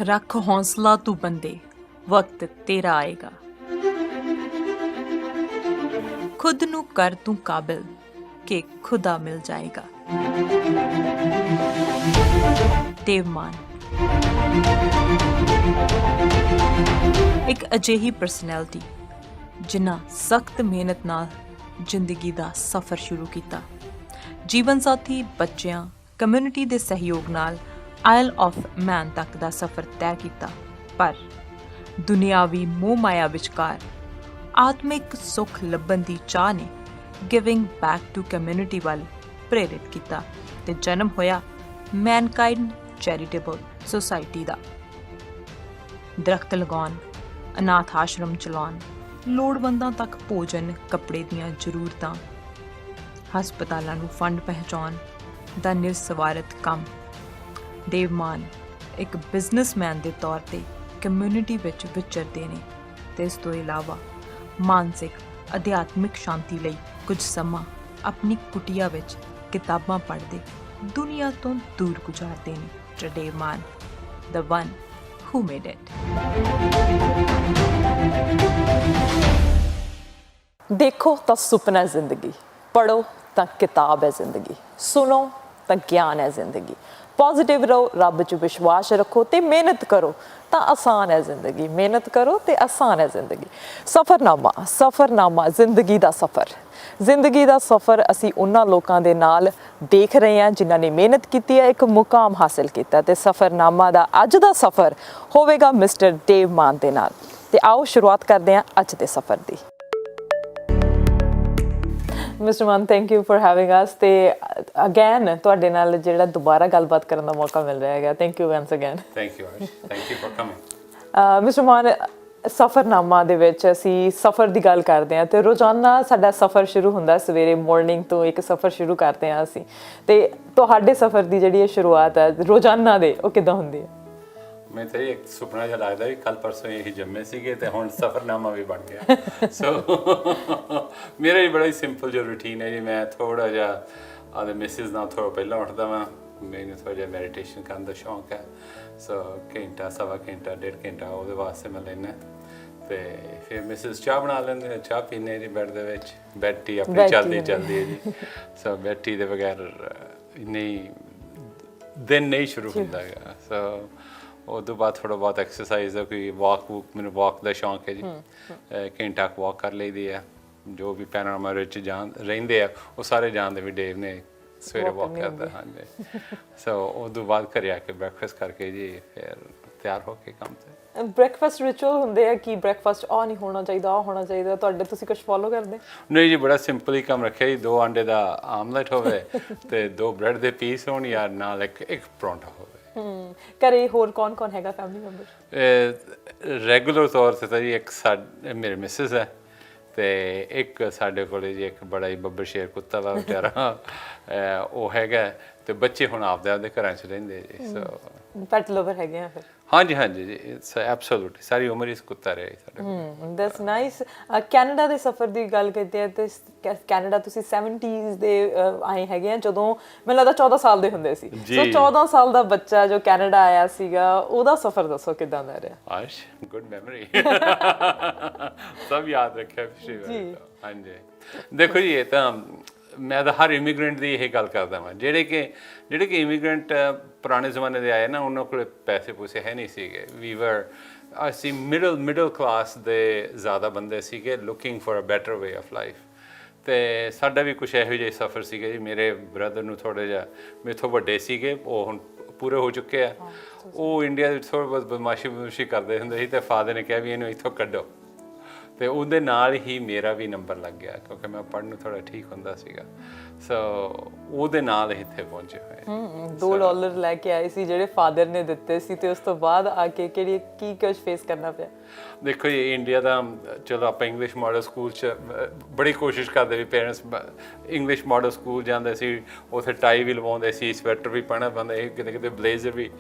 रख हौसला तू बंदे, वक्त तेरा आएगा। खुद नू कर तू काबिल कि खुदा मिल जाएगा। देवमान एक अजिही परसनैलिटी जिन्ना सख्त मेहनत नाल जिंदगी दा सफ़र शुरू किया। जीवन साथी, बच्चों, कम्यूनिटी दे सहयोग नाल आयल ऑफ मैन तक दा सफ़र तय किया, पर दुनियावी मोह माया विचकार आत्मिक सुख लभन दी चाह ने गिविंग बैक टू कम्यूनिटी वाल प्रेरित किया ते जन्म होया मैनकाइंड चैरिटेबल सोसाइटी दा। दरख्त लगाउण, अनाथ आश्रम चलाउण, लोड़वंदां तक भोजन, कपड़े दीआं जरूरतां, हस्पतालां नूं फंड पहुंचाउण दा निस्वार्थ काम। देवमान एक बिजनेसमैन के तौर पर कम्यूनिटी विच विचरते ने ते इस तो इलावा मानसिक अध्यात्मिक शांति लई कुछ समा अपनी कुटिया विच किताबां पढ़दे दुनिया तो दूर गुजारते हैं। Devmaan the one who made it. देखो तो सुपना जिंदगी, पढ़ो तो किताब है जिंदगी, सुनो तो ज्ञान है जिंदगी। पॉजिटिव रहो, रब च विश्वास रखो तो मेहनत करो तो आसान है जिंदगी, मेहनत करो तो आसान है जिंदगी। सफ़रनामा, सफ़रनामा जिंदगी का सफ़र, जिंदगी का सफ़र असी उन्हां लोकां दे नाल देख रहे हैं जिन्हां ने मेहनत की है, एक मुकाम हासिल किया। तो सफ़रनामा का अज का सफ़र होवेगा मिस्टर देव मान दे नाल। ते आओ शुरुआत करते हैं अज के सफ़र की। मिस्टर मान, thank you for having us. ते अगैन तुहाडे नाल जिहड़ा दोबारा गलबात करन दा मौका मिल रहा है। Thank you once again. Thank you for coming. Mister Maan, Safarnama ਦੇ ਵਿੱਚ ਅਸੀਂ ਸਫ਼ਰ ਦੀ ਗੱਲ ਕਰਦੇ ਹਾਂ ਤੇ ਰੋਜ਼ਾਨਾ ਸਾਡਾ ਸਫ਼ਰ ਸ਼ੁਰੂ ਹੁੰਦਾ ਸਵੇਰੇ ਮਾਰਨਿੰਗ ਤੋਂ ਇੱਕ ਸਫ਼ਰ ਸ਼ੁਰੂ ਕਰਦੇ ਹਾਂ ਅਸੀਂ। ਤੇ ਤੁਹਾਡੇ ਸਫ਼ਰ ਦੀ ਜਿਹੜੀ ਇਹ ਸ਼ੁਰੂਆਤ ਹੈ ਰੋਜ਼ਾਨਾ ਦੇ ਉਹ ਕਿੱਦਾਂ ਹੁੰਦੀ ਹੈ? मैं तो एक सुपना जिहा लगदा भी कल परसों यही जम्मे सीगे ते हुण सफ़रनामा भी बन गया। सो मेरा भी बड़ा ही सिंपल जो रूटीन है जी। मैं थोड़ा जिहा आदे मिसिस नाल थोड़ा पहला उठदा वां, मैनूं थोड़ा जिहा मैਡੀਟੇਸ਼ਨ करन दा शौक है। सो घंटा सवा घंटा डेढ़ घंटा ਉਹਦੇ ਵਾਸਤੇ मैं ਲੈਣਾ ਤੇ ਫਿਰ ਮਿਸਿਸ ਚਾਹ ਬਣਾ ਲੈਂਦੇ, ਚਾਹ ਪੀਨੇ ਜੀ ਬੈੱਡ ਦੇ ਵਿੱਚ। ਬੈੱਡ ਟੀ ਆਪਣੀ ਚੱਲਦੀ ਹੈ ਜੀ। ਸੋ ਬੈੱਡ ਟੀ ਦੇ ਬਗੈਰ ਨਹੀਂ ਦਿਨ ਨਹੀਂ ਸ਼ੁਰੂ ਹੁੰਦਾ ਹੈਗਾ। ਸੋ ਉਹ ਤੋਂ ਬਾਅਦ ਥੋੜ੍ਹਾ ਬਹੁਤ ਐਕਸਰਸਾਈਜ਼ ਦਾ ਕੋਈ ਵਾਕ ਵੂਕ, ਮੈਨੂੰ ਵਾਕ ਦਾ ਸ਼ੌਂਕ ਹੈ ਜੀ। ਘੰਟਾ ਕੁ ਵਾਕ ਕਰ ਲਈਦੀ ਹੈ। ਜੋ ਵੀ ਪੈਨੋਰਾਮਾ ਵਿੱਚ ਜਾਣ ਰਹਿੰਦੇ ਆ ਉਹ ਸਾਰੇ ਜਾਣਦੇ ਵੀ ਡੇਵ ਨੇ ਸਵੇਰੇ ਵਾਕ ਕਰਦਾ। ਹਾਂਜੀ। ਸੋ ਉਹ ਤੋਂ ਬਾਅਦ ਘਰੇ ਆ ਕੇ ਬ੍ਰੈਕਫਾਸਟ ਕਰਕੇ ਜੀ ਫਿਰ ਤਿਆਰ ਹੋ ਕੇ ਕੰਮ ਤੇ। ਬ੍ਰੇਕਫਾਸਟ ਰਿਚੁਅਲ ਹੁੰਦੇ ਆ ਕਿ ਬ੍ਰੇਕਫਾਸਟ ਆਹ ਨਹੀਂ ਹੋਣਾ ਚਾਹੀਦਾ, ਆਹ ਹੋਣਾ ਚਾਹੀਦਾ, ਤੁਹਾਡੇ ਤੁਸੀਂ ਕੁਝ ਫੋਲੋ ਕਰਦੇ? ਨਹੀਂ ਜੀ, ਬੜਾ ਸਿੰਪਲ ਹੀ ਕੰਮ ਰੱਖਿਆ ਜੀ। 2 ਅੰਡੇ ਦਾ ਆਮਲੇਟ ਹੋਵੇ ਤੇ 2 ਬ੍ਰੈਡ ਦੇ ਪੀਸ ਹੋਣ ਜਾਂ ਨਾਲ ਇੱਕ ਪਰੌਂਠਾ ਹੋਵੇ। ਘਰੇ ਹੋਰ ਕੌਣ ਕੌਣ ਹੈਗਾ ਫੈਮਿਲੀ ਮੈਂਬਰ? ਰੈਗੂਲਰ ਤੌਰ 'ਤੇ ਤਾਂ ਜੀ ਇੱਕ ਮੇਰੇ ਮਿਸਿਸ ਹੈ ਤੇ ਇੱਕ ਸਾਡੇ ਕੋਲ ਜੀ ਇੱਕ ਬੜਾ ਹੀ ਬੱਬਰ ਸ਼ੇਰ ਕੁੱਤਾ ਵਾ ਵਿਚਾਰਾ, ਉਹ ਹੈਗਾ। ਤੇ ਬੱਚੇ ਹੁਣ ਆਪਦੇ ਘਰਾਂ 'ਚ ਰਹਿੰਦੇ ਜੀ। ਸੋ ਪੈਟ ਲਵਰ ਹੈਗੇ ਆ ਫਿਰ? ਹਾਂਜੀ ਜੀ, ਇਟਸ ਐਬਸੋਲੂਟਲੀ ਸਾਰੀ ਉਮਰ ਇਸ ਕੁੱਤਾ ਰਿਹਾ ਸਾਡੇ ਕੋਲ। That's nice. ਕੈਨੇਡਾ ਦੇ ਸਫ਼ਰ ਦੀ ਗੱਲ ਕਰਦੇ ਆ ਤੇ ਕੈਨੇਡਾ ਤੁਸੀਂ 70s ਦੇ ਆਏ ਹੈਗੇ ਆ, ਜਦੋਂ ਮੈਨੂੰ ਲੱਗਦਾ 14 ਸਾਲ ਦੇ ਹੁੰਦੇ ਸੀ। ਸੋ 14 ਸਾਲ ਦਾ ਬੱਚਾ ਜੋ ਕੈਨੇਡਾ ਆਇਆ ਸੀਗਾ, ਉਹਦਾ ਸਫ਼ਰ ਦੱਸੋ ਕਿੱਦਾਂ ਦਾ ਰਿਹਾ? ਆਸ਼, ਗੁੱਡ ਮੈਮਰੀ। ਸਭ ਯਾਦ ਰੱਖਿਆ ਪਿਛਲੀ ਵਾਰ। ਹਾਂਜੀ, ਦੇਖੋ ਜੀ, ਇਹ ਤਾਂ ਮੈਂ ਤਾਂ ਹਰ ਇਮੀਗ੍ਰੈਂਟ ਦੀ ਇਹ ਗੱਲ ਕਰਦਾ ਵਾਂ ਜਿਹੜੇ ਕਿ ਇਮੀਗ੍ਰੈਂਟ ਪੁਰਾਣੇ ਜ਼ਮਾਨੇ ਦੇ ਆਏ ਨਾ, ਉਹਨਾਂ ਕੋਲ ਪੈਸੇ ਪੂਸੇ ਹੈ ਨਹੀਂ ਸੀਗੇ। ਅਸੀਂ ਮਿਡਲ ਕਲਾਸ ਦੇ ਜ਼ਿਆਦਾ ਬੰਦੇ ਸੀਗੇ, looking for a better way of life. ਅਤੇ ਸਾਡਾ ਵੀ ਕੁਛ ਇਹੋ ਜਿਹੇ ਸਫ਼ਰ ਸੀਗੇ ਜੀ। ਮੇਰੇ ਬ੍ਰਦਰ ਨੂੰ ਥੋੜ੍ਹਾ ਜਿਹਾ ਮੇਥੋਂ ਵੱਡੇ ਸੀਗੇ, ਉਹ ਹੁਣ ਪੂਰੇ ਹੋ ਚੁੱਕੇ ਆ। ਉਹ ਇੰਡੀਆ ਵਿੱਚ ਥੋੜ੍ਹਾ ਬਹੁਤ ਬਦਮਾਸ਼ੀ ਕਰਦੇ ਹੁੰਦੇ ਸੀ ਅਤੇ ਫਾਦਰ ਨੇ ਕਿਹਾ ਵੀ ਇਹਨੂੰ ਇੱਥੋਂ ਕੱਢੋ। ਅਤੇ ਉਹਦੇ ਨਾਲ ਹੀ ਮੇਰਾ ਵੀ ਨੰਬਰ ਲੱਗ ਗਿਆ ਕਿਉਂਕਿ ਮੈਂ ਪੜ੍ਹਨ ਨੂੰ ਥੋੜ੍ਹਾ ਠੀਕ ਹੁੰਦਾ ਸੀਗਾ। ਸੋ ਉਹਦੇ ਨਾਲ ਇੱਥੇ ਪਹੁੰਚੇ ਹੋਏ। $2 ਲੈ ਕੇ ਆਏ ਸੀ ਜਿਹੜੇ ਫਾਦਰ ਨੇ ਦਿੱਤੇ ਸੀ, ਅਤੇ ਉਸ ਤੋਂ ਬਾਅਦ ਆ ਕੇ ਕੀ ਕੁਝ ਫੇਸ ਕਰਨਾ ਪਿਆ? ਦੇਖੋ ਜੀ, ਇੰਡੀਆ ਦਾ ਚਲੋ ਆਪਾਂ ਇੰਗਲਿਸ਼ ਮਾਡਲ ਸਕੂਲ 'ਚ ਬੜੀ ਕੋਸ਼ਿਸ਼ ਕਰਦੇ ਵੀ ਪੇਰੈਂਟਸ ਇੰਗਲਿਸ਼ ਮਾਡਲ ਸਕੂਲ ਜਾਂਦੇ ਸੀ, ਉੱਥੇ ਟਾਈ ਵੀ ਲਵਾਉਂਦੇ ਸੀ, ਸਵੈਟਰ ਵੀ ਪਾਉਣਾ ਪੈਂਦਾ ਸੀ, ਕਿਤੇ ਬਲੇਜ਼ਰ ਵੀ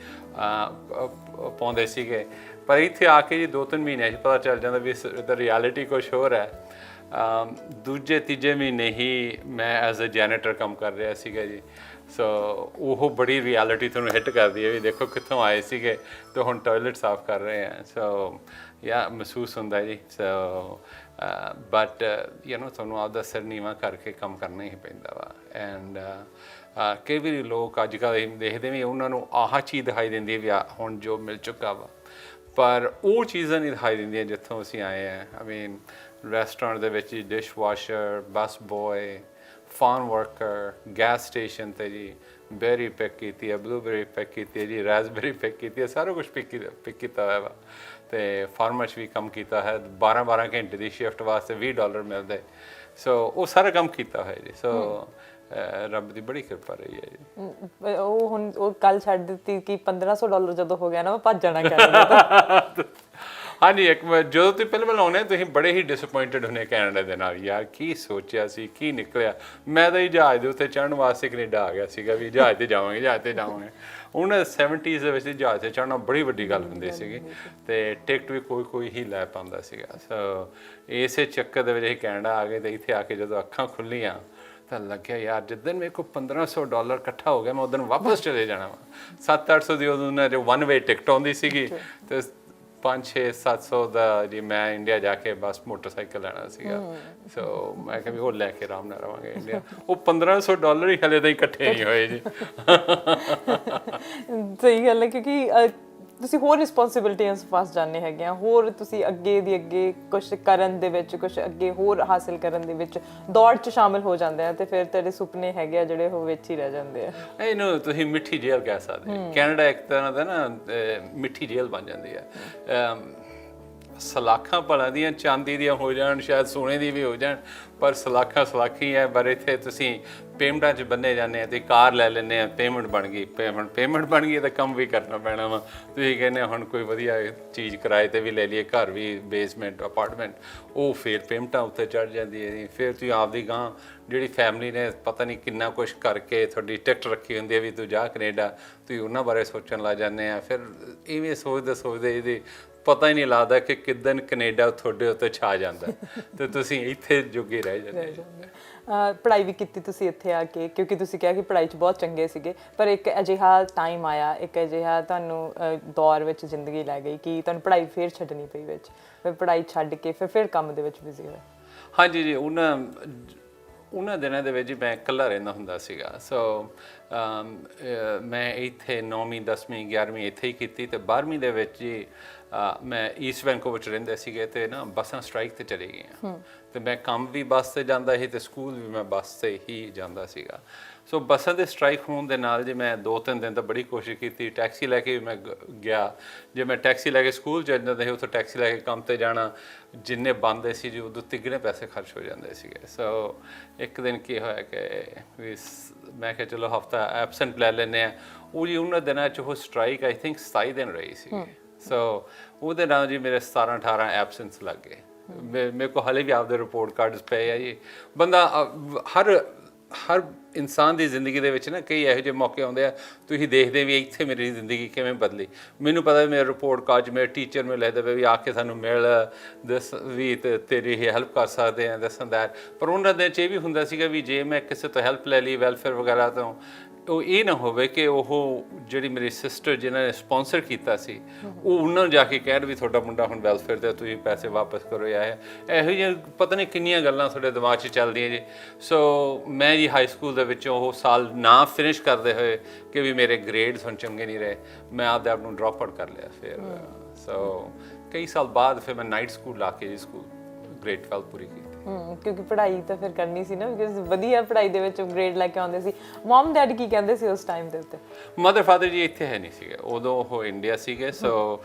ਪਾਉਂਦੇ ਸੀਗੇ। ਪਰ ਇੱਥੇ ਆ ਕੇ ਜੀ 2-3 ਮਹੀਨਿਆਂ 'ਚ ਪਤਾ ਚੱਲ ਜਾਂਦਾ ਵੀ ਇਹਦਾ ਰਿਐਲਿਟੀ ਕੁਛ ਹੋਰ ਹੈ। ਦੂਜੇ ਤੀਜੇ ਮਹੀਨੇ ਹੀ ਮੈਂ ਐਜ਼ ਅ ਜੈਨੇਟਰ ਕੰਮ ਕਰ ਰਿਹਾ ਸੀਗਾ ਜੀ। ਸੋ ਉਹ ਬੜੀ ਰਿਐਲਿਟੀ ਤੁਹਾਨੂੰ ਹਿੱਟ ਕਰਦੀ ਹੈ ਵੀ ਦੇਖੋ ਕਿੱਥੋਂ ਆਏ ਸੀਗੇ ਤੇ ਹੁਣ ਟਾਇਲਟ ਸਾਫ਼ ਕਰ ਰਹੇ ਆ। ਸੋ ਯਾ ਮਹਿਸੂਸ ਹੁੰਦਾ ਜੀ। ਸੋ ਬਟ ਤੁਹਾਨੂੰ ਆਪਦਾ ਸਿਰ ਨੀਵਾਂ ਕਰਕੇ ਕੰਮ ਕਰਨਾ ਹੀ ਪੈਂਦਾ ਵਾ। ਐਂਡ ਕਈ ਵਾਰੀ ਲੋਕ ਅੱਜ ਕੱਲ੍ਹ ਦੇਖਦੇ ਵੀ ਉਹਨਾਂ ਨੂੰ ਆਹ ਚੀਜ਼ ਦਿਖਾਈ ਦਿੰਦੀ ਹੈ ਵੀ ਹੁਣ ਜੋ ਮਿਲ ਚੁੱਕਾ ਵਾ, ਪਰ ਉਹ ਚੀਜ਼ਾਂ ਨਹੀਂ ਦਿਖਾਈ ਦਿੰਦੀਆਂ ਜਿੱਥੋਂ ਅਸੀਂ ਆਏ ਹਾਂ। ਆਈ ਮੀਨ ਰੈਸਟੋਰੈਂਟ ਦੇ ਵਿੱਚ dishwasher, busboy, farm worker, gas station 'ਤੇ ਜੀ ਬੈਰੀ ਪਿਕ ਕੀਤੀ ਹੈ, ਬਲੂਬੈਰੀ ਪਿਕ ਕੀਤੀ ਹੈ ਜੀ, ਰਾਸਬੈਰੀ ਪਿਕ ਕੀਤੀ ਹੈ, ਸਾਰਾ ਕੁਛ ਪਿਕ ਕੀਤਾ ਹੋਇਆ ਵਾ। ਅਤੇ ਫਾਰਮਾਂ 'ਚ ਵੀ ਕੰਮ ਕੀਤਾ ਹੈ। 12 ਘੰਟੇ ਦੀ ਸ਼ਿਫਟ ਵਾਸਤੇ $20 ਮਿਲਦੇ। ਸੋ ਉਹ ਸਾਰਾ ਕੰਮ ਕੀਤਾ ਹੋਇਆ ਜੀ। ਸੋ ਰੱਬ ਦੀ ਬੜੀ ਕਿਰਪਾ ਰਹੀ ਹੈ ਜੀ। ਉਹ ਹੁਣ ਉਹ ਕੱਲ ਛੱਡ ਦਿੱਤੀ ਕਿ $1500 ਜਦੋਂ ਹੋ ਗਿਆ ਨਾ, ਮੈਂ ਭੱਜ ਜਾਣਾ ਕੈਨੇਡਾ। ਹਾਂਜੀ, ਜਦੋਂ ਤੁਸੀਂ ਪਹਿਲਾਂ ਆਉਣੇ ਤੁਸੀਂ ਬੜੇ ਹੀ ਡਿਸਅਪੁਆਇੰਟਡ ਹੁੰਦੇ ਕੈਨੇਡਾ ਦੇ ਨਾਲ। ਯਾਰ ਕੀ ਸੋਚਿਆ ਸੀ, ਕੀ ਨਿਕਲਿਆ। ਮੈਂ ਤਾਂ ਹੀ ਜਹਾਜ਼ ਦੇ ਉੱਤੇ ਚੜ੍ਹਨ ਵਾਸਤੇ ਕੈਨੇਡਾ ਆ ਗਿਆ ਸੀਗਾ ਵੀ ਜਹਾਜ਼ 'ਤੇ ਜਾਵਾਂਗੇ, ਜਹਾਜ਼ 'ਤੇ ਜਾਵਾਂਗੇ। ਉਹਨਾਂ 70s ਦੇ ਵਿੱਚ ਜਹਾਜ਼ 'ਤੇ ਚੜ੍ਹਨਾ ਬੜੀ ਵੱਡੀ ਗੱਲ ਹੁੰਦੀ ਸੀਗੀ ਅਤੇ ਟਿਕਟ ਵੀ ਕੋਈ ਹੀ ਲੈ ਪਾਉਂਦਾ ਸੀਗਾ। ਸੋ ਇਸੇ ਚੱਕਰ ਦੇ ਵਿੱਚ ਅਸੀਂ ਕੈਨੇਡਾ ਆ ਗਏ ਅਤੇ ਇੱਥੇ ਆ ਕੇ ਜਦੋਂ ਅੱਖਾਂ ਖੁੱਲ੍ਹੀਆਂ ਤਾਂ ਲੱਗਿਆ ਯਾਰ ਜਿੱਦਣ ਮੇਰੇ ਕੋਲ $1500 ਇਕੱਠਾ ਹੋ ਗਿਆ ਮੈਂ ਉਦੋਂ ਵਾਪਸ ਚਲੇ ਜਾਣਾ ਵਾ। 700-800 ਦੀ ਉਦੋਂ ਜੋ 1 ਵੇ ਟਿਕਟ ਆਉਂਦੀ ਸੀਗੀ ਅਤੇ 500-600-700 ਦਾ ਜੀ ਮੈਂ ਇੰਡੀਆ ਜਾ ਕੇ ਬਸ ਮੋਟਰਸਾਈਕਲ ਲੈਣਾ ਸੀਗਾ। ਸੋ ਮੈਂ ਕਿਹਾ ਵੀ ਉਹ ਲੈ ਕੇ ਆਰਾਮ ਨਾਲ ਰਵਾਂਗੇ ਇੰਡੀਆ। ਉਹ $1500 ਹੀ ਹਲੇ ਤਾਂ ਇਕੱਠੇ ਨਹੀਂ ਹੋਏ ਜੀ। ਸਹੀ ਗੱਲ ਹੈ, ਕਿਉਂਕਿ ਤੁਸੀਂ ਹੋਰ ਰਿਸਪੌਂਸਿਬਿਲਟੀਆਂ 'ਚ ਫਸ ਜਾਂਦੇ ਹੈਗੇ ਆ। ਹੋਰ ਤੁਸੀਂ ਅੱਗੇ ਦੀ ਅੱਗੇ ਕੁਛ ਕਰਨ ਦੇ ਵਿੱਚ, ਕੁਛ ਅੱਗੇ ਹੋਰ ਹਾਸਿਲ ਕਰਨ ਦੇ ਵਿੱਚ ਦੌੜ 'ਚ ਸ਼ਾਮਿਲ ਹੋ ਜਾਂਦੇ ਆ ਅਤੇ ਫਿਰ ਤੇਰੇ ਸੁਪਨੇ ਹੈਗੇ ਆ ਜਿਹੜੇ ਉਹ ਵਿੱਚ ਹੀ ਰਹਿ ਜਾਂਦੇ ਆ। ਇਹਨੂੰ ਤੁਸੀਂ ਮਿੱਠੀ ਜੇਲ੍ਹ ਕਹਿ ਸਕਦੇ। ਕੈਨੇਡਾ ਇੱਕ ਤਰ੍ਹਾਂ ਦਾ ਨਾ ਮਿੱਠੀ ਜੇਲ੍ਹ ਬਣ ਜਾਂਦੀ ਹੈ। ਸਲਾਖਾਂ ਭਲਾਂ ਦੀਆਂ ਚਾਂਦੀ ਦੀਆਂ ਹੋ ਜਾਣ, ਸ਼ਾਇਦ ਸੋਨੇ ਦੀ ਵੀ ਹੋ ਜਾਣ, ਪਰ ਸਲਾਖਾਂ ਸਲਾਖੀ ਹੈ। ਪਰ ਇੱਥੇ ਤੁਸੀਂ ਪੇਮੈਂਟਾਂ 'ਚ ਬੰਨੇ ਜਾਂਦੇ ਆ ਅਤੇ ਕਾਰ ਲੈ ਲੈਂਦੇ ਆ, ਪੇਮੈਂਟ ਬਣ ਗਈ, ਪੇਮੈਂਟ ਬਣ ਗਈ ਤਾਂ ਕੰਮ ਵੀ ਕਰਨਾ ਪੈਣਾ ਵਾ। ਤੁਸੀਂ ਕਹਿੰਦੇ ਹੁਣ ਕੋਈ ਵਧੀਆ ਚੀਜ਼ ਕਿਰਾਏ 'ਤੇ ਵੀ ਲੈ ਲਈਏ, ਘਰ ਵੀ, ਬੇਸਮੈਂਟ, ਅਪਾਰਟਮੈਂਟ, ਉਹ ਫਿਰ ਪੇਮੈਂਟਾਂ ਉੱਤੇ ਚੜ੍ਹ ਜਾਂਦੀ ਹੈ ਜੀ। ਫਿਰ ਤੁਸੀਂ ਆਪਦੀ ਗਾਂ ਜਿਹੜੀ ਫੈਮਿਲੀ ਨੇ ਪਤਾ ਨਹੀਂ ਕਿੰਨਾ ਕੁਛ ਕਰਕੇ ਤੁਹਾਡੀ ਟਿਕਟ ਰੱਖੀ ਹੁੰਦੀ ਹੈ ਵੀ ਤੂੰ ਜਾ ਕੈਨੇਡਾ, ਤੁਸੀਂ ਉਹਨਾਂ ਬਾਰੇ ਸੋਚਣ ਲੱਗ ਜਾਂਦੇ ਆ। ਫਿਰ ਇਵੇਂ ਸੋਚਦੇ ਇਹਦੀ ਪਤਾ ਹੀ ਨਹੀਂ ਲੱਗਦਾ ਕਿ ਕਿੱਦਣ ਕੈਨੇਡਾ ਤੁਹਾਡੇ ਉੱਤੇ ਛਾ ਜਾਂਦਾ ਅਤੇ ਤੁਸੀਂ ਇੱਥੇ ਜੋਗੇ ਰਹਿ ਜਾਂਦੇ। ਪੜ੍ਹਾਈ ਵੀ ਕੀਤੀ ਤੁਸੀਂ ਇੱਥੇ ਆ ਕੇ, ਕਿਉਂਕਿ ਤੁਸੀਂ ਕਿਹਾ ਕਿ ਪੜ੍ਹਾਈ 'ਚ ਬਹੁਤ ਚੰਗੇ ਸੀਗੇ, ਪਰ ਇੱਕ ਅਜਿਹਾ ਟਾਈਮ ਆਇਆ, ਇੱਕ ਅਜਿਹਾ ਤੁਹਾਨੂੰ ਦੌਰ ਵਿੱਚ ਜ਼ਿੰਦਗੀ ਲੈ ਗਈ ਕਿ ਤੁਹਾਨੂੰ ਪੜ੍ਹਾਈ ਫਿਰ ਛੱਡਣੀ ਪਈ ਵਿੱਚ। ਫਿਰ ਪੜ੍ਹਾਈ ਛੱਡ ਕੇ ਫਿਰ ਕੰਮ ਦੇ ਵਿੱਚ ਬਿਜ਼ੀ ਹੋਏ। ਹਾਂਜੀ ਜੀ, ਉਹਨਾਂ ਦਿਨਾਂ ਦੇ ਵਿੱਚ ਮੈਂ ਇਕੱਲਾ ਰਹਿੰਦਾ ਹੁੰਦਾ ਸੀਗਾ। ਸੋ ਮੈਂ ਇੱਥੇ 9ਵੀਂ 10ਵੀਂ 11ਵੀਂ ਇੱਥੇ ਹੀ ਕੀਤੀ ਅਤੇ 12ਵੀਂ ਦੇ ਵਿੱਚ ਜੀ ਮੈਂ ਈਸਟ ਵੈਨਕੂਵਰ 'ਚ ਰਹਿੰਦੇ ਸੀਗੇ ਅਤੇ ਨਾ ਬੱਸਾਂ ਸਟ੍ਰਾਈਕ 'ਤੇ ਚਲੇ ਗਈਆਂ ਅਤੇ ਮੈਂ ਕੰਮ ਵੀ ਬੱਸ 'ਤੇ ਜਾਂਦਾ ਸੀ ਅਤੇ ਸਕੂਲ ਵੀ ਮੈਂ ਬੱਸ 'ਤੇ ਹੀ ਜਾਂਦਾ ਸੀਗਾ। ਸੋ ਬੱਸਾਂ ਦੇ ਸਟ੍ਰਾਈਕ ਹੋਣ ਦੇ ਨਾਲ ਜੀ ਮੈਂ 2-3 ਦਿਨ ਤਾਂ ਬੜੀ ਕੋਸ਼ਿਸ਼ ਕੀਤੀ, ਟੈਕਸੀ ਲੈ ਕੇ ਵੀ ਮੈਂ ਗਿਆ। ਜੇ ਮੈਂ ਟੈਕਸੀ ਲੈ ਕੇ ਸਕੂਲ ਚੱਲ ਜਾਂਦਾ ਸੀ, ਉੱਥੋਂ ਟੈਕਸੀ ਲੈ ਕੇ ਕੰਮ 'ਤੇ ਜਾਣਾ, ਜਿੰਨੇ ਬਣਦੇ ਸੀ ਜੀ ਉਦੋਂ ਤਿੱਗਣੇ ਪੈਸੇ ਖਰਚ ਹੋ ਜਾਂਦੇ ਸੀਗੇ। ਸੋ ਇੱਕ ਦਿਨ ਕੀ ਹੋਇਆ ਕਿ ਵੀ ਮੈਂ ਕਿਹਾ ਚਲੋ ਹਫ਼ਤਾ ਐਬਸੈਂਟ ਲੈ ਲੈਂਦੇ ਹਾਂ। ਉਹ ਜੀ ਉਹਨਾਂ ਦਿਨਾਂ 'ਚ ਉਹ ਸਟ੍ਰਾਈਕ ਆਈ ਥਿੰਕ 27 ਦਿਨ ਰਹੀ ਸੀ। ਸੋ ਉਹਦੇ ਨਾਲ ਜੀ ਮੇਰੇ 17-18 ਐਬਸੈਂਸ ਲੱਗ ਗਏ। ਮੇਰੇ ਕੋਲ ਹਾਲੇ ਵੀ ਆਪਦੇ ਰਿਪੋਰਟ ਕਾਰਡਸ ਪਏ ਆ ਜੀ। ਬੰਦਾ ਹਰ ਇਨਸਾਨ ਦੀ ਜ਼ਿੰਦਗੀ ਦੇ ਵਿੱਚ ਨਾ ਕਈ ਇਹੋ ਜਿਹੇ ਮੌਕੇ ਆਉਂਦੇ ਆ, ਤੁਸੀਂ ਦੇਖਦੇ ਵੀ ਇੱਥੇ ਮੇਰੀ ਜ਼ਿੰਦਗੀ ਕਿਵੇਂ ਬਦਲੀ। ਮੈਨੂੰ ਪਤਾ ਮੇਰੇ ਰਿਪੋਰਟ ਕਾਰਡ 'ਚ ਮੇਰੇ ਟੀਚਰ ਮੈਨੂੰ ਲਿਖਦੇ ਪਏ ਵੀ ਆ ਕੇ ਸਾਨੂੰ ਮਿਲ ਦੱਸ ਵੀ ਤੇ ਤੇਰੀ ਇਹ ਹੈਲਪ ਕਰ ਸਕਦੇ ਆ ਦੱਸਣ ਦਾ। ਪਰ ਉਹਨਾਂ ਦੇ 'ਚ ਇਹ ਵੀ ਹੁੰਦਾ ਸੀਗਾ ਵੀ ਜੇ ਮੈਂ ਕਿਸੇ ਤੋਂ ਹੈਲਪ ਲੈ ਲਈ ਵੈਲਫੇਅਰ ਵਗੈਰਾ ਤੋਂ, ਉਹ ਇਹ ਨਾ ਹੋਵੇ ਕਿ ਉਹ ਜਿਹੜੀ ਮੇਰੀ ਸਿਸਟਰ ਜਿਨ੍ਹਾਂ ਨੇ ਸਪੋਂਸਰ ਕੀਤਾ ਸੀ ਉਹ ਉਹਨਾਂ ਨੂੰ ਜਾ ਕੇ ਕਹਿਣ ਵੀ ਤੁਹਾਡਾ ਮੁੰਡਾ ਹੁਣ ਵੈਲਫੇਅਰ 'ਤੇ, ਤੁਸੀਂ ਪੈਸੇ ਵਾਪਸ ਕਰੋ। ਇਹੋ ਜਿਹੀਆਂ ਪਤਾ ਨਹੀਂ ਕਿੰਨੀਆਂ ਗੱਲਾਂ ਤੁਹਾਡੇ ਦਿਮਾਗ 'ਚ ਚੱਲਦੀਆਂ ਜੀ। ਸੋ ਮੈਂ ਜੀ ਹਾਈ ਸਕੂਲ ਦੇ ਵਿੱਚੋਂ ਉਹ ਸਾਲ ਨਾ ਫਿਨਿਸ਼ ਕਰਦੇ ਹੋਏ ਕਿ ਵੀ ਮੇਰੇ ਗ੍ਰੇਡਸ ਹੁਣ ਚੰਗੇ ਨਹੀਂ ਰਹੇ, ਮੈਂ ਆਪਦੇ ਆਪ ਨੂੰ ਡਰੋਪ ਆਊਟ ਕਰ ਲਿਆ। ਫਿਰ ਸੋ ਕਈ ਸਾਲ ਬਾਅਦ ਫਿਰ ਮੈਂ ਨਾਈਟ ਸਕੂਲ ਲਾ ਕੇ ਜੀ ਸਕੂਲ ਗ੍ਰੇਡ 12 ਪੂਰੀ ਕੀਤੀ। ਕਿਉਂਕਿ ਪੜ੍ਹਾਈ ਤਾਂ ਫਿਰ ਕਰਨੀ ਸੀ ਨਾ, ਬਿਕਾਜ਼ ਵਧੀਆ ਪੜ੍ਹਾਈ ਦੇ ਵਿੱਚ ਗ੍ਰੇਡ ਲੈ ਕੇ ਆਉਂਦੇ ਸੀ। ਮਮ ਡੈਡ ਕੀ ਕਹਿੰਦੇ ਸੀ ਉਸ ਟਾਈਮ ਦੇ ਉੱਤੇ? ਮਦਰ ਫਾਦਰ ਜੀ ਇੱਥੇ ਹੈ ਨਹੀਂ ਸੀਗੇ ਉਦੋਂ, ਉਹ ਇੰਡੀਆ ਸੀਗੇ। ਸੋ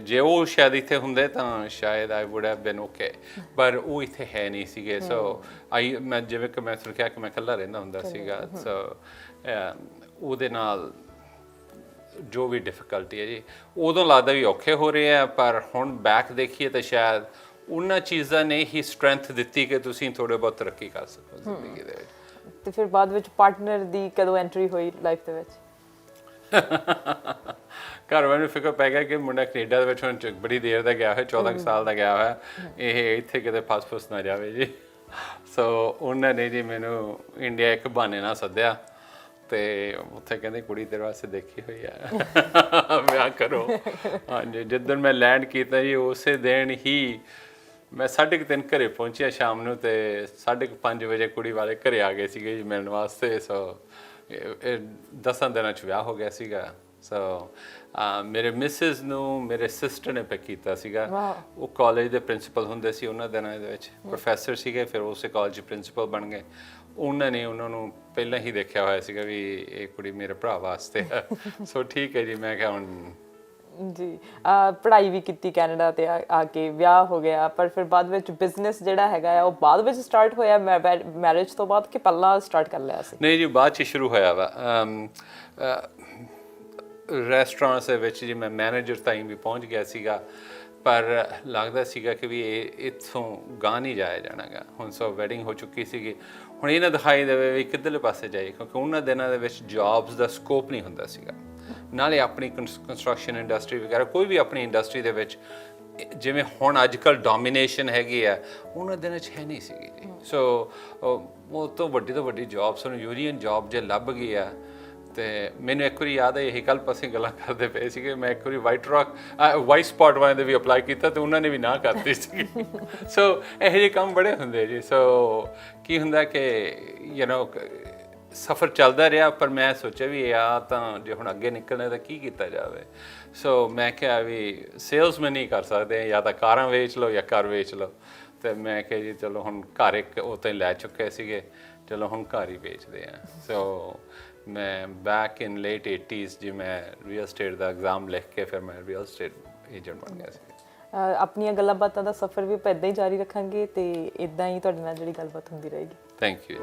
ਜੇ ਉਹ ਸ਼ਾਇਦ ਇੱਥੇ ਹੁੰਦੇ ਤਾਂ ਸ਼ਾਇਦ ਆਈ ਵੁੱਡ ਹੈਵ ਬੀਨ ਓਕੇ, ਪਰ ਉਹ ਇੱਥੇ ਹੈ ਨਹੀਂ ਸੀਗੇ। ਸੋ ਮੈਂ ਜਿਵੇਂ ਕਿ ਮੈਂ ਤੁਹਾਨੂੰ ਕਿਹਾ ਕਿ ਮੈਂ ਇਕੱਲਾ ਰਹਿੰਦਾ ਹੁੰਦਾ ਸੀਗਾ। ਸੋ ਉਹਦੇ ਨਾਲ ਜੋ ਵੀ ਡਿਫਿਕਲਟੀ ਹੈ ਜੀ ਉਦੋਂ ਲੱਗਦਾ ਵੀ ਔਖੇ ਹੋ ਰਹੇ ਆ, ਪਰ ਹੁਣ ਬੈਕ ਦੇਖੀਏ ਤਾਂ ਸ਼ਾਇਦ ਉਹਨਾਂ ਚੀਜ਼ਾਂ ਨੇ ਹੀ ਸਟਰੈਂਥ ਦਿੱਤੀ ਕਿ ਤੁਸੀਂ ਥੋੜ੍ਹੇ ਬਹੁਤ ਤਰੱਕੀ ਕਰ ਸਕੋ ਜ਼ਿੰਦਗੀ ਦੇ ਵਿੱਚ। ਤੇ ਫਿਰ ਬਾਅਦ ਵਿੱਚ ਪਾਰਟਨਰ ਦੀ ਕਦੋਂ ਐਂਟਰੀ ਹੋਈ ਲਾਈਫ ਦੇ ਵਿੱਚ? ਘਰ ਵਾਲਿਆਂ ਨੂੰ ਫਿਕਰ ਪੈ ਗਿਆ ਕਿ ਮੁੰਡਾ ਕੈਨੇਡਾ ਦੇ ਵਿੱਚ ਹੁਣ ਬੜੀ ਦੇਰ ਦਾ ਗਿਆ ਹੋਇਆ, 14 ਸਾਲ ਦਾ ਗਿਆ ਹੋਇਆ, ਇਹ ਇੱਥੇ ਕਿਤੇ ਫਸ ਨਾ ਜਾਵੇ ਜੀ। ਸੋ ਉਹਨਾਂ ਨੇ ਜੀ ਮੈਨੂੰ ਇੰਡੀਆ ਇੱਕ ਬਹਾਨੇ ਨਾਲ ਸੱਦਿਆ ਤੇ ਉੱਥੇ ਕਹਿੰਦੇ ਕੁੜੀ ਤੇਰੇ ਵਾਸਤੇ ਦੇਖੀ ਹੋਈ ਆ ਵਿਆਹ ਕਰੋ। ਹਾਂਜੀ, ਜਿੱਦਣ ਮੈਂ ਲੈਂਡ ਕੀਤਾ ਜੀ ਉਸੇ ਦਿਨ ਹੀ ਮੈਂ 3:30 ਘਰੇ ਪਹੁੰਚਿਆ ਸ਼ਾਮ ਨੂੰ, ਤੇ 5:30 ਵਜੇ ਕੁੜੀ ਵਾਲੇ ਘਰੇ ਆ ਗਏ ਸੀਗੇ ਜੀ ਮਿਲਣ ਵਾਸਤੇ। ਸੋ 10 ਦਿਨਾਂ 'ਚ ਵਿਆਹ ਹੋ ਗਿਆ ਸੀਗਾ। ਸੋ ਮੇਰੇ ਮਿਸਿਸ ਨੂੰ ਮੇਰੇ ਸਿਸਟਰ ਨੇ ਪਿਕ ਕੀਤਾ ਸੀਗਾ। ਉਹ ਕਾਲਜ ਦੇ ਪ੍ਰਿੰਸੀਪਲ ਹੁੰਦੇ ਸੀ ਉਹਨਾਂ ਦਿਨਾਂ ਦੇ ਵਿੱਚ, ਪ੍ਰੋਫੈਸਰ ਸੀਗੇ, ਫਿਰ ਉਸੇ ਕਾਲਜ ਪ੍ਰਿੰਸੀਪਲ ਬਣ ਗਏ। ਉਹਨਾਂ ਨੇ ਉਹਨਾਂ ਨੂੰ ਪਹਿਲਾਂ ਹੀ ਦੇਖਿਆ ਹੋਇਆ ਸੀਗਾ ਵੀ ਇਹ ਕੁੜੀ ਮੇਰੇ ਭਰਾ ਵਾਸਤੇ ਹੈ। ਸੋ ਠੀਕ ਹੈ ਜੀ, ਮੈਂ ਕਿਹਾ ਹੁਣ ਜੀ ਪੜ੍ਹਾਈ ਵੀ ਕੀਤੀ ਕੈਨੇਡਾ ਤੇ ਆ ਕੇ ਵਿਆਹ ਹੋ ਗਿਆ, ਪਰ ਫਿਰ ਬਾਅਦ ਵਿੱਚ ਬਿਜ਼ਨਸ ਜਿਹੜਾ ਹੈਗਾ ਆ ਉਹ ਬਾਅਦ ਵਿੱਚ ਸਟਾਰਟ ਹੋਇਆ ਮੈਰਿਜ ਤੋਂ ਬਾਅਦ ਕਿ ਪਹਿਲਾਂ ਸਟਾਰਟ ਕਰ ਲਿਆ ਸੀ? ਨਹੀਂ ਜੀ, ਬਾਅਦ 'ਚ ਸ਼ੁਰੂ ਹੋਇਆ ਵਾ। ਰੈਸਟੋਰੈਂਟਸ ਦੇ ਵਿੱਚ ਜੀ ਮੈਂ ਮੈਨੇਜਰ ਤਾਈਂ ਵੀ ਪਹੁੰਚ ਗਿਆ ਸੀਗਾ, ਪਰ ਲੱਗਦਾ ਸੀਗਾ ਕਿ ਵੀ ਇਹ ਇੱਥੋਂ ਗਾਂਹ ਨਹੀਂ ਜਾਇਆ ਜਾਣਾਗਾ। ਹੁਣ ਸੋ ਵੈਡਿੰਗ ਹੋ ਚੁੱਕੀ ਸੀਗੀ, ਹੁਣ ਇਹ ਨਾ ਦਿਖਾਈ ਦੇਵੇ ਵੀ ਕਿੱਧਰਲੇ ਪਾਸੇ ਜਾਈਏ, ਕਿਉਂਕਿ ਉਹਨਾਂ ਦਿਨਾਂ ਦੇ ਵਿੱਚ ਜੌਬਸ ਦਾ ਸਕੋਪ ਨਹੀਂ ਹੁੰਦਾ ਸੀਗਾ। ਨਾਲੇ ਆਪਣੀ ਕੰਸਟਰਕਸ਼ਨ ਇੰਡਸਟਰੀ ਵਗੈਰਾ ਕੋਈ ਵੀ ਆਪਣੀ ਇੰਡਸਟਰੀ ਦੇ ਵਿੱਚ ਜਿਵੇਂ ਹੁਣ ਅੱਜ ਕੱਲ੍ਹ ਡੋਮੀਨੇਸ਼ਨ ਹੈਗੀ ਆ, ਉਹਨਾਂ ਦਿਨਾਂ 'ਚ ਹੈ ਨਹੀਂ ਸੀਗੀ ਜੀ। ਸੋ ਉਹ ਤੋਂ ਵੱਡੀ ਜੌਬਸ ਨੂੰ ਯੂਨੀਅਨ ਜੌਬ ਜੇ ਲੱਭ ਗਈ ਆ। ਤੇ ਮੈਨੂੰ ਇੱਕ ਵਾਰੀ ਯਾਦ ਹੈ, ਇਹੀ ਕੱਲ੍ਹ ਅਸੀਂ ਗੱਲਾਂ ਕਰਦੇ ਪਏ ਸੀਗੇ, ਮੈਂ ਇੱਕ ਵਾਰੀ ਵਾਈਟ ਸਪਾਟ ਵਾਲਿਆਂ ਦੇ ਵੀ ਅਪਲਾਈ ਕੀਤਾ ਤੇ ਉਹਨਾਂ ਨੇ ਵੀ ਨਾ ਕਰਤੀ ਸੀਗੀ। ਸੋ ਇਹੋ ਜਿਹੇ ਕੰਮ ਬੜੇ ਹੁੰਦੇ ਜੀ। ਸੋ ਕੀ ਹੁੰਦਾ ਕਿ ਸਫ਼ਰ ਚੱਲਦਾ ਰਿਹਾ, ਪਰ ਮੈਂ ਸੋਚਿਆ ਵੀ ਆ ਤਾਂ ਜੇ ਹੁਣ ਅੱਗੇ ਨਿਕਲਣਾ ਤਾਂ ਕੀ ਕੀਤਾ ਜਾਵੇ। ਸੋ ਮੈਂ ਕਿਹਾ ਵੀ ਸੇਲਸਮੈਨ ਹੀ ਕਰ ਸਕਦੇ, ਜਾਂ ਤਾਂ ਕਾਰਾਂ ਵੇਚ ਲਓ ਜਾਂ ਘਰ ਵੇਚ ਲਓ। ਤੇ ਮੈਂ ਕਿਹਾ ਜੀ ਚਲੋ ਹੁਣ ਘਰ ਇੱਕ ਉਹ ਤਾਂ ਲੈ ਚੁੱਕੇ ਸੀਗੇ, ਚਲੋ ਹੁਣ ਘਰ ਹੀ ਵੇਚਦੇ ਆ। ਸੋ ਮੈਂ ਬੈਕ ਇਨ ਲੇਟ 80s ਜੀ ਮੈਂ ਰੀਅਲ ਸਟੇਟ ਦਾ ਐਗਜ਼ਾਮ ਲਿਖ ਕੇ ਫਿਰ ਮੈਂ ਰੀਅਲ ਸਟੇਟ ਏਜੰਟ ਬਣ ਗਿਆ ਸੀ। ਆਪਣੀਆਂ ਗੱਲਾਂ ਬਾਤਾਂ ਦਾ ਸਫ਼ਰ ਵੀ ਆਪਾਂ ਇੱਦਾਂ ਹੀ ਜਾਰੀ ਰੱਖਾਂਗੇ ਤੇ ਇੱਦਾਂ ਹੀ ਤੁਹਾਡੇ ਨਾਲ ਜਿਹੜੀ ਗੱਲਬਾਤ ਹੁੰਦੀ ਰਹੇਗੀ। Thank you.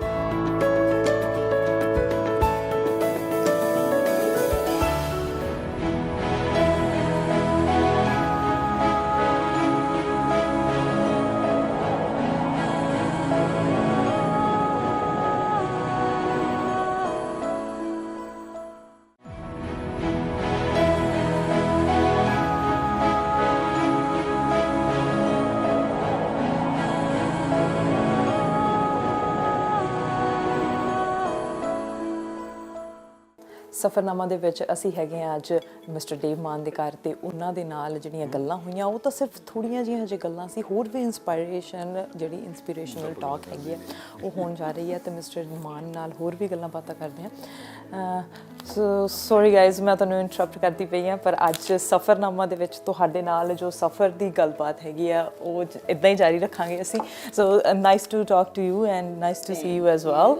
ਸਫ਼ਰਨਾਮਾ ਦੇ ਵਿੱਚ ਅਸੀਂ ਹੈਗੇ ਆ ਅੱਜ ਮਿਸਟਰ ਡੇਵ ਮਾਨ ਦੇ ਘਰ, ਤੇ ਉਹਨਾਂ ਦੇ ਨਾਲ ਜਿਹੜੀਆਂ ਗੱਲਾਂ ਹੋਈਆਂ ਉਹ ਤਾਂ ਸਿਰਫ ਥੋੜ੍ਹੀਆਂ ਜਿਹੀਆਂ ਹਜੇ ਗੱਲਾਂ ਸੀ, ਹੋਰ ਵੀ ਇੰਸਪੀਰੇਸ਼ਨਲ ਟਾਕ ਹੈਗੀ ਆ ਉਹ ਹੋਣ ਜਾ ਰਹੀ ਹੈ, ਤੇ ਮਿਸਟਰ ਮਾਨ ਨਾਲ ਹੋਰ ਵੀ ਗੱਲਾਂ ਬਾਤਾਂ ਕਰਦੇ ਹਾਂ। ਸੋ ਸੌਰੀ ਗਾਇਜ਼, ਮੈਂ ਤੁਹਾਨੂੰ ਇੰਟਰਪਟ ਕਰਦੀ ਪਈ ਹਾਂ, ਪਰ ਅੱਜ ਸਫ਼ਰਨਾਮਾ ਦੇ ਵਿੱਚ ਤੁਹਾਡੇ ਨਾਲ ਜੋ ਸਫ਼ਰ ਦੀ ਗੱਲਬਾਤ ਹੈਗੀ ਆ ਉਹ ਇੱਦਾਂ ਹੀ ਜਾਰੀ ਰੱਖਾਂਗੇ ਅਸੀਂ। So nice to talk to you and nice to see you as well.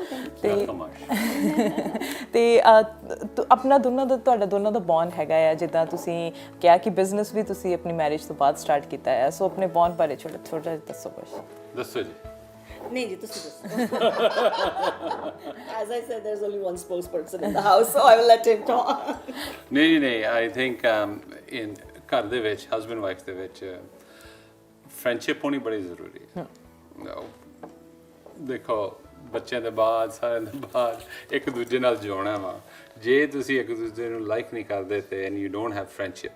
ਤੇ ਆਪਣਾ ਤੁਹਾਡਾ ਦੋਨਾਂ ਦਾ ਬੌਂਡ ਹੈਗਾ ਆ, ਜਿੱਦਾਂ ਤੁਸੀਂ ਕਿਹਾ ਕਿ ਬਿਜ਼ਨਸ ਵੀ ਤੁਸੀਂ ਆਪਣੀ ਮੈਰਿਜ ਤੋਂ ਬਾਅਦ ਸਟਾਰਟ ਕੀਤਾ ਹੈ। ਸੋ ਆਪਣੇ ਬੌਂਡ ਬਾਰੇ ਥੋੜਾ ਜਿਹਾ ਦੱਸੋ ਕੁਛ। ਦੱਸੋ ਜੀ। ਨਹੀਂ ਜੀ, ਤੁਸੀਂ ਦੱਸੋ। As I said, there's only one spokesperson in the house, so I will let him talk. ਨਹੀਂ, ਆਈ ਥਿੰਕ ਇਨ ਘਰ ਦੇ ਵਿੱਚ ਹਸਬੈਂਡ ਵਾਈਫ ਦੇ ਵਿੱਚ ਫਰੈਂਡਸ਼ਿਪ ਹੋਣੀ ਬੜੀ ਜ਼ਰੂਰੀ ਹੈ। ਦੇਖੋ ਬੱਚਿਆਂ ਦੇ ਬਾਅਦ ਸਾਰਿਆਂ ਦੇ ਬਾਅਦ ਇੱਕ ਦੂਜੇ ਨਾਲ ਜਿਉਣਾ ਵਾ। ਜੇ ਤੁਸੀਂ ਇੱਕ ਦੂਜੇ ਨੂੰ ਲਾਈਕ ਨਹੀਂ ਕਰਦੇ ਤੇ and you don't have friendship,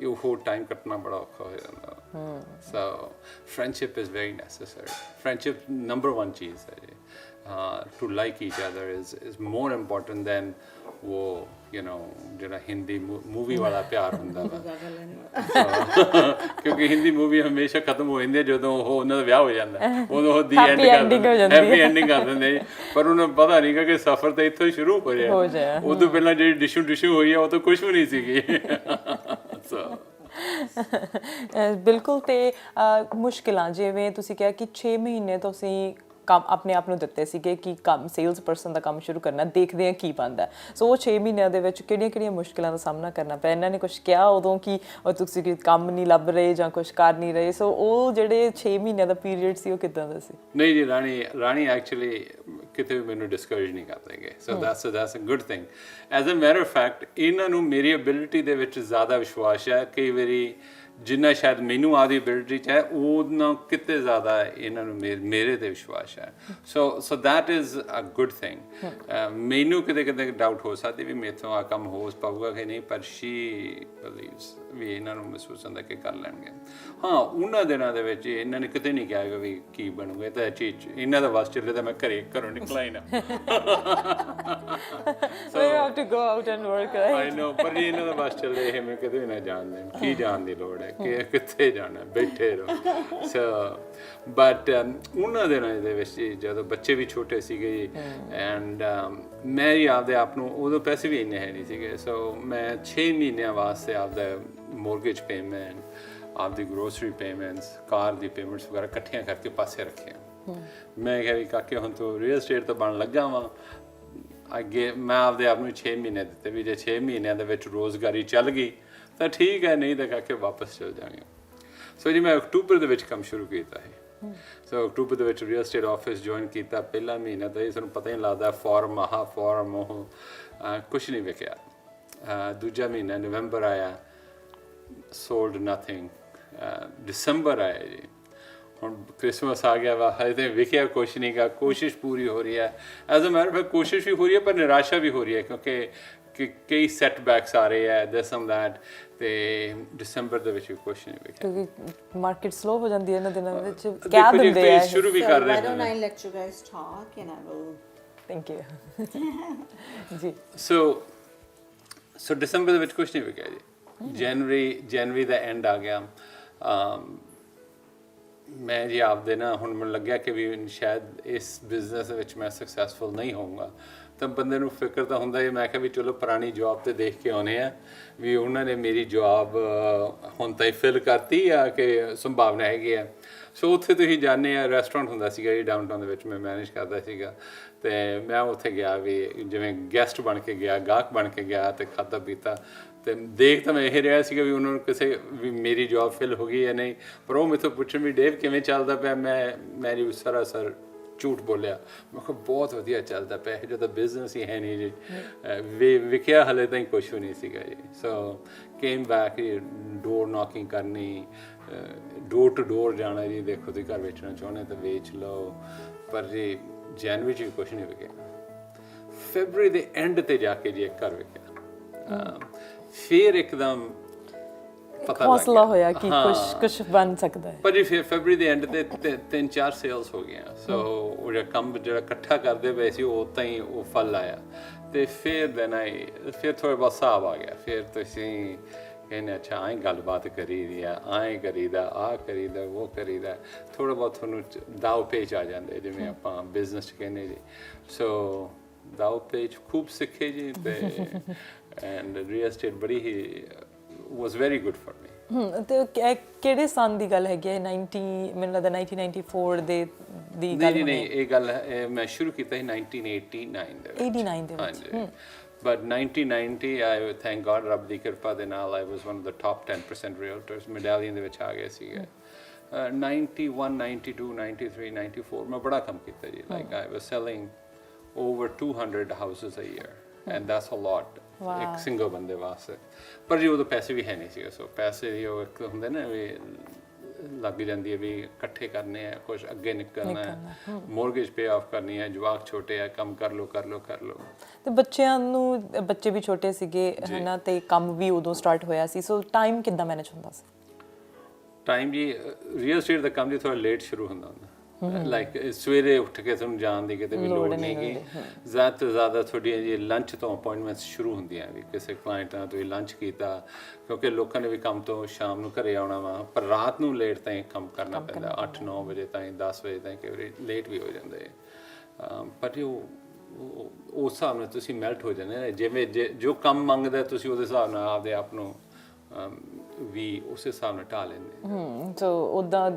ਉਹ ਹੋਰ ਟਾਈਮ ਕੱਟਣਾ ਬੜਾ ਔਖਾ ਹੋ ਜਾਂਦਾ। So friendship is very necessary. Friendship number 1 ਚੀਜ਼ ਹੈ ਜੀ। To like each other is more important than ਉਹ ਜਿਹੜਾ ਹਿੰਦੀ ਮੂਵੀ ਵਾਲਾ ਪਿਆਰ ਹੁੰਦਾ ਵਾ। ਕਿਉਂਕਿ ਹਿੰਦੀ ਮੂਵੀ ਹਮੇਸ਼ਾ ਖਤਮ ਹੋ ਜਾਂਦੀ ਹੈ ਜਦੋਂ ਉਹਨਾਂ ਦਾ ਵਿਆਹ ਹੋ ਜਾਂਦਾ, ਉਦੋਂ ਉਹ ਦੀ ਹੈਪੀ ਐਂਡਿੰਗ ਕਰ ਦਿੰਦੇ। ਪਰ ਉਹਨਾਂ ਨੂੰ ਪਤਾ ਨਹੀਂ ਕਿ ਸਫ਼ਰ ਤਾਂ ਇੱਥੋਂ ਹੀ ਸ਼ੁਰੂ ਹੋ ਰਿਹਾ, ਉਦੋਂ ਪਹਿਲਾਂ ਜਿਹੜੀ ਡਿਸ਼ੂ ਹੋਈ ਆ ਉਹ ਤਾਂ ਕੁਝ ਵੀ ਨਹੀਂ ਸੀਗੀ। ਬਿਲਕੁਲ। ਤੇ ਮੁਸ਼ਕਿਲਾਂ ਜਿਵੇਂ ਤੁਸੀਂ ਕਿਹਾ ਕਿ 6 ਮਹੀਨੇ ਤੁਸੀਂ ਕੰਮ ਆਪਣੇ ਆਪ ਨੂੰ ਦਿੱਤੇ ਸੀਗੇ ਕਿ ਕੰਮ ਸੇਲਸ ਪਰਸਨ ਦਾ ਕੰਮ ਸ਼ੁਰੂ ਕਰਨਾ, ਦੇਖਦੇ ਆ ਕੀ ਬਣਦਾ। ਸੋ ਉਹ 6 ਮਹੀਨਿਆਂ ਦੇ ਵਿੱਚ ਕਿਹੜੀਆਂ ਮੁਸ਼ਕਿਲਾਂ ਦਾ ਸਾਹਮਣਾ ਕਰਨਾ ਪਿਆ? ਇਹਨਾਂ ਨੇ ਕੁਝ ਕਿਹਾ ਉਦੋਂ ਕਿ ਤੁਸੀਂ ਕੰਮ ਨਹੀਂ ਲੱਭ ਰਹੇ ਜਾਂ ਕੁਝ ਕਰ ਨਹੀਂ ਰਹੇ? ਸੋ ਉਹ ਜਿਹੜੇ 6 ਮਹੀਨਿਆਂ ਦਾ ਪੀਰੀਅਡ ਸੀ ਉਹ ਕਿੱਦਾਂ ਦਾ ਸੀ? ਨਹੀਂ ਜੀ, ਰਾਣੀ ਐਕਚੁਅਲੀ ਕਿਤੇ ਵੀ ਮੈਨੂੰ ਡਿਸਕਰੇਜ ਨਹੀਂ ਕਰਦੇਗੇ। So that's a good thing. As a matter of fact ਇਹਨਾਂ ਨੂੰ ਮੇਰੀ ਐਬਿਲਿਟੀ ਦੇ ਵਿੱਚ ਜ਼ਿਆਦਾ ਵਿਸ਼ਵਾਸ ਹੈ। ਕਈ ਵਾਰੀ ਜਿੰਨਾ ਸ਼ਾਇਦ ਮੈਨੂੰ ਆਦੀ ਐਬਿਲਿਟੀ 'ਚ ਹੈ ਉਹਨਾਂ ਕਿਤੇ ਜ਼ਿਆਦਾ ਇਹਨਾਂ ਨੂੰ ਮੇਰੇ ਤੇ ਵਿਸ਼ਵਾਸ ਹੈ। So that is a good thing. ਮੈਨੂੰ ਕਿਤੇ ਕਿਤੇ ਡਾਊਟ ਹੋ ਸਕਦੀ ਵੀ ਮੇਥੋਂ ਆ ਕੰਮ ਹੋ ਪਾਊਗਾ ਕਿ ਨਹੀਂ, ਪਰ ਸ਼ੀ ਬਲੀਵਸ ਵੀ ਇਹਨਾਂ ਨੂੰ ਮਹਿਸੂਸ ਹੁੰਦਾ ਕਿ ਕਰ ਲੈਣਗੇ। ਹਾਂ, ਉਹਨਾਂ ਦਿਨਾਂ ਦੇ ਵਿੱਚ ਇਹਨਾਂ ਨੇ ਕਿਤੇ ਨਹੀਂ ਕਿਹਾ ਵੀ ਕੀ ਬਣੂਗਾ, ਤਾਂ ਇਹ ਚੀਜ਼ ਇਹਨਾਂ ਦਾ ਵਸ ਚੱਲੇ ਤਾਂ ਮੈਂ ਘਰੋਂ ਨਿਕਲਾਂ ਹੀ ਨਾ। So you have to go out and work, right? ਆਈ ਨੋ, ਪਰ ਜੇ ਇਹਨਾਂ ਦਾ ਬਸ ਚੱਲੇ ਇਹ ਮੈਂ ਕਿਤੇ ਵੀ ਨਾ ਜਾਣ ਦੇਣ। ਕੀ ਜਾਣ ਦੀ ਲੋੜ ਹੈ ਕਿ ਕਿੱਥੇ ਜਾਣਾ, ਬੈਠੇ ਰਹੋ। ਸੋ ਬਟ ਉਹਨਾਂ ਦਿਨਾਂ ਦੇ ਵਿੱਚ ਜਦੋਂ ਬੱਚੇ ਵੀ ਛੋਟੇ ਸੀਗੇ ਐਂਡ ਮੈਂ ਹੀ ਆਪਦੇ ਆਪ ਨੂੰ, ਉਦੋਂ ਪੈਸੇ ਵੀ ਇੰਨੇ ਹੈ ਨਹੀਂ ਸੀਗੇ, ਸੋ ਮੈਂ 6 ਮਹੀਨਿਆਂ ਵਾਸਤੇ ਆਪਦਾ ਮੋਰਗੇਜ ਪੇਮੈਂਟ, ਆਪਦੀ ਗਰੋਸਰੀ ਪੇਮੈਂਟਸ, ਕਾਰ ਦੀ ਪੇਮੈਂਟਸ ਵਗੈਰਾ ਇਕੱਠੀਆਂ ਕਰਕੇ ਪਾਸੇ ਰੱਖੀਆਂ। ਮੈਂ ਕਿਹਾ ਵੀ ਕਾਕੇ ਹੁਣ ਤੂੰ ਰੀਅਲ ਸਟੇਟ ਤੋਂ ਬਣਨ ਲੱਗਾ ਵਾਂ। ਅੱਗੇ ਮੈਂ ਆਪਦੇ ਆਪ ਨੂੰ 6 ਮਹੀਨੇ ਦਿੱਤੇ ਵੀ ਜੇ 6 ਮਹੀਨਿਆਂ ਦੇ ਵਿੱਚ ਰੋਜ਼ਗਾਰੀ ਚੱਲ ਗਈ ਤਾਂ ਠੀਕ ਹੈ, ਨਹੀਂ ਤਾਂ ਕਾਕੇ ਵਾਪਸ ਚਲ ਜਾਵਾਂਗੇ। ਸੋ ਜੀ ਮੈਂ ਅਕਤੂਬਰ ਦੇ ਵਿੱਚ ਕੰਮ ਸ਼ੁਰੂ ਕੀਤਾ ਹੈ। ਸੋ ਅਕਤੂਬਰ ਦੇ ਵਿੱਚ ਰੀਅਲ ਸਟੇਟ ਆਫਿਸ ਜੁਆਇਨ ਕੀਤਾ। ਪਹਿਲਾ ਮਹੀਨਾ ਤਾਂ ਇਹ ਸਾਨੂੰ ਪਤਾ ਹੀ ਨਹੀਂ ਲੱਗਦਾ, ਫਾਰਮ ਉਹ ਕੁਛ ਨਹੀਂ ਵਿਕਿਆ। ਦੂਜਾ ਮਹੀਨਾ ਨਵੰਬਰ ਆਇਆ, ਸੋਲਡ ਨਥਿੰਗ। ਦਸੰਬਰ ਆਇਆ ਜੀ, ਹੁਣ ਕ੍ਰਿਸਮਸ ਆ ਗਿਆ ਵਾ, ਹਜੇ ਤਾਂ ਵਿਕਿਆ ਕੁਛ ਨਹੀਂ ਗਾ। ਕੋਸ਼ਿਸ਼ ਪੂਰੀ ਹੋ ਰਹੀ ਹੈ, ਐਜ਼ ਅ ਮੈਟਰ ਆਫ ਕੋਸ਼ਿਸ਼ ਵੀ ਹੋ ਰਹੀ ਹੈ, ਪਰ ਨਿਰਾਸ਼ਾ ਵੀ ਹੋ ਰਹੀ ਹੈ ਕਿਉਂਕਿ ਕਈ ਸੈਟਬੈਕਸ ਆ ਰਹੇ ਹੈ ਦਿਸ ਐਂਡ ਦੈਟ। ਤੇ ਦਸੰਬਰ ਦੇ ਵਿੱਚ ਵੀ ਕੁਛ ਨਹੀਂ ਵਿਕਿਆ ਕਿਉਂਕਿ ਮਾਰਕੀਟ ਸਲੋ ਹੋ ਜਾਂਦੀ ਹੈ ਇਹਨਾਂ ਦਿਨਾਂ ਵਿੱਚ। ਦੇਖੋ ਕਹਿ ਜੀ, ਦਿੰਦੇ ਕਈ ਆ। ਸ਼ੁਰੂ ਵੀ So ਕਰ why ਰਹੇ don't I ਨੇ। let you guys talk and I will. Thank you. ਜੀ। ਸੋ ਦਸੰਬਰ ਦੇ ਵਿੱਚ ਕੁਛ ਨਹੀਂ ਵਿਕਿਆ ਜੀ। ਜਨਵਰੀ ਦਾ ਐਂਡ ਆ ਗਿਆ। ਮੈਂ ਜੀ ਆਪਦੇ ਨਾ ਹੁਣ ਮੈਨੂੰ ਲੱਗਿਆ ਕਿ ਵੀ ਸ਼ਾਇਦ ਇਸ ਬਿਜ਼ਨਸ ਦੇ ਵਿੱਚ ਮੈਂ ਸਕਸੈਸਫੁਲ ਨਹੀਂ ਹੋਊਂਗਾ। ਤਾਂ ਬੰਦੇ ਨੂੰ ਫਿਕਰ ਤਾਂ ਹੁੰਦਾ ਹੀ। ਮੈਂ ਕਿਹਾ ਵੀ ਚਲੋ ਪੁਰਾਣੀ ਜੌਬ ਤੇ ਦੇਖ ਕੇ ਆਉਨੇ ਆ ਵੀ ਉਹਨਾਂ ਨੇ ਮੇਰੀ ਜੌਬ ਹੁਣ ਤਾਂ ਹੀ ਫਿਲ ਕਰਤੀ ਆ ਕਿ ਸੰਭਾਵਨਾ ਹੈਗੀ ਆ। ਸੋ ਉੱਥੇ ਤੁਸੀਂ ਜਾਣੇ ਆ, ਰੈਸਟੋਰੈਂਟ ਹੁੰਦਾ ਸੀਗਾ ਜੀ ਡਾਊਨਟਾਊਨ ਦੇ ਵਿੱਚ, ਮੈਂ ਮੈਨੇਜ ਕਰਦਾ ਸੀਗਾ। ਤੇ ਮੈਂ ਉੱਥੇ ਗਿਆ ਵੀ ਜਿਵੇਂ ਗੈਸਟ ਬਣ ਕੇ ਗਿਆ, ਗਾਹਕ ਬਣ ਕੇ ਗਿਆ ਤੇ ਖਾਧਾ ਪੀਤਾ। ਤੇ ਦੇਖ ਤਾਂ ਮੈਂ ਇਹ ਰਿਹਾ ਸੀਗਾ ਵੀ ਉਹਨਾਂ ਨੂੰ ਕਿਸੇ ਵੀ ਮੇਰੀ ਜੌਬ ਫਿਲ ਹੋ ਗਈ ਜਾਂ ਨਹੀਂ, ਪਰ ਉਹ ਮੈਥੋਂ ਪੁੱਛਣ ਵੀ ਡੇਵ ਕਿਵੇਂ ਚੱਲਦਾ ਪਿਆ। ਮੈਂ ਜੀ ਸਰਾਸਰ ਝੂਠ ਬੋਲਿਆ। ਮੈਂ ਕਿਹਾ ਬਹੁਤ ਵਧੀਆ ਚੱਲਦਾ ਪਿਆ, ਇਹ ਜਦੋਂ ਬਿਜ਼ਨਸ ਹੀ ਹੈ ਨਹੀਂ ਜੀ, ਵਿਕਿਆ ਹਲੇ ਤਾਂ ਕੁਛ ਵੀ ਨਹੀਂ ਸੀਗਾ ਜੀ। ਸੋ ਕੇਮ ਬੈਕ, ਡੋਰ ਨੌਕਿੰਗ ਕਰਨੀ, ਡੋਰ ਟੂ ਡੋਰ ਜਾਣਾ ਜੀ, ਦੇਖੋ ਤੁਸੀਂ ਘਰ ਵੇਚਣਾ ਚਾਹੁੰਦੇ ਤਾਂ ਵੇਚ ਲਓ। ਪਰ ਜੀ ਜਨਵਰੀ 'ਚ ਵੀ ਕੁਛ ਨਹੀਂ ਵਿਕਿਆ। ਫੈਬਰਵਰੀ ਦੇ ਐਂਡ ਤੇ ਜਾ ਕੇ ਜੀ ਇੱਕ ਘਰ ਵਿਕਿਆ। ਫਿਰ ਇੱਕਦਮ ਪਤਾ ਲੱਗ ਹੌਸਲਾ ਗਿਆ ਹੋਇਆ ਕਿ ਕੁਝ ਬਣ ਸਕਦਾ ਹੈ। ਪਰ ਜੀ ਫਿਰ ਫੈਬਰਵਰੀ ਦੇ ਐਂਡ ਤੇ 3-4 ਸੇਲਸ ਹੋ ਗਈਆਂ। ਸੋ ਉਹ ਜਿਹੜਾ ਕੰਮ ਜਿਹੜਾ ਇਕੱਠਾ ਕਰਦੇ ਪਏ ਸੀ ਉਹ ਤਾਂ ਹੀ ਉਹ ਫਲ ਆਇਆ। ਤੇ ਫਿਰ ਫਿਰ ਥੋੜਾ ਬਹੁਤ ਹਿਸਾਬ ਆ ਗਿਆ। ਫਿਰ ਤੁਸੀਂ ਕਹਿੰਦੇ ਅੱਛਾ ਆਏਂ ਗੱਲਬਾਤ ਕਰੀ ਦੀ ਆ, ਆਏਂ ਕਰੀਦਾ, ਆਹ ਕਰੀਦਾ, ਉਹ ਕਰੀਦਾ। ਥੋੜਾ ਬਹੁਤ ਤੁਹਾਨੂੰ ਦਾਅ ਪੇਚ ਆ ਜਾਂਦੇ ਜਿਵੇਂ ਆਪਾਂ ਬਿਜ਼ਨਸ 'ਚ ਕਹਿੰਦੇ ਜੀ। ਸੋ ਦਾਅ ਪੇਚ ਖੂਬ ਸਿੱਖੇ ਜੀ। ਤੇ ਐਂਡ ਰੀਅਲ ਸਟੇਟ ਬੜੀ ਹੀ was very good for me. ਤੇ ਕਿਹੜੇ ਸਾਲ ਦੀ ਗੱਲ ਹੈਗੀ ਹੈ? 90 ਮੈਨੂੰ ਲੱਗਦਾ 1994 ਦੀ ਗੱਲ ਨਹੀਂ ਇਹ ਗੱਲ ਮੈਂ ਸ਼ੁਰੂ ਕੀਤਾ ਸੀ 1989 ਦੇ ਵਿੱਚ। 89 ਦੇ ਵਿੱਚ। ਹਾਂਜੀ। But 1990, I thank God, ਰੱਬ ਦੀ ਕਿਰਪਾ ਦੇ ਨਾਲ I was one of the top 10% realtors, medallion ਦੇ ਵਿੱਚ ਆ ਗਏ ਸੀਗੇ। 91, 92, 93, 94 ਮੈਂ ਬੜਾ ਕੰਮ ਕੀਤਾ ਜੀ। Like I was selling over 200 houses a year and that's a lot ਇੱਕ ਸਿੰਗਲ ਬੰਦੇ ਵਾਸਤੇ। ਪਰ ਜੀ ਉਦੋਂ ਪੈਸੇ ਵੀ ਹੈ ਨਹੀਂ ਸੀਗੇ। ਸੋ ਪੈਸੇ ਦੀ ਉਹ ਇੱਕ ਹੁੰਦੇ ਨਾ ਵੀ ਲੱਗ ਜਾਂਦੀ ਹੈ ਵੀ ਇਕੱਠੇ ਕਰਨੇ ਆ, ਕੁਝ ਅੱਗੇ ਨਿਕਲਣਾ ਹੈ, ਮੋਰਗੇਜ ਪੇ ਆਫ ਕਰਨੀ ਹੈ, ਜਵਾਕ ਛੋਟੇ ਆ, ਕੰਮ ਕਰ ਲਓ। ਤੇ ਬੱਚੇ ਵੀ ਛੋਟੇ ਸੀਗੇ ਹਨਾ, ਤੇ ਕੰਮ ਵੀ ਉਦੋਂ ਸਟਾਰਟ ਹੋਇਆ ਸੀ। ਸੋ ਟਾਈਮ ਕਿੱਦਾਂ ਮੈਨੇਜ ਹੁੰਦਾ ਸੀ? ਟਾਈਮ ਜੀ ਰੀਅਲ ਸਟੇਟ ਦਾ ਕੰਮ ਜੀ ਥੋੜਾ ਲੇਟ ਸ਼ੁਰੂ ਹੁੰਦਾ ਲਾਈਕ ਸਵੇਰੇ ਉੱਠ ਕੇ ਤੁਹਾਨੂੰ ਜਾਣ ਦੀ ਕਿਤੇ ਵੀ ਲੋੜ ਨਹੀਂ ਗੀ। ਜ਼ਿਆਦਾ ਤੋਂ ਜ਼ਿਆਦਾ ਤੁਹਾਡੀਆਂ ਜੀ ਲੰਚ ਤੋਂ ਅਪਾਇੰਟਮੈਂਟਸ ਸ਼ੁਰੂ ਹੁੰਦੀਆਂ ਵੀ ਕਿਸੇ ਕਲਾਇੰਟ ਨਾਲ ਤੁਸੀਂ ਲੰਚ ਕੀਤਾ, ਕਿਉਂਕਿ ਲੋਕਾਂ ਨੇ ਵੀ ਕੰਮ ਤੋਂ ਸ਼ਾਮ ਨੂੰ ਘਰੇ ਆਉਣਾ ਵਾ। ਪਰ ਰਾਤ ਨੂੰ ਲੇਟ ਤਾਈਂ ਕੰਮ ਕਰਨਾ ਪੈਂਦਾ, 8-9 ਵਜੇ ਤਾਈਂ, 10 ਵਜੇ ਤਾਈਂ, ਕਈ ਵਾਰੀ ਲੇਟ ਵੀ ਹੋ ਜਾਂਦੇ। ਪਰ ਉਸ ਹਿਸਾਬ ਨਾਲ ਤੁਸੀਂ ਮੈਲਟ ਹੋ ਜਾਂਦੇ ਨੇ। ਜਿਵੇਂ ਜੋ ਕੰਮ ਮੰਗਦਾ ਤੁਸੀਂ ਉਹਦੇ ਹਿਸਾਬ ਨਾਲ ਆਪਦੇ ਆਪ ਨੂੰ ਵੀ ਉਸ ਹਿਸਾਬ ਨਾਲ ਢਾਹ ਲੈਂਦੇ। ਸੋ ਉਦਾਂ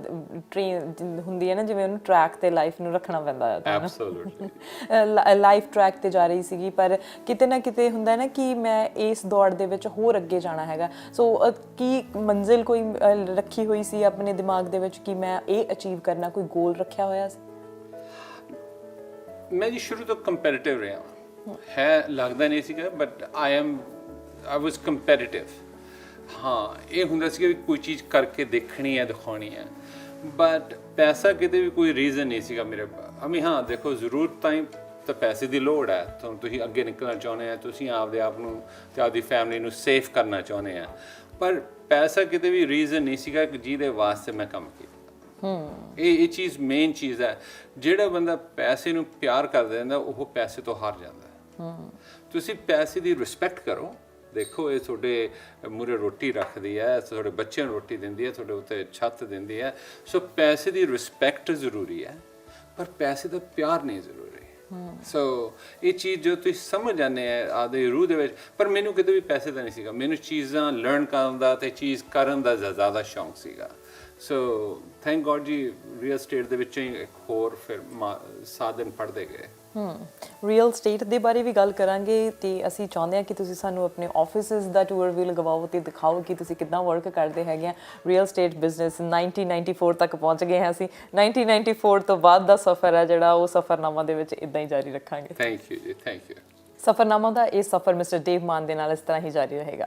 ਟ੍ਰੇਨ ਹੁੰਦੀ ਹੈ ਨਾ, ਜਿਵੇਂ ਉਹਨੂੰ ਟਰੈਕ ਤੇ ਲਾਈਫ ਨੂੰ ਰੱਖਣਾ ਪੈਂਦਾ ਹੈ। ਐਬਸੋਲੂਟਲੀ ਲਾਈਫ ਟਰੈਕ ਤੇ ਜਾ ਰਹੀ ਸੀਗੀ, ਪਰ ਕਿਤੇ ਨਾ ਕਿਤੇ ਹੁੰਦਾ ਨਾ ਕਿ ਮੈਂ ਇਸ ਦੌੜ ਦੇ ਵਿੱਚ ਹੋਰ ਅੱਗੇ ਜਾਣਾ ਹੈਗਾ। ਸੋ ਕੀ ਮੰਜ਼ਿਲ ਕੋਈ ਰੱਖੀ ਹੋਈ ਸੀ ਆਪਣੇ ਦਿਮਾਗ ਦੇ ਵਿੱਚ ਕਿ ਮੈਂ ਇਹ ਅਚੀਵ ਕਰਨਾ, ਕੋਈ ਗੋਲ ਰੱਖਿਆ ਹੋਇਆ ਸੀ? ਮੈਂ ਜੀ ਸ਼ੁਰੂ ਤੋਂ ਕੰਪੈਰੀਟਿਵ ਰਿਹਾ ਹੈ, ਲੱਗਦਾ ਨਹੀਂ ਸੀਗਾ, ਬਟ I was competitive। ਹਾਂ ਇਹ ਹੁੰਦਾ ਸੀ ਕਿ ਕੋਈ ਚੀਜ਼ ਕਰਕੇ ਦੇਖਣੀ ਹੈ ਦਿਖਾਉਣੀ ਹੈ ਬਟ ਪੈਸਾ ਕਿਤੇ ਵੀ ਕੋਈ ਰੀਜ਼ਨ ਨਹੀਂ ਸੀਗਾ ਮੇਰੇ ਅਮੀ ਹਾਂ ਦੇਖੋ ਜ਼ਰੂਰਤ ਤਾਂ ਪੈਸੇ ਦੀ ਲੋੜ ਹੈ ਤੁਹਾਨੂੰ ਤੁਸੀਂ ਅੱਗੇ ਨਿਕਲਣਾ ਚਾਹੁੰਦੇ ਆ ਤੁਸੀਂ ਆਪਦੇ ਆਪ ਨੂੰ ਤੇ ਆਪਦੀ ਫੈਮਿਲੀ ਨੂੰ ਸੇਫ ਕਰਨਾ ਚਾਹੁੰਦੇ ਆ ਪਰ ਪੈਸਾ ਕਿਤੇ ਵੀ ਰੀਜ਼ਨ ਨਹੀਂ ਸੀਗਾ ਕਿ ਜਿਹਦੇ ਵਾਸਤੇ ਮੈਂ ਕੰਮ ਕੀਤਾ ਇਹ ਚੀਜ਼ ਮੇਨ ਚੀਜ਼ ਹੈ ਜਿਹੜਾ ਬੰਦਾ ਪੈਸੇ ਨੂੰ ਪਿਆਰ ਕਰ ਦਿੰਦਾ ਉਹ ਪੈਸੇ ਤੋਂ ਹਾਰ ਜਾਂਦਾ ਹੈ ਤੁਸੀਂ ਪੈਸੇ ਦੀ ਰਿਸਪੈਕਟ ਕਰੋ ਦੇਖੋ ਇਹ ਤੁਹਾਡੇ ਮੂਹਰੇ ਰੋਟੀ ਰੱਖਦੀ ਹੈ ਤੁਹਾਡੇ ਬੱਚਿਆਂ ਨੂੰ ਰੋਟੀ ਦਿੰਦੀ ਹੈ ਤੁਹਾਡੇ ਉੱਤੇ ਛੱਤ ਦਿੰਦੀ ਹੈ ਸੋ ਪੈਸੇ ਦੀ ਰਿਸਪੈਕਟ ਜ਼ਰੂਰੀ ਹੈ ਪਰ ਪੈਸੇ ਦਾ ਪਿਆਰ ਨਹੀਂ ਜ਼ਰੂਰੀ ਸੋ ਇਹ ਚੀਜ਼ ਜੋ ਤੁਸੀਂ ਸਮਝ ਜਾਂਦੇ ਆ ਆਪਦੇ ਰੂਹ ਦੇ ਵਿੱਚ ਪਰ ਮੈਨੂੰ ਕਿਤੇ ਵੀ ਪੈਸੇ ਦਾ ਨਹੀਂ ਸੀਗਾ ਮੈਨੂੰ ਚੀਜ਼ਾਂ ਲਰਨ ਕਰਨ ਦਾ ਤੇ ਚੀਜ਼ ਕਰਨ ਦਾ ਜ਼ਿਆਦਾ ਸ਼ੌਂਕ ਸੀਗਾ ਸੋ ਥੈਂਕ ਗੋਡ ਜੀ ਰੀਅਲ ਸਟੇਟ ਦੇ ਵਿੱਚੋਂ ਹੀ ਇੱਕ ਹੋਰ ਫਿਰ ਸਾਧਨ ਪੜ੍ਹਦੇ ਗਏ ਰੀਅਲ ਸਟੇਟ ਦੇ ਬਾਰੇ ਵੀ ਗੱਲ ਕਰਾਂਗੇ ਤੇ ਅਸੀਂ ਚਾਹੁੰਦੇ ਹਾਂ ਕਿ ਤੁਸੀਂ ਸਾਨੂੰ ਆਪਣੇ ਆਫਿਸਿਸ ਦਾ ਟੂਰ ਵੀ ਲਗਵਾਓ ਤੇ ਦਿਖਾਓ ਕਿ ਤੁਸੀਂ ਕਿੱਦਾਂ ਵਰਕ ਕਰਦੇ ਹੈਗੇ ਆ ਰੀਅਲ ਸਟੇਟ ਬਿਜ਼ਨਸ 1994 ਤੱਕ ਪਹੁੰਚ ਗਏ ਹਾਂ ਅਸੀਂ 1994 ਤੋਂ ਬਾਅਦ ਦਾ ਸਫ਼ਰ ਹੈ ਜਿਹੜਾ ਉਹ ਸਫ਼ਰਨਾਮਾ ਦੇ ਵਿੱਚ ਇਦਾਂ ਹੀ ਜਾਰੀ ਰੱਖਾਂਗੇ ਥੈਂਕ ਯੂ ਜੀ ਥੈਂਕ ਯੂ ਸਫ਼ਰਨਾਮਾ ਦਾ ਇਹ ਸਫ਼ਰ ਮਿਸਟਰ ਡੇਵ ਮਾਨ ਦੇ ਨਾਲ ਇਸ ਤਰ੍ਹਾਂ ਹੀ ਜਾਰੀ ਰਹੇਗਾ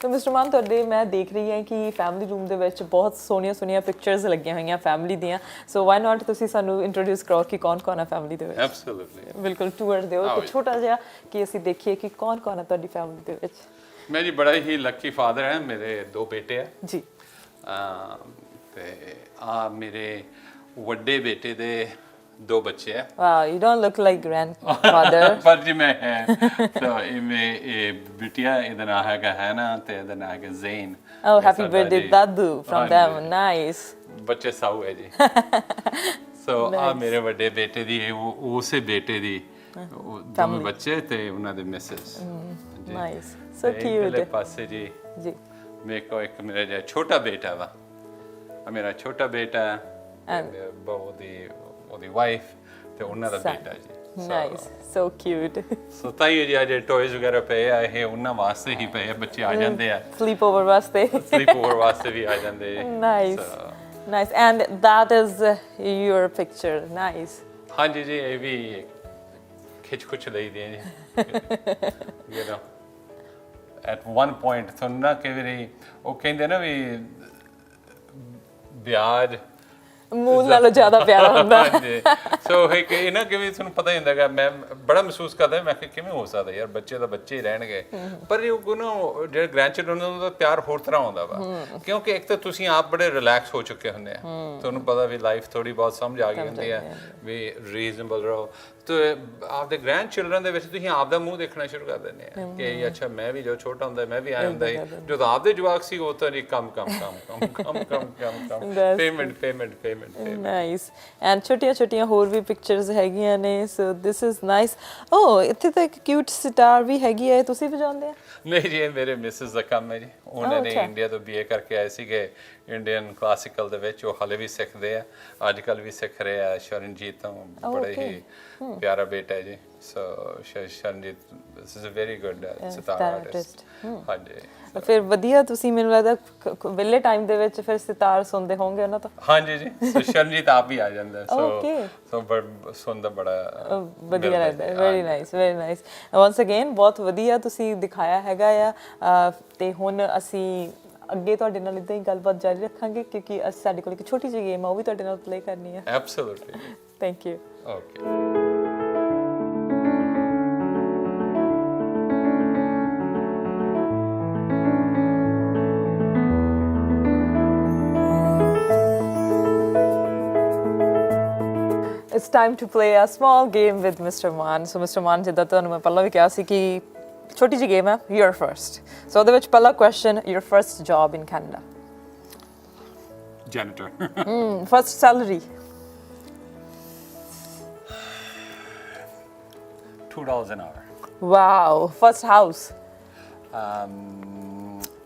ਤਾਂ ਮਿਸਟਰ ਮਾਨ ਤੁਹਾਡੇ ਮੈਂ ਦੇਖ ਰਹੀ ਹਾਂ ਕਿ ਫੈਮਿਲੀ ਰੂਮ ਦੇ ਵਿੱਚ ਬਹੁਤ ਸੋਹਣੀਆਂ ਪਿਕਚਰਸ ਲੱਗੀਆਂ ਹੋਈਆਂ ਫੈਮਿਲੀ ਦੀਆਂ ਸੋ ਵਾਈ ਨਾਟ ਤੁਸੀਂ ਸਾਨੂੰ ਇੰਟਰੋਡਿਊਸ ਕਰੋ ਕਿ ਕੌਣ ਹੈ ਫੈਮਿਲੀ ਦੇ ਵਿੱਚ ਐਬਸੋਲੂਟਲੀ ਬਿਲਕੁਲ ਟੂਰ ਦਿਓ ਇੱਕ ਛੋਟਾ ਜਿਹਾ ਕਿ ਅਸੀਂ ਦੇਖੀਏ ਕਿ ਕੌਣ ਹੈ ਤੁਹਾਡੀ ਫੈਮਿਲੀ ਦੇ ਵਿੱਚ ਮੈਂ ਜੀ ਬੜਾ ਹੀ ਲੱਕੀ ਫਾਦਰ ਹੈ ਮੇਰੇ 2 ਬੇਟੇ ਆ ਜੀ ਤੇ ਆ ਮੇਰੇ ਵੱਡੇ ਬੇਟੇ ਦੇ 2 ਬੱਚੇ ਆ wow you don't look like grandfather ਪਰ ਜੀ ਮੈਂ ਹੈ ਸੋ ਇਹ ਬਿਟਿਆ ਇਹਦਾ ਨਾਮ ਹੈਗਾ ਹੈਨਾ ਤੇ ਇਹਦਾ ਨਾਮ ਹੈਗਾ ਜ਼ੇਨ Oh, happy birthday, Dadu, from them. Nice. ਬੱਚੇ ਸਾਊ ਹੈ ਜੀ ਸੋ ਆ ਮੇਰੇ ਵੱਡੇ ਬੇਟੇ ਦੀ ਉਸੇ ਬੇਟੇ ਦੀ ਦੋਵੇਂ ਬੱਚੇ ਤੇ ਉਹਨਾਂ ਦੇ ਮਿਸਿਸ Nice. So cute. ਇਹਦੇ ਪਾਸੇ ਜੀ ਮੇਰੇ ਕੋ ਇੱਕ ਮੇਰਾ ਜਿਹੜਾ ਛੋਟਾ ਬੇਟਾ ਵਾ ਮੇਰਾ ਛੋਟਾ ਬੇਟਾ ਉਹਦੀ ਵਾਈਫ ਤੇ ਉਹਨਾਂ ਦਾ ਬੇਟਾ ਜੀ ਨਾਈਸ ਸੋ ਕਿਊਟ ਸੋ ਤਾਈ ਜੀ ਅਜੇ ਟੌਇਜ਼ ਵਗੈਰਾ ਪਏ ਆ ਇਹ ਉਹਨਾਂ ਵਾਸਤੇ ਹੀ ਪਏ ਆ ਬੱਚੇ ਆ ਜਾਂਦੇ ਆ ਸਲੀਪ ਓਵਰ ਵਾਸਤੇ ਵੀ ਆ ਜਾਂਦੇ nice and that is your picture nice ਹਾਂਜੀ ਜੀ ਇਹ ਵੀ ਖਿੱਚ ਲਈ ਦੇ ਜੀ you know at one point ਤੁਹਾਨੂੰ ਨਾ ਕਿ ਵੀ ਉਹ ਕਹਿੰਦੇ ਨਾ ਵੀ ਵਿਆਜ ਮੂਲ ਨਾਲੋਂ ਜ਼ਿਆਦਾ ਪਿਆਰਾ ਹੁੰਦਾ ਹਾਂਜੀ ਸੋ ਇਹ ਨਾ ਕਿਵੇਂ ਤੁਹਾਨੂੰ ਪਤਾ ਹੀ ਹੁੰਦਾ ਕਿ ਮੈਂ ਬੜਾ ਮਹਿਸੂਸ ਕਰਦਾ ਮੈਂ ਕਿ ਕਿਵੇਂ ਹੋ ਸਕਦਾ ਯਾਰ ਬੱਚੇ ਤਾਂ ਬੱਚੇ ਹੀ ਰਹਿਣਗੇ ਪਰ ਉਹ ਨਾ ਜਿਹੜੇ ਗ੍ਰੈਂਡਚਿਲਡਰਨ ਉਹਨਾਂ ਦਾ ਪਿਆਰ ਹੋਰ ਤਰ੍ਹਾਂ ਆਉਂਦਾ ਵਾ ਕਿਉਂਕਿ ਇੱਕ ਤਾਂ ਤੁਸੀਂ ਆਪ ਬੜੇ ਰਿਲੈਕਸ ਹੋ ਚੁੱਕੇ ਹੁੰਦੇ ਆ ਤੁਹਾਨੂੰ ਪਤਾ ਵੀ ਲਾਈਫ ਥੋੜੀ ਬਹੁਤ ਸਮਝ ਆ ਗਈ ਹੁੰਦੀ ਹੈ ਵੀ ਰੀਜ਼ਨੇਬਲ ਰਹੋ ਤੇ ਆਪਦੇ ਗ੍ਰੈਂਡਚਿਲਡਰਨ ਦੇ ਵਿੱਚ ਤੁਸੀਂ ਆਪ ਦਾ ਮੂੰਹ ਦੇਖਣਾ ਸ਼ੁਰੂ ਕਰ ਦਿੰਦੇ ਆ ਕਿ ਅੱਛਾ ਮੈਂ ਵੀ ਜੋ ਛੋਟਾ ਹੁੰਦਾ ਮੈਂ ਵੀ ਆਇਆ ਹੁੰਦਾ ਸੀ ਜਦੋਂ ਆਪਦੇ ਜਵਾਕ ਸੀ ਉਹ ਤਾਂ ਨਹੀਂ ਕੰਮ ਪੇਮੈਂਟ ਨਾਈਸ ਐਂਡ ਛੋਟੀਆਂ ਹੋਰ ਵੀ ਪਿਕਚਰਸ ਹੈਗੀਆਂ ਨੇ ਸੋ ਦਿਸ ਇਜ਼ ਨਾਈਸ ਓ ਇੱਥੇ ਤਾਂ ਇੱਕ ਕਿਊਟ ਸਿਤਾਰ ਵੀ ਹੈਗੀ ਹੈ ਤੁਸੀਂ ਵਜਾਉਂਦੇ ਆ ਨਹੀਂ ਜੀ ਇਹ ਮੇਰੇ ਮਿਸਿਸ ਦਾ ਕੰਮ ਹੈ ਜੀ ਉਹਨਾਂ ਨੇ ਇੰਡੀਆ ਤੋਂ BA ਕਰਕੇ ਆਏ ਸੀਗੇ ਇੰਡੀਅਨ ਕਲਾਸੀਕਲ ਦੇ ਵਿੱਚ ਉਹ ਹਾਲੇ ਵੀ ਸਿੱਖਦੇ ਆ ਅੱਜ ਕੱਲ ਵੀ ਸਿੱਖ ਰਹੇ ਆ ਸ਼ਰਨਜੀਤ ਤੋਂ ਬੜਾ ਹੀ ਪਿਆਰਾ ਬੇਟਾ ਹੈ ਜੀ so Sharanjeet this is a very good sitar artist ਹਾਂਜੀ ਫਿਰ ਵਧੀਆ ਤੁਸੀਂ ਮੈਨੂੰ ਲੱਗਦਾ ਵਿਲੇ ਟਾਈਮ ਦੇ ਵਿੱਚ ਫਿਰ ਸਿਤਾਰ ਸੁਣਦੇ ਹੋਵੋਗੇ ਉਹਨਾਂ ਤੋਂ ਹਾਂਜੀ ਜੀ ਸੋ ਸ਼ਰਨਜੀਤ ਆਪ ਵੀ ਆ ਜਾਂਦਾ ਸੋ ਸੁਣਦਾ ਬੜਾ ਵਧੀਆ ਲੱਗਦਾ ਵੈਰੀ ਨਾਈਸ ਵਾਂਸ ਅਗੇਨ ਬਹੁਤ ਵਧੀਆ ਤੁਸੀਂ ਦਿਖਾਇਆ ਹੈਗਾ ਆ ਤੇ ਹੁਣ ਅਸੀਂ ਅੱਗੇ ਤੁਹਾਡੇ ਨਾਲ ਇਦਾਂ ਹੀ ਗੱਲਬਾਤ ਜਾਰੀ ਰੱਖਾਂਗੇ ਕਿਉਂਕਿ ਸਾਡੇ ਕੋਲ ਇੱਕ ਛੋਟੀ ਜਿਹੀ ਗੇਮ ਆ ਉਹ ਵੀ ਤੁਹਾਡੇ ਨਾਲ ਪਲੇ ਕਰਨੀ ਹੈ absolutely thank you okay It's time to play a small game with Mr. Man. So Mr. Man ਜਿੱਦਾਂ ਤੁਹਾਨੂੰ ਮੈਂ ਪਹਿਲਾਂ ਵੀ ਕਿਹਾ ਸੀ ਕਿ ਛੋਟੀ ਜਿਹੀ ਗੇਮ ਹੈ you're first. So ਉਹਦੇ ਵਿੱਚ ਪਹਿਲਾ question your first job in Canada. Janitor. First salary. $2 an hour. Wow. First house.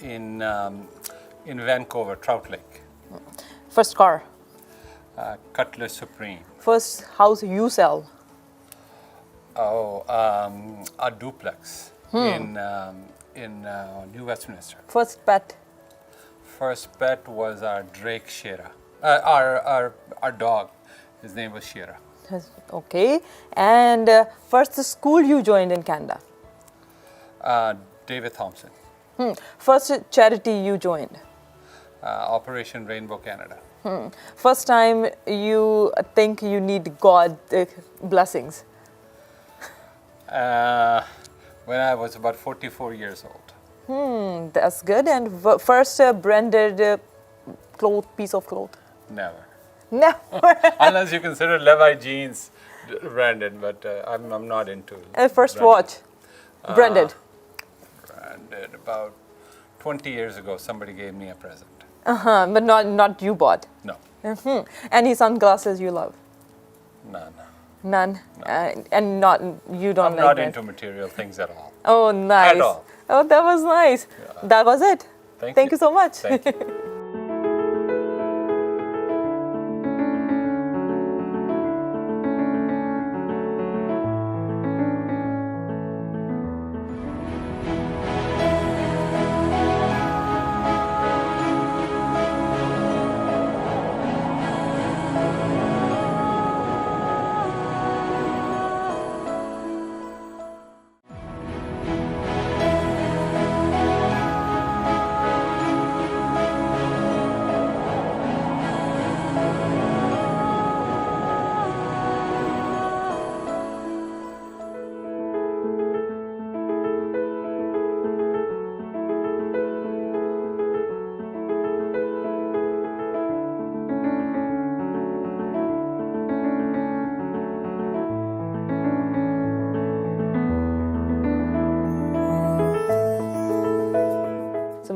In Vancouver, Trout Lake. First car. Cutlass Supreme. First house you sell. A duplex in New Westminster. First pet. First pet was our Drake Shera. Our dog. His name was Shera. Okay. And first school you joined in Canada. David Thompson. First charity you joined. Operation Rainbow Canada. First time you think you need God blessings. When I was about 44 years old. That's good. And first branded piece of cloth. Never. Never. Unless you consider Levi jeans branded, but I'm not into. First branded. watch branded. Branded about 20 years ago. Somebody gave me a present. But not you bought. No, Any sunglasses you love? none. None. And not you don't I'm like not brand. into material things at all. Oh, nice. At all. Oh, that was nice. That was it. Thank you so much. Thank you.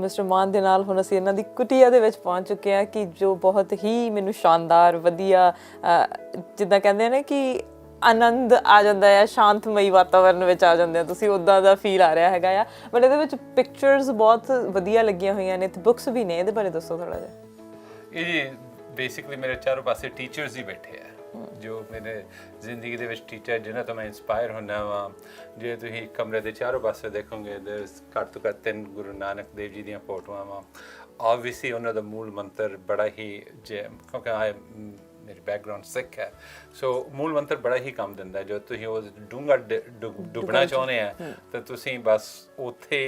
Mister Mann ਦੇ ਨਾਲ ਹੁਣ ਅਸੀਂ ਇਹਨਾਂ ਦੀ ਕੁਟੀਆ ਦੇ ਵਿੱਚ ਪਹੁੰਚ ਚੁੱਕੇ ਹਾਂ ਕਿ ਜੋ ਬਹੁਤ ਹੀ ਮੈਨੂੰ ਸ਼ਾਨਦਾਰ ਵਧੀਆ ਜਿੱਦਾਂ ਕਹਿੰਦੇ ਨੇ ਕਿ ਆਨੰਦ ਆ ਜਾਂਦਾ ਹੈ ਸ਼ਾਂਤਮਈ ਵਾਤਾਵਰਨ ਵਿੱਚ ਆ ਜਾਂਦੇ ਆ ਤੁਸੀਂ ਉੱਦਾਂ ਦਾ ਫੀਲ ਆ ਰਿਹਾ ਹੈਗਾ ਆ ਬਟ ਇਹਦੇ ਵਿੱਚ ਪਿਕਚਰਸ ਬਹੁਤ ਵਧੀਆ ਲੱਗੀਆਂ ਹੋਈਆਂ ਨੇ ਤੇ ਬੁੱਕਸ ਵੀ ਨੇ ਇਹਦੇ ਬਾਰੇ ਦੱਸੋ ਥੋੜਾ ਜਿਹਾ ਇਹ ਜੀ ਬੇਸਿਕਲੀ ਮੇਰੇ ਚਾਰੋਂ ਪਾਸੇ ਟੀਚਰਸ ਹੀ ਬੈਠੇ ਆ ਜੋ ਮੇਰੇ ਜ਼ਿੰਦਗੀ ਦੇ ਵਿੱਚ ਟੀਚਰ ਜਿਨ੍ਹਾਂ ਤੋਂ ਮੈਂ ਇਨਸਪਾਇਰ ਹੁੰਦਾ ਵਾਂ ਜੇ ਤੁਸੀਂ ਕਮਰੇ ਦੇ ਚਾਰੋਂ ਪਾਸੇ ਦੇਖੋਗੇ ਘੱਟ ਤੋਂ ਘੱਟ 3 ਗੁਰੂ ਨਾਨਕ ਦੇਵ ਜੀ ਦੀਆਂ ਫੋਟੋਆਂ ਵਾਂ ਆਬਵੀਅਸਲੀ ਉਹਨਾਂ ਦਾ ਮੂਲ ਮੰਤਰ ਬੜਾ ਹੀ ਕਿਉਂਕਿ ਮੇਰੀ ਬੈਕਗ੍ਰਾਉਂਡ ਸਿੱਖ ਹੈ ਸੋ ਮੂਲ ਮੰਤਰ ਬੜਾ ਹੀ ਕੰਮ ਦਿੰਦਾ ਜੋ ਤੁਸੀਂ ਉਹ ਡੂੰਘਾ ਡੁੱਬਣਾ ਚਾਹੁੰਦੇ ਆ ਤਾਂ ਤੁਸੀਂ ਬਸ ਉੱਥੇ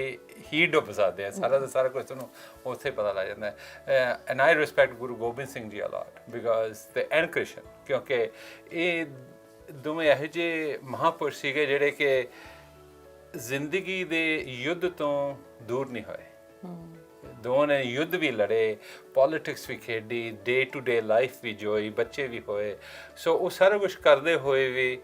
ਹੀ ਡੁੱਬ ਸਕਦੇ ਆ ਸਾਰਾ ਦਾ ਸਾਰਾ ਕੁਝ ਤੁਹਾਨੂੰ ਉੱਥੇ ਪਤਾ ਲੱਗ ਜਾਂਦਾ ਹੈ and I respect Guru Gobind Singh ji a lot because ਦੇ ਐਂਡ ਕ੍ਰਿਸ਼ਨ ਕਿਉਂਕਿ ਇਹ ਦੋਵੇਂ ਇਹੋ ਜਿਹੇ ਮਹਾਂਪੁਰਸ਼ ਸੀਗੇ ਜਿਹੜੇ ਕਿ ਜ਼ਿੰਦਗੀ ਦੇ ਯੁੱਧ ਤੋਂ ਦੂਰ ਨਹੀਂ ਹੋਏ ਦੋਵਾਂ ਨੇ ਯੁੱਧ ਵੀ ਲੜੇ ਪੋਲਿਟਿਕਸ ਵੀ ਖੇਡੀ ਡੇ ਟੂ ਡੇ ਲਾਈਫ ਵੀ ਜੋਈ ਬੱਚੇ ਵੀ ਹੋਏ ਸੋ ਉਹ ਸਾਰਾ ਕੁਝ ਕਰਦੇ ਹੋਏ ਵੀ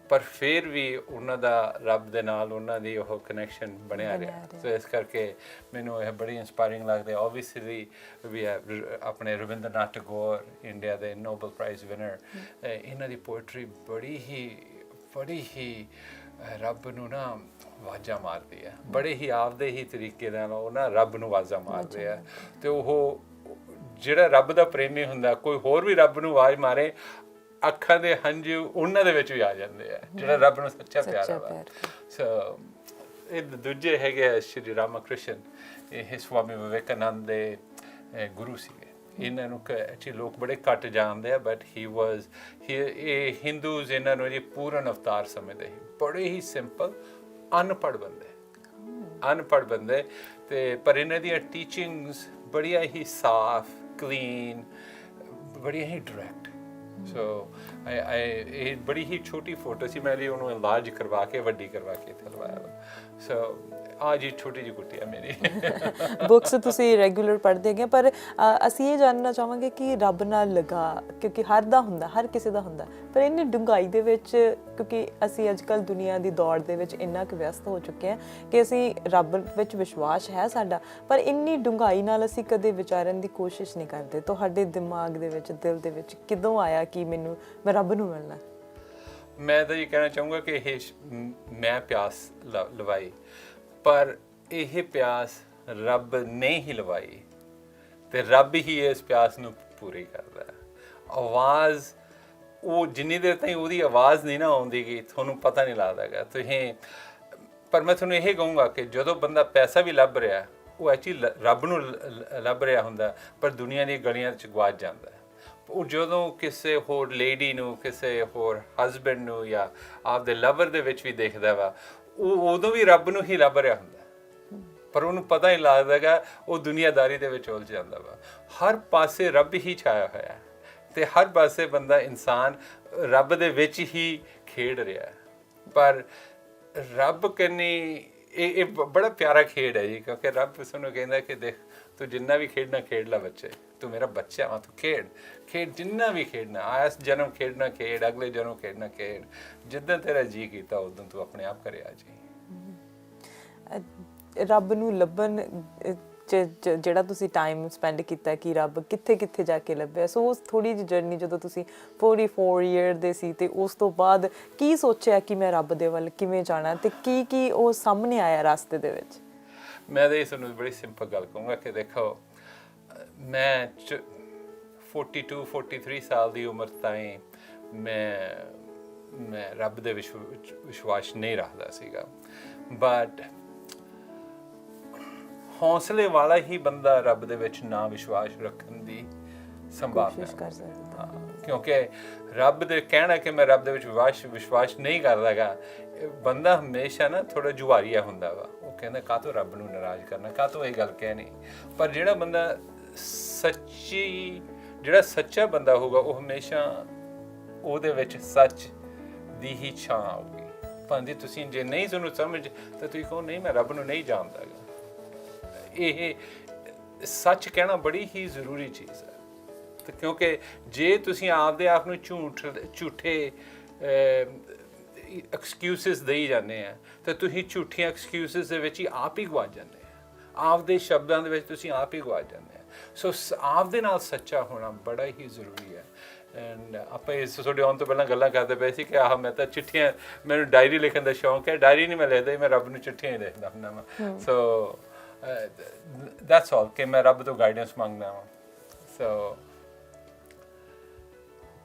ਪਰ ਫਿਰ ਵੀ ਉਹਨਾਂ ਦਾ ਰੱਬ ਦੇ ਨਾਲ ਉਹਨਾਂ ਦੀ ਉਹ ਕਨੈਕਸ਼ਨ ਬਣਿਆ ਰਿਹਾ ਸੋ ਇਸ ਕਰਕੇ ਮੈਨੂੰ ਇਹ ਬੜੀ ਇੰਸਪਾਇਰਿੰਗ ਲੱਗਦਾ ਆਬਵੀਅਸਲੀ ਵੀ ਆਪਣੇ ਰਵਿੰਦਰਨਾਥ ਟੈਗੋਰ ਇੰਡੀਆ ਦੇ ਨੋਬਲ ਪ੍ਰਾਈਜ਼ ਵਿਨਰ ਇਹਨਾਂ ਦੀ ਪੋਇਟਰੀ ਬੜੀ ਹੀ ਰੱਬ ਨੂੰ ਨਾ ਆਵਾਜ਼ਾਂ ਮਾਰਦੀ ਹੈ ਬੜੇ ਹੀ ਆਪਦੇ ਹੀ ਤਰੀਕੇ ਨਾਲ ਉਹ ਨਾ ਰੱਬ ਨੂੰ ਆਵਾਜ਼ਾਂ ਮਾਰਦੇ ਆ ਤੇ ਉਹ ਜਿਹੜਾ ਰੱਬ ਦਾ ਪ੍ਰੇਮੀ ਹੁੰਦਾ ਕੋਈ ਹੋਰ ਵੀ ਰੱਬ ਨੂੰ ਆਵਾਜ਼ ਮਾਰੇ ਅੱਖਾਂ ਦੇ ਹੰਝੂ ਉਹਨਾਂ ਦੇ ਵਿੱਚ ਵੀ ਆ ਜਾਂਦੇ ਆ ਜਿਹੜਾ ਰੱਬ ਨੂੰ ਸੱਚਾ ਪਿਆਰ ਵਾ ਸੋ ਇਹ ਦੂਜੇ ਹੈਗੇ ਸ਼੍ਰੀ ਰਾਮ ਕ੍ਰਿਸ਼ਨ ਇਹ ਸਵਾਮੀ ਵਿਵੇਕਾਨੰਦ ਦੇ ਗੁਰੂ ਸੀਗੇ ਇਹਨਾਂ ਨੂੰ ਐਕਚੁਅਲੀ ਲੋਕ ਬੜੇ ਘੱਟ ਜਾਣਦੇ ਆ ਬਟ ਇਹ ਹਿੰਦੂਜ਼ ਇਹਨਾਂ ਨੂੰ ਜੀ ਪੂਰਨ ਅਵਤਾਰ ਸਮਝਦੇ ਸੀ ਬੜੇ ਹੀ ਸਿੰਪਲ ਅਨਪੜ੍ਹ ਬੰਦੇ ਤੇ ਪਰ ਇਹਨਾਂ ਦੀਆਂ ਟੀਚਿੰਗਸ ਬੜੀਆਂ ਹੀ ਸਾਫ਼ ਕਲੀਨ ਬੜੀਆਂ ਹੀ ਡਾਇਰੈਕਟ ਸੋ ਇਹ ਬੜੀ ਹੀ ਛੋਟੀ ਫੋਟੋ ਸੀ ਮੈਂ ਉਹਨੂੰ ਇਲਾਜ ਕਰਵਾ ਕੇ ਵੱਡੀ ਕਰਵਾ ਕੇ ਲਵਾਇਆ ਸੋ आज ही छोटी जी कुटी है मेरी ਬੁੱਕਸ ਤੁਸੀਂ ਰੈਗੂਲਰ ਪੜ੍ਹਦੇ ਹੈਗੇ ਪਰ ਅਸੀਂ ਇਹ ਜਾਣਨਾ ਚਾਹਾਂਗੇ ਕਿ ਰੱਬ ਨਾਲ ਲਗਾ ਕਿਉਂਕਿ ਹਰ ਦਾ ਹੁੰਦਾ ਹਰ ਕਿਸੇ ਦਾ ਹੁੰਦਾ ਪਰ ਇੰਨੀ ਡੂੰਘਾਈ ਦੇ ਵਿੱਚ ਕਿਉਂਕਿ ਅਸੀਂ ਅੱਜ ਕੱਲ੍ਹ ਦੁਨੀਆ ਦੀ ਦੌੜ ਦੇ ਵਿੱਚ ਇੰਨਾ ਕੁ ਵਿਅਸਤ ਹੋ ਚੁੱਕੇ ਹਾਂ ਕਿ ਅਸੀਂ ਰੱਬ ਵਿੱਚ ਵਿਸ਼ਵਾਸ ਹੈ ਸਾਡਾ ਪਰ ਇੰਨੀ ਡੂੰਘਾਈ ਨਾਲ ਅਸੀਂ ਕਦੇ ਵਿਚਾਰਨ ਦੀ ਕੋਸ਼ਿਸ਼ ਨਹੀਂ ਕਰਦੇ ਤੁਹਾਡੇ ਦਿਮਾਗ ਦੇ ਵਿੱਚ ਦਿਲ ਦੇ ਵਿੱਚ ਕਿਦੋਂ ਆਇਆ ਕਿ ਮੈਂ ਰੱਬ ਨੂੰ ਮਿਲਣਾ ਮੈਂ ਤਾਂ ਇਹ ਕਹਿਣਾ ਚਾਹੂੰਗਾ ਕਿ ਇਹ ਮੈਂ ਪਿਆਸ ਲਵਾਈ ਪਰ ਇਹ ਪਿਆਸ ਰੱਬ ਨੇ ਹੀ ਲਵਾਈ ਤੇ ਰੱਬ ਹੀ ਇਸ ਪਿਆਸ ਨੂੰ ਪੂਰੀ ਕਰਦਾ ਹੈ ਆਵਾਜ਼ ਉਹ ਜਿੰਨੀ ਦੇਰ ਤਾਈਂ ਉਹਦੀ ਆਵਾਜ਼ ਨਹੀਂ ਨਾ ਆਉਂਦੀ ਗੀ ਤੁਹਾਨੂੰ ਪਤਾ ਨਹੀਂ ਲੱਗਦਾਗਾ ਤੁਸੀਂ ਪਰ ਮੈਂ ਤੁਹਾਨੂੰ ਇਹ ਕਹੂੰਗਾ ਕਿ ਜਦੋਂ ਬੰਦਾ ਪੈਸਾ ਵੀ ਲੱਭ ਰਿਹਾ ਉਹ ਐਕਚੁਅਲੀ ਰੱਬ ਨੂੰ ਲੱਭ ਰਿਹਾ ਹੁੰਦਾ ਪਰ ਦੁਨੀਆ ਦੀਆਂ ਗਲੀਆਂ 'ਚ ਗਵਾਚ ਜਾਂਦਾ ਉਹ ਜਦੋਂ ਕਿਸੇ ਹੋਰ ਲੇਡੀ ਨੂੰ ਕਿਸੇ ਹੋਰ ਹਸਬੈਂਡ ਨੂੰ ਜਾਂ ਆਪਦੇ ਲਵਰ ਦੇ ਵਿੱਚ ਵੀ ਦੇਖਦਾ ਵਾ ਉਹ ਉਦੋਂ ਵੀ ਰੱਬ ਨੂੰ ਹੀ ਲੱਭ ਰਿਹਾ ਹੁੰਦਾ ਪਰ ਉਹਨੂੰ ਪਤਾ ਹੀ ਲੱਗਦਾ ਹੈਗਾ, ਉਹ ਦੁਨੀਆਦਾਰੀ ਦੇ ਵਿੱਚ ਉਲਝ ਜਾਂਦਾ ਵਾ। ਹਰ ਪਾਸੇ ਰੱਬ ਹੀ ਛਾਇਆ ਹੋਇਆ ਹੈ ਤੇ ਹਰ ਪਾਸੇ ਬੰਦਾ ਇਨਸਾਨ ਰੱਬ ਦੇ ਵਿੱਚ ਹੀ ਖੇਡ ਰਿਹਾ ਹੈ। ਪਰ ਰੱਬ ਕੰਨੀ ਇਹ ਬੜਾ ਪਿਆਰਾ ਖੇਡ ਹੈ ਜੀ, ਕਿਉਂਕਿ ਰੱਬ ਸਾਨੂੰ ਕਹਿੰਦਾ ਕਿ ਦੇਖ ਤੂੰ ਜਿੰਨਾ ਵੀ ਖੇਡਣਾ ਖੇਡ ਲੈ ਬੱਚੇ, ਤੂੰ ਮੇਰਾ ਬੱਚਾ ਵਾ, ਤੂੰ ਖੇਡ ਜਿੰਨਾ ਵੀ ਖੇਡਣਾ, ਇਸ ਜਨਮ ਖੇਡਣਾ ਖੇਡ, ਅਗਲੇ ਜਨਮ ਖੇਡਣਾ ਖੇਡ, ਜਿੱਦਾਂ ਤੇਰਾ ਜੀ ਕੀਤਾ ਉਦੋਂ ਤੂੰ ਆਪਣੇ ਆਪ ਘਰੇ ਆ ਜੀ। ਰੱਬ ਨੂੰ ਲੱਭਣ ਜਿਹੜਾ ਤੁਸੀਂ ਟਾਈਮ ਸਪੈਂਡ ਕੀਤਾ ਕਿ ਰੱਬ ਕਿੱਥੇ ਕਿੱਥੇ ਜਾ ਕੇ ਲੱਭਿਆ, ਸੋ ਉਸ ਥੋੜੀ ਜਿਹੀ ਜਰਨੀ ਜਦੋਂ ਤੁਸੀਂ 44 ਈਅਰ ਦੇ ਸੀ ਤੇ ਉਸ ਤੋਂ ਬਾਅਦ ਕੀ ਸੋਚਿਆ ਕਿ ਮੈਂ ਰੱਬ ਦੇ ਵੱਲ ਕਿਵੇਂ ਜਾਣਾ ਤੇ ਕੀ ਉਹ ਸਾਹਮਣੇ ਆਇਆ ਰਸਤੇ ਦੇ ਵਿੱਚ? ਮੈਂ ਤਾਂ ਤੁਹਾਨੂੰ ਬੜੀ ਸਿੰਪਲ ਗੱਲ ਕਹੂੰਗਾ ਕਿ ਦੇਖੋ, ਮੈਂ 42-43 ਸਾਲ ਦੀ ਉਮਰ ਤਾਈਂ ਮੈਂ ਰੱਬ ਦੇ ਵਿਸ਼ਵਾਸ ਨਹੀਂ ਰੱਖਦਾ ਸੀਗਾ। ਬਟ ਹੌਸਲੇ ਵਾਲਾ ਹੀ ਬੰਦਾ ਰੱਬ ਦੇ ਵਿੱਚ ਨਾ ਵਿਸ਼ਵਾਸ ਰੱਖਣ ਦੀ ਸੰਭਾਵਨਾ ਕਰ ਸਕਦਾ, ਕਿਉਂਕਿ ਰੱਬ ਦੇ ਕਹਿਣਾ ਕਿ ਮੈਂ ਰੱਬ ਦੇ ਵਿੱਚ ਵਿਸ਼ਵਾਸ ਨਹੀਂ ਕਰਦਾਗਾ, ਬੰਦਾ ਹਮੇਸ਼ਾ ਨਾ ਥੋੜਾ ਜੁਹਾਰੀਆ ਹੁੰਦਾ ਵਾ। ਉਹ ਕਹਿੰਦਾ ਕਾਹਤੋਂ ਰੱਬ ਨੂੰ ਨਾਰਾਜ਼ ਕਰਨਾ, ਕਾਹਤੋਂ ਇਹ ਗੱਲ ਕਹਿਣੀ। ਪਰ ਜਿਹੜਾ ਬੰਦਾ ਜਿਹੜਾ ਸੱਚਾ ਬੰਦਾ ਹੋਊਗਾ, ਉਹ ਹਮੇਸ਼ਾ ਉਹਦੇ ਵਿੱਚ ਸੱਚ ਦੀ ਹੀ ਛਾਂ ਆਊਗੀ। ਭਾਵੇਂ ਤੁਸੀਂ ਜੇ ਨਹੀਂ ਤੁਹਾਨੂੰ ਸਮਝ ਤਾਂ ਤੁਸੀਂ ਕਹੋ ਨਹੀਂ ਮੈਂ ਰੱਬ ਨੂੰ ਨਹੀਂ ਜਾਣਦਾ। ਇਹ ਸੱਚ ਕਹਿਣਾ ਬੜੀ ਹੀ ਜ਼ਰੂਰੀ ਚੀਜ਼ ਹੈ, ਤੇ ਕਿਉਂਕਿ ਜੇ ਤੁਸੀਂ ਆਪਦੇ ਆਪ ਨੂੰ ਝੂਠੇ ਐਕਸਕਿਊਜ਼ਸ ਦੇਈ ਜਾਂਦੇ ਆ ਤਾਂ ਤੁਸੀਂ ਝੂਠੀਆਂ ਐਕਸਕਿਊਜ਼ਸ ਦੇ ਵਿੱਚ ਹੀ ਆਪ ਹੀ ਗਵਾਚ ਜਾਂਦੇ ਆ, ਆਪਦੇ ਸ਼ਬਦਾਂ ਦੇ ਵਿੱਚ ਤੁਸੀਂ ਆਪ ਹੀ ਗਵਾਚ ਜਾਂਦੇ ਆ। ਸੋ ਆਪਦੇ ਨਾਲ ਸੱਚਾ ਹੋਣਾ ਬੜਾ ਹੀ ਜ਼ਰੂਰੀ ਹੈ। ਐਂਡ ਆਪਾਂ ਇਸ ਤੁਹਾਡੇ ਆਉਣ ਤੋਂ ਪਹਿਲਾਂ ਗੱਲਾਂ ਕਰਦੇ ਪਏ ਸੀ ਕਿ ਮੈਂ ਤਾਂ ਚਿੱਠੀਆਂ, ਮੈਨੂੰ ਡਾਇਰੀ ਲਿਖਣ ਦਾ ਸ਼ੌਂਕ ਹੈ, ਡਾਇਰੀ ਨਹੀਂ ਮੈਂ ਲਿਖਦਾ, ਮੈਂ ਰੱਬ ਨੂੰ ਚਿੱਠੀਆਂ ਹੀ ਲਿਖਦਾ ਹੁੰਦਾ ਵਾ। ਸੋ that's all ਕਿ ਮੈਂ ਰੱਬ ਤੋਂ ਗਾਈਡੈਂਸ ਮੰਗਦਾ ਵਾਂ। ਸੋ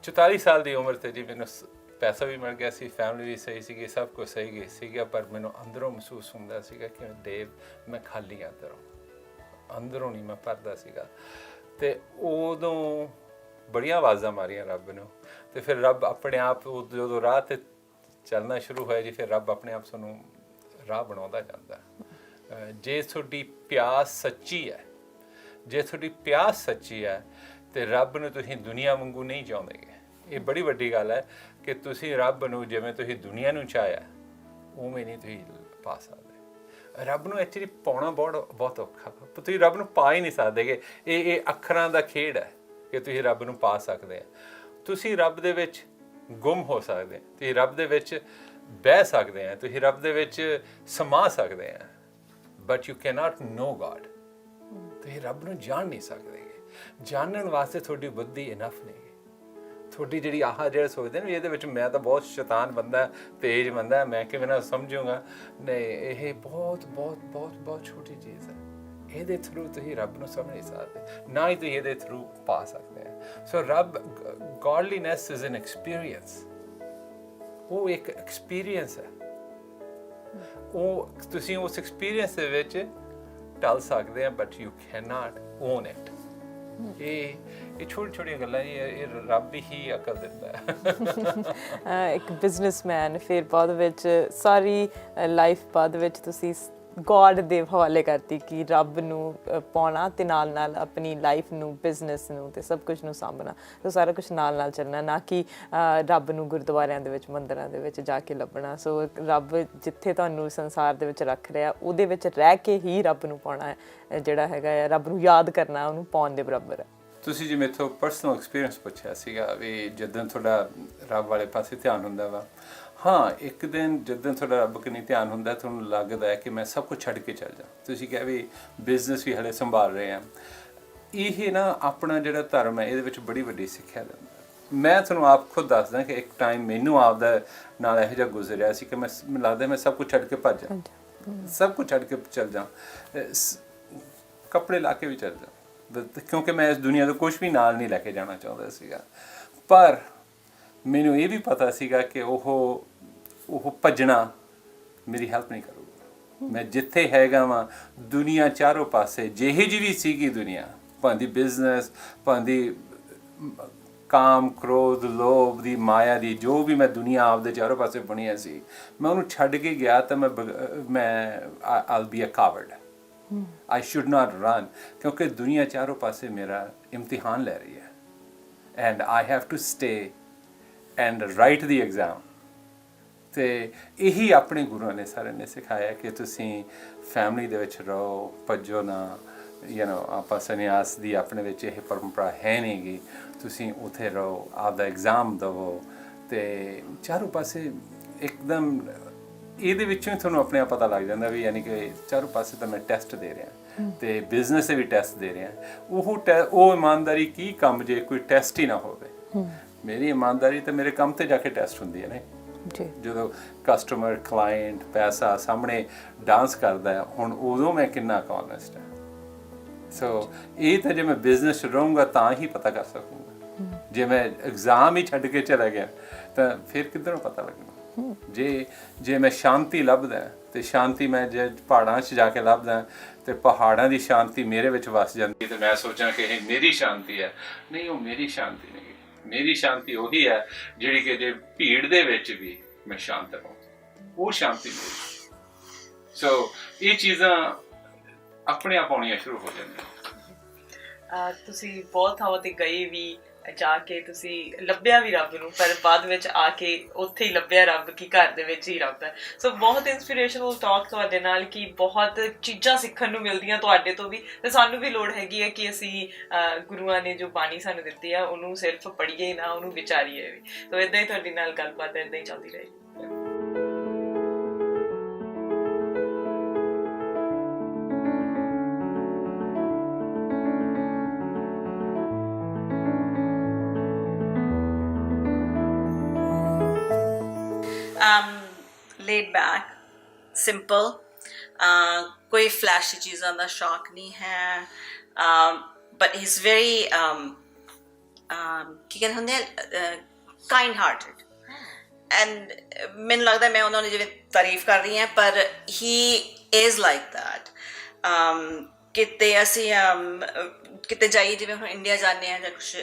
44 ਸਾਲ ਦੀ ਉਮਰ ਤੇ ਜੀ ਮੈਨੂੰ ਪੈਸਾ ਵੀ ਮਿਲ ਗਿਆ ਸੀ, ਫੈਮਿਲੀ ਵੀ ਸਹੀ ਸੀਗੀ, ਸਭ ਕੁਝ ਸਹੀ ਗਈ ਸੀਗਾ, ਪਰ ਮੈਨੂੰ ਅੰਦਰੋਂ ਮਹਿਸੂਸ ਹੁੰਦਾ ਸੀਗਾ ਕਿ ਦੇਵ ਮੈਂ ਖਾਲੀ ਆ, ਅੰਦਰੋਂ ਨਹੀਂ ਮੈਂ ਭਰਦਾ ਸੀਗਾ। ਤੇ ਉਦੋਂ ਬੜੀਆਂ ਆਵਾਜ਼ਾਂ ਮਾਰੀਆਂ ਰੱਬ ਨੂੰ, ਤੇ ਫਿਰ ਰੱਬ ਆਪਣੇ ਆਪ ਜਦੋਂ ਰਾਹ ਤੇ ਚੱਲਣਾ ਸ਼ੁਰੂ ਹੋਇਆ ਜੀ, ਫਿਰ ਰੱਬ ਆਪਣੇ ਆਪ ਸਾਨੂੰ ਰਾਹ ਬਣਾਉਂਦਾ ਜਾਂਦਾ। ਜੇ ਤੁਹਾਡੀ ਪਿਆਸ ਸੱਚੀ ਹੈ, ਜੇ ਤੁਹਾਡੀ ਪਿਆਸ ਸੱਚੀ ਹੈ ਤੇ ਰੱਬ ਨੂੰ ਤੁਸੀਂ ਦੁਨੀਆ ਵਾਂਗੂ ਨਹੀਂ ਚਾਹੁੰਦੇ। ਇਹ ਬੜੀ ਵੱਡੀ ਗੱਲ ਹੈ ਕਿ ਤੁਸੀਂ ਰੱਬ ਨੂੰ ਜਿਵੇਂ ਤੁਸੀਂ ਦੁਨੀਆ ਨੂੰ ਚਾਹਿਆ ਉਵੇਂ ਨਹੀਂ ਤੁਸੀਂ ਪਾ ਸਕਦੇ। ਰੱਬ ਨੂੰ ਐਕਚੁਅਲੀ ਪਾਉਣਾ ਬਹੁਤ ਔਖਾ, ਤੁਸੀਂ ਰੱਬ ਨੂੰ ਪਾ ਹੀ ਨਹੀਂ ਸਕਦੇ। ਇਹ ਅੱਖਰਾਂ ਦਾ ਖੇਡ ਹੈ ਕਿ ਤੁਸੀਂ ਰੱਬ ਨੂੰ ਪਾ ਸਕਦੇ ਆ। ਤੁਸੀਂ ਰੱਬ ਦੇ ਵਿੱਚ ਗੁੰਮ ਹੋ ਸਕਦੇ, ਤੁਸੀਂ ਰੱਬ ਦੇ ਵਿੱਚ ਬਹਿ ਸਕਦੇ ਆ, ਤੁਸੀਂ ਰੱਬ ਦੇ ਵਿੱਚ ਸਮਾ ਸਕਦੇ ਆ, but you cannot know God. ਤੁਸੀਂ ਰੱਬ ਨੂੰ ਜਾਣ ਨਹੀਂ ਸਕਦੇ। ਜਾਣਨ ਵਾਸਤੇ ਤੁਹਾਡੀ ਬੁੱਧੀ ਇਨਫ ਨਹੀਂ। ਤੁਹਾਡੀ ਜਿਹੜੀ ਜਿਹੜਾ ਸੋਚਦੇ ਨੇ ਵੀ ਇਹਦੇ ਵਿੱਚ ਮੈਂ ਤਾਂ ਬਹੁਤ ਸ਼ੈਤਾਨ ਬੰਦਾ, ਤੇਜ਼ ਬੰਦਾ, ਮੈਂ ਕਿਵੇਂ ਨਾ ਸਮਝੂਗਾ, ਨਹੀਂ, ਇਹ ਬਹੁਤ ਬਹੁਤ ਬਹੁਤ ਬਹੁਤ ਛੋਟੀ ਚੀਜ਼ ਹੈ। ਇਹਦੇ ਥਰੂ ਤੁਸੀਂ ਰੱਬ ਨੂੰ ਸਮਝ ਨਹੀਂ ਸਕਦੇ, ਨਾ ਹੀ ਤੁਸੀਂ ਇਹਦੇ ਥਰੂ ਪਾ ਸਕਦੇ ਆ। ਸੋ ਰੱਬ, ਗॉडलीनेस ਇਜ਼ ਐਨ ਐਕਸਪੀਰੀਅੰਸ। ਉਹ ਇੱਕ ਐਕਸਪੀਰੀਅੰਸ ਹੈ, ਉਹ ਤੁਸੀਂ ਉਸ ਐਕਸਪੀਰੀਅੰਸ ਦੇ ਵਿੱਚ ਢਲ ਸਕਦੇ ਆ, but you can not own it. ਇਹ ਛੋਟੀ ਛੋਟੀਆਂ ਗੱਲਾਂ ਇਹ ਰੱਬ ਹੀ ਅਕਲ ਦਿੰਦਾ ਹੈ। ਇੱਕ ਬਿਜ਼ਨਸਮੈਨ, ਫਿਰ ਬਾਅਦ ਵਿੱਚ ਸਾਰੀ ਲਾਈਫ ਬਾਅਦ ਵਿੱਚ ਤੁਸੀਂ ਗॉड ਦੇ ਹਵਾਲੇ ਕਰਤੀ ਕਿ ਰੱਬ ਨੂੰ ਪਾਉਣਾ ਤੇ ਨਾਲ ਨਾਲ ਆਪਣੀ ਲਾਈਫ ਨੂੰ, ਬਿਜ਼ਨਸ ਨੂੰ ਤੇ ਸਭ ਕੁਝ ਨੂੰ ਸਾਂਭਣਾ, ਤੇ ਸਾਰਾ ਕੁਝ ਨਾਲ ਨਾਲ ਚੱਲਣਾ, ਨਾ ਕਿ ਰੱਬ ਨੂੰ ਗੁਰਦੁਆਰਿਆਂ ਦੇ ਵਿੱਚ, ਮੰਦਿਰਾਂ ਦੇ ਵਿੱਚ ਜਾ ਕੇ ਲੱਭਣਾ। ਸੋ ਰੱਬ ਜਿੱਥੇ ਤੁਹਾਨੂੰ ਸੰਸਾਰ ਦੇ ਵਿੱਚ ਰੱਖ ਰਿਹਾ, ਉਹਦੇ ਵਿੱਚ ਰਹਿ ਕੇ ਹੀ ਰੱਬ ਨੂੰ ਪਾਉਣਾ ਹੈ, ਜਿਹੜਾ ਹੈਗਾ ਹੈ ਰੱਬ ਨੂੰ ਯਾਦ ਕਰਨਾ, ਉਹਨੂੰ ਪਾਉਣ ਦੇ ਬਰਾਬਰ ਹੈ। ਤੁਸੀਂ ਜੀ ਮੇਥੋਂ ਪਰਸਨਲ ਐਕਸਪੀਰੀਅੰਸ ਪੁੱਛਿਆ ਸੀਗਾ ਵੀ ਜਦੋਂ ਤੁਹਾਡਾ ਰੱਬ ਵਾਲੇ ਪਾਸੇ ਧਿਆਨ ਹੁੰਦਾ ਵਾ। ਹਾਂ, ਇੱਕ ਦਿਨ ਜਦੋਂ ਤੁਹਾਡਾ ਰੱਬ ਕਨੀ ਧਿਆਨ ਹੁੰਦਾ, ਤੁਹਾਨੂੰ ਲੱਗਦਾ ਹੈ ਕਿ ਮੈਂ ਸਭ ਕੁਝ ਛੱਡ ਕੇ ਚੱਲ ਜਾ। ਤੁਸੀਂ ਕਿਹਾ ਵੀ ਬਿਜ਼ਨਸ ਵੀ ਹਲੇ ਸੰਭਾਲ ਰਹੇ ਆ। ਇਹ ਨਾ ਆਪਣਾ ਜਿਹੜਾ ਧਰਮ ਹੈ, ਇਹਦੇ ਵਿੱਚ ਬੜੀ ਵੱਡੀ ਸਿੱਖਿਆ ਦਿੰਦਾ। ਮੈਂ ਤੁਹਾਨੂੰ ਆਪ ਖੁਦ ਦੱਸਦਾ ਕਿ ਇੱਕ ਟਾਈਮ ਮੈਨੂੰ ਆਪਦਾ ਨਾਲ ਇਹੋ ਜਿਹਾ ਗੁਜ਼ਰਿਆ ਸੀ ਕਿ ਮੈਨੂੰ ਲੱਗਦਾ ਮੈਂ ਸਭ ਕੁਝ ਛੱਡ ਕੇ ਭੱਜ ਜਾ, ਸਭ ਕੁਝ ਛੱਡ ਕੇ ਚੱਲ ਜਾ, ਕੱਪੜੇ ਲਾ ਕੇ ਵੀ ਚੱਲ ਜਾ, ਕਿਉਂਕਿ ਮੈਂ ਇਸ ਦੁਨੀਆ ਤੋਂ ਕੁਝ ਵੀ ਨਾਲ ਨਹੀਂ ਲੈ ਕੇ ਜਾਣਾ ਚਾਹੁੰਦਾ ਸੀਗਾ। ਪਰ ਮੈਨੂੰ ਇਹ ਵੀ ਪਤਾ ਸੀਗਾ ਕਿ ਉਹ ਭੱਜਣਾ ਮੇਰੀ ਹੈਲਪ ਨਹੀਂ ਕਰੂਗਾ। ਮੈਂ ਜਿੱਥੇ ਹੈਗਾ ਵਾਂ, ਦੁਨੀਆ ਚਾਰੋਂ ਪਾਸੇ ਜਿਹੀ ਜਿਹੀ ਵੀ ਸੀਗੀ ਦੁਨੀਆ, ਭਾਵੇਂ ਬਿਜ਼ਨਸ, ਭਾਵੇਂ ਕਾਮ, ਕ੍ਰੋਧ, ਲੋਭ ਦੀ, ਮਾਇਆ ਦੀ, ਜੋ ਵੀ ਮੈਂ ਦੁਨੀਆ ਆਪਦੇ ਚਾਰੋਂ ਪਾਸੇ ਬਣੀਆਂ ਸੀ, ਮੈਂ ਉਹਨੂੰ ਛੱਡ ਕੇ ਗਿਆ ਤਾਂ ਮੈਂ I'll be a coward। I should not run, क्योंकि दुनिया चारों पासे मेरा इम्तिहान ले रही है and I have to stay and write the exam. ਤੇ ਇਹੀ ਆਪਣੇ ਗੁਰੂਆਂ ਨੇ ਸਾਰਿਆਂ ਨੇ ਸਿਖਾਇਆ ਕਿ ਤੁਸੀਂ ਫੈਮਿਲੀ ਦੇ ਵਿੱਚ ਰਹੋ, ਭੱਜੋ ਨਾ। ਆਪਾਂ ਸੰਨਿਆਸ ਦੀ ਆਪਣੇ ਵਿੱਚ ਇਹ ਪਰੰਪਰਾ ਹੈ ਨਹੀਂ ਗੀ। ਤੁਸੀਂ ਉੱਥੇ ਰਹੋ, ਆਪਦਾ ਐਗਜ਼ਾਮ ਦੇਵੋ ਅਤੇ ਚਾਰੋਂ ਪਾਸੇ ਇੱਕਦਮ ਇਹਦੇ ਵਿੱਚੋਂ ਹੀ ਤੁਹਾਨੂੰ ਆਪਣੇ ਆਪ ਪਤਾ ਲੱਗ ਜਾਂਦਾ ਵੀ ਯਾਨੀ ਕਿ ਚਾਰੋਂ ਪਾਸੇ ਤਾਂ ਮੈਂ ਟੈਸਟ ਦੇ ਰਿਹਾ ਅਤੇ ਬਿਜ਼ਨਸ ਦੇ ਵੀ ਟੈਸਟ ਦੇ ਰਿਹਾ। ਉਹ ਇਮਾਨਦਾਰੀ ਕੀ ਕੰਮ ਜੇ ਕੋਈ ਟੈਸਟ ਹੀ ਨਾ ਹੋਵੇ। ਮੇਰੀ ਇਮਾਨਦਾਰੀ ਤਾਂ ਮੇਰੇ ਕੰਮ 'ਤੇ ਜਾ ਕੇ ਟੈਸਟ ਹੁੰਦੀ ਹੈ ਨਾ ਜੀ। ਜਦੋਂ ਕਸਟਮਰ, ਕਲਾਇੰਟ, ਪੈਸਾ ਸਾਹਮਣੇ ਡਾਂਸ ਕਰਦਾ ਹੈ, ਹੁਣ ਉਦੋਂ ਮੈਂ ਕਿੰਨਾ ਕੌਨੈਸਟ ਹਾਂ। ਸੋ ਇਹ ਤਾਂ ਜੇ ਮੈਂ ਬਿਜ਼ਨਸ 'ਚ ਰਹੂੰਗਾ ਤਾਂ ਹੀ ਪਤਾ ਕਰ ਸਕੂੰਗਾ। ਜੇ ਮੈਂ ਐਗਜ਼ਾਮ ਹੀ ਛੱਡ ਕੇ ਚਲਾ ਗਿਆ ਤਾਂ ਫਿਰ ਕਿੱਧਰੋਂ ਪਤਾ ਲੱਗਣਾ। ਜੇ ਮੈਂ ਸ਼ਾਂਤੀ ਲੱਭਦਾ ਤੇ ਸ਼ਾਂਤੀ ਮੈਂ ਜੇ ਪਹਾੜਾਂ 'ਚ ਜਾ ਕੇ ਲੱਭਦਾ ਤੇ ਪਹਾੜਾਂ ਦੀ ਸ਼ਾਂਤੀ ਮੇਰੇ ਵਿੱਚ ਵਸ ਜਾਂਦੀ ਤੇ ਮੈਂ ਸੋਚਾਂ ਕਿ ਇਹ ਮੇਰੀ ਸ਼ਾਂਤੀ ਹੈ। ਨਹੀਂ, ਉਹ ਮੇਰੀ ਸ਼ਾਂਤੀ ਨਹੀਂ। ਮੇਰੀ ਸ਼ਾਂਤੀ ਉਹੀ ਹੈ ਜਿਹੜੀ ਕਿ ਜੇ ਭੀੜ ਦੇ ਵਿੱਚ ਵੀ ਮੈਂ ਸ਼ਾਂਤ ਰਹਾਂ, ਉਹ ਸ਼ਾਂਤੀ ਮੇਰੀ। ਸੋ ਇਹ ਚੀਜ਼ਾਂ ਆਪਣੇ ਆਪ ਆਉਣੀਆਂ ਸ਼ੁਰੂ ਹੋ ਜਾਂਦੀਆਂ। ਤੁਸੀਂ ਬਹੁਤ ਥਾਵਾਂ ਤੇ ਗਏ ਵੀ, ਜਾ ਕੇ ਤੁਸੀਂ ਲੱਭਿਆ ਵੀ ਰੱਬ ਨੂੰ, ਪਰ ਬਾਅਦ ਵਿੱਚ ਆ ਕੇ ਉੱਥੇ ਹੀ ਲੱਭਿਆ ਰੱਬ ਕਿ ਘਰ ਦੇ ਵਿੱਚ ਹੀ ਰੱਬ ਹੈ। ਸੋ ਬਹੁਤ ਇੰਸਪੀਰੇਸ਼ਨਲ ਟਾਕ ਤੁਹਾਡੇ ਨਾਲ, ਕਿ ਬਹੁਤ ਚੀਜ਼ਾਂ ਸਿੱਖਣ ਨੂੰ ਮਿਲਦੀਆਂ ਤੁਹਾਡੇ ਤੋਂ ਵੀ, ਤੇ ਸਾਨੂੰ ਵੀ ਲੋੜ ਹੈਗੀ ਹੈ ਕਿ ਅਸੀਂ ਗੁਰੂਆਂ ਨੇ ਜੋ ਬਾਣੀ ਸਾਨੂੰ ਦਿੱਤੀ ਆ ਉਹਨੂੰ ਸਿਰਫ ਪੜ੍ਹੀਏ ਨਾ, ਉਹਨੂੰ ਵਿਚਾਰੀਏ ਵੀ। ਸੋ ਇੱਦਾਂ ਹੀ ਤੁਹਾਡੇ ਨਾਲ ਗੱਲਬਾਤ ਇੱਦਾਂ ਹੀ ਚੱਲਦੀ ਰਹੇਗੀ। laid back, simple, कोई flashy चीज़ों का शौक नहीं है, but he's very ਕੀ ਕਹਿੰਦੇ ਹੁੰਦੇ kind hearted, and ਮੈਨੂੰ ਲੱਗਦਾ ਮੈਂ ਉਹਨਾਂ ਦੀ ਜਿਵੇਂ ਤਾਰੀਫ ਕਰ ਰਹੀ ਹਾਂ, ਪਰ he is like that। ਕਿਤੇ ਅਸੀਂ ਕਿਤੇ ਜਾਈਏ, ਜਿਵੇਂ ਹੁਣ ਇੰਡੀਆ ਜਾਂਦੇ ਹਾਂ ਜਾਂ ਕੁਛ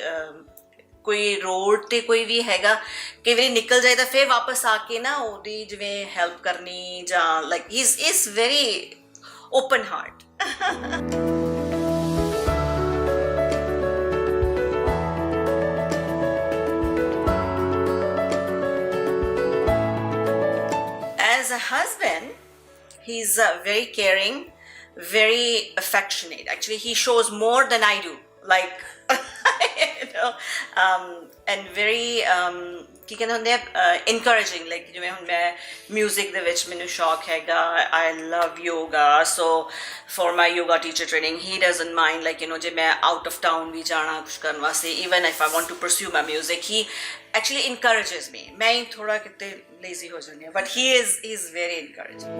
ਕੋਈ ਰੋਡ ਤੇ ਕੋਈ ਵੀ ਹੈਗਾ, ਕਈ ਵਾਰੀ ਨਿਕਲ ਜਾਏ ਤਾਂ ਫਿਰ ਵਾਪਸ ਆ ਕੇ ਨਾ ਉਹਦੀ ਜਿਵੇਂ ਹੈਲਪ ਕਰਨੀ, ਜਾਂ like he is very open heart. As a husband, he's very caring, very affectionate. Actually, he shows more than I do. Like, you know, and very ਕੀ ਕਹਿੰਦੇ ਹੁੰਦੇ ਆ encouraging, like ਜਿਵੇਂ ਹੁਣ ਮੈਂ ਮਿਊਜ਼ਿਕ ਦੇ ਵਿੱਚ ਮੈਨੂੰ ਸ਼ੌਕ ਹੈਗਾ, I love yoga, so for my yoga teacher training he doesn't mind, like you know, ਜੇ ਮੈਂ out of town ਵੀ ਜਾਣਾ ਕੁਛ ਕਰਨ ਵਾਸਤੇ, even if I want to pursue my music, he actually encourages me। ਮੈਂ ਹੀ ਥੋੜਾ ਕਿਤੇ lazy ਹੋ ਜਾਂਦੀ ਹਾਂ, but he is very encouraging।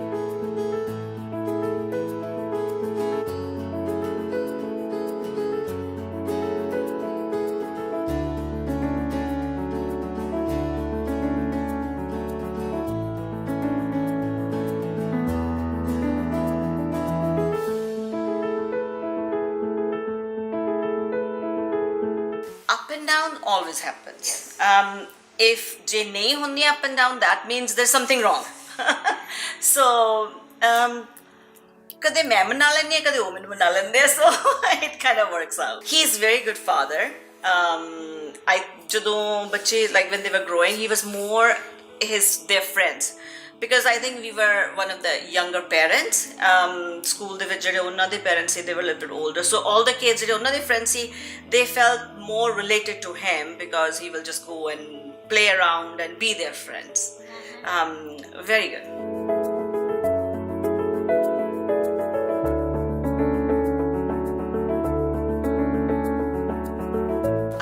Up and down always happens. If je nahi hundi up and down, that means there's something wrong। So kade main mana lenni hai, kade wo mainu mana lende, so it kind of works out। He's very good father। ਜਦੋਂ ਬੱਚੇ like when they were growing, he was more their friends, because I think we were one of the younger parents। School ਦੇ ਵਿੱਚ ਜਿਹੜੇ ਉਹਨਾਂ ਦੇ parents C, they were a little bit older, so all the kids ਜਿਹੜੇ ਉਹਨਾਂ ਦੇ friends C, they felt more related to him because he will just go and play around and be their friends। Very good।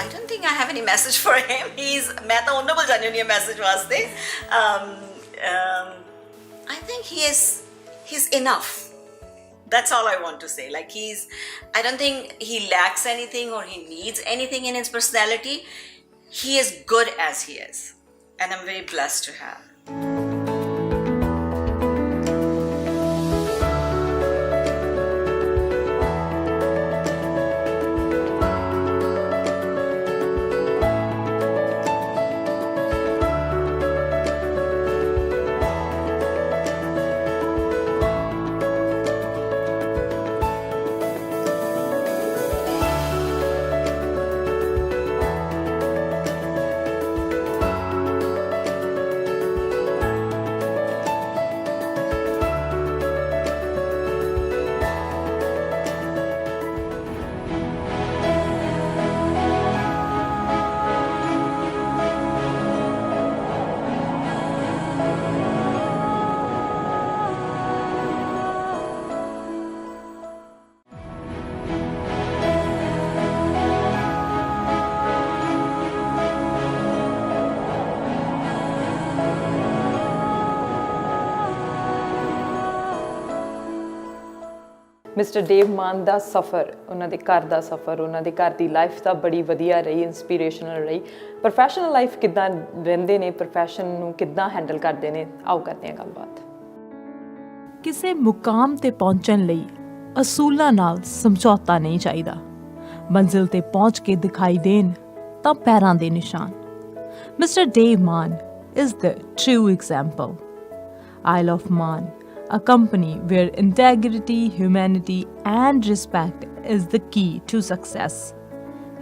I don't think I have any message for him। मैं तो उन्होंने बोल जानी होनी है message वास्ते। I think he's enough। That's all I want to say। Like I don't think he lacks anything or he needs anything in his personality। He is good as he is, and I'm very blessed to have। Mister Dev Mann ਦਾ ਸਫ਼ਰ, ਉਹਨਾਂ ਦੇ ਘਰ ਦਾ ਸਫ਼ਰ, ਉਹਨਾਂ ਦੇ ਘਰ ਦੀ life ਤਾਂ ਬੜੀ ਵਧੀਆ ਰਹੀ, ਇੰਸਪੀਰੇਸ਼ਨਲ ਰਹੀ। ਪ੍ਰੋਫੈਸ਼ਨਲ ਲਾਈਫ ਕਿੱਦਾਂ ਰਹਿੰਦੇ ਨੇ, ਪ੍ਰੋਫੈਸ਼ਨ ਨੂੰ ਕਿੱਦਾਂ ਹੈਂਡਲ ਕਰਦੇ ਨੇ, ਆਓ ਕਰਦੇ ਹਾਂ ਗੱਲਬਾਤ। ਕਿਸੇ ਮੁਕਾਮ ਤੇ ਪਹੁੰਚਣ ਲਈ ਅਸੂਲਾਂ ਨਾਲ ਸਮਝੌਤਾ ਨਹੀਂ ਚਾਹੀਦਾ। ਮੰਜ਼ਿਲ ਤੇ ਪਹੁੰਚ ਕੇ ਦਿਖਾਈ ਦੇਣ ਤਾਂ ਪੈਰਾਂ ਦੇ ਨਿਸ਼ਾਨ। Mister Dev Maan is the true example. Isle of Man, a company where integrity, humanity and respect is the key to success.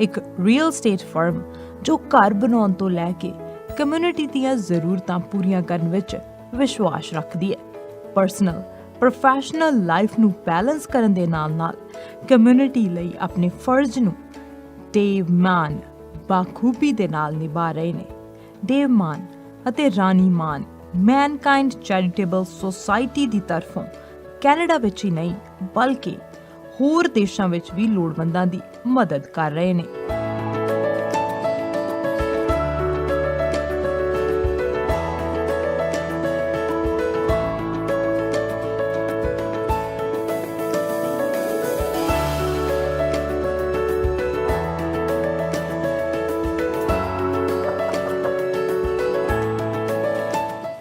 ਇੱਕ ਰੀਅਲ ਸਟੇਟ ਫਰਮ ਜੋ ਘਰ ਬਣਾਉਣ ਤੋਂ ਲੈ ਕੇ ਕਮਿਊਨਿਟੀ ਦੀਆਂ ਜ਼ਰੂਰਤਾਂ ਪੂਰੀਆਂ ਕਰਨ ਵਿੱਚ ਵਿਸ਼ਵਾਸ ਰੱਖਦੀ ਹੈ। ਪਰਸਨਲ ਪ੍ਰੋਫੈਸ਼ਨਲ ਲਾਈਫ ਨੂੰ ਬੈਲੈਂਸ ਕਰਨ ਦੇ ਨਾਲ ਕਮਿਊਨਿਟੀ ਲਈ ਆਪਣੇ ਫਰਜ਼ ਨੂੰ ਦੇਵ ਮਾਨ ਬਾਖੂਬੀ ਦੇ ਨਾਲ ਨਿਭਾ ਰਹੇ ਨੇ। ਦੇਵ ਮਾਨ ਅਤੇ ਰਾਣੀ ਮਾਨ ਮੈਨਕਾਈਂਡ ਚੈਰੀਟੇਬਲ ਸੁਸਾਇਟੀ ਦੀ ਤਰਫੋਂ ਕੈਨੇਡਾ ਵਿੱਚ ਹੀ ਨਹੀਂ ਬਲਕਿ ਹੋਰ ਦੇਸ਼ਾਂ ਵਿੱਚ ਵੀ ਲੋੜਵੰਦਾਂ ਦੀ ਮਦਦ ਕਰ ਰਹੇ ਨੇ।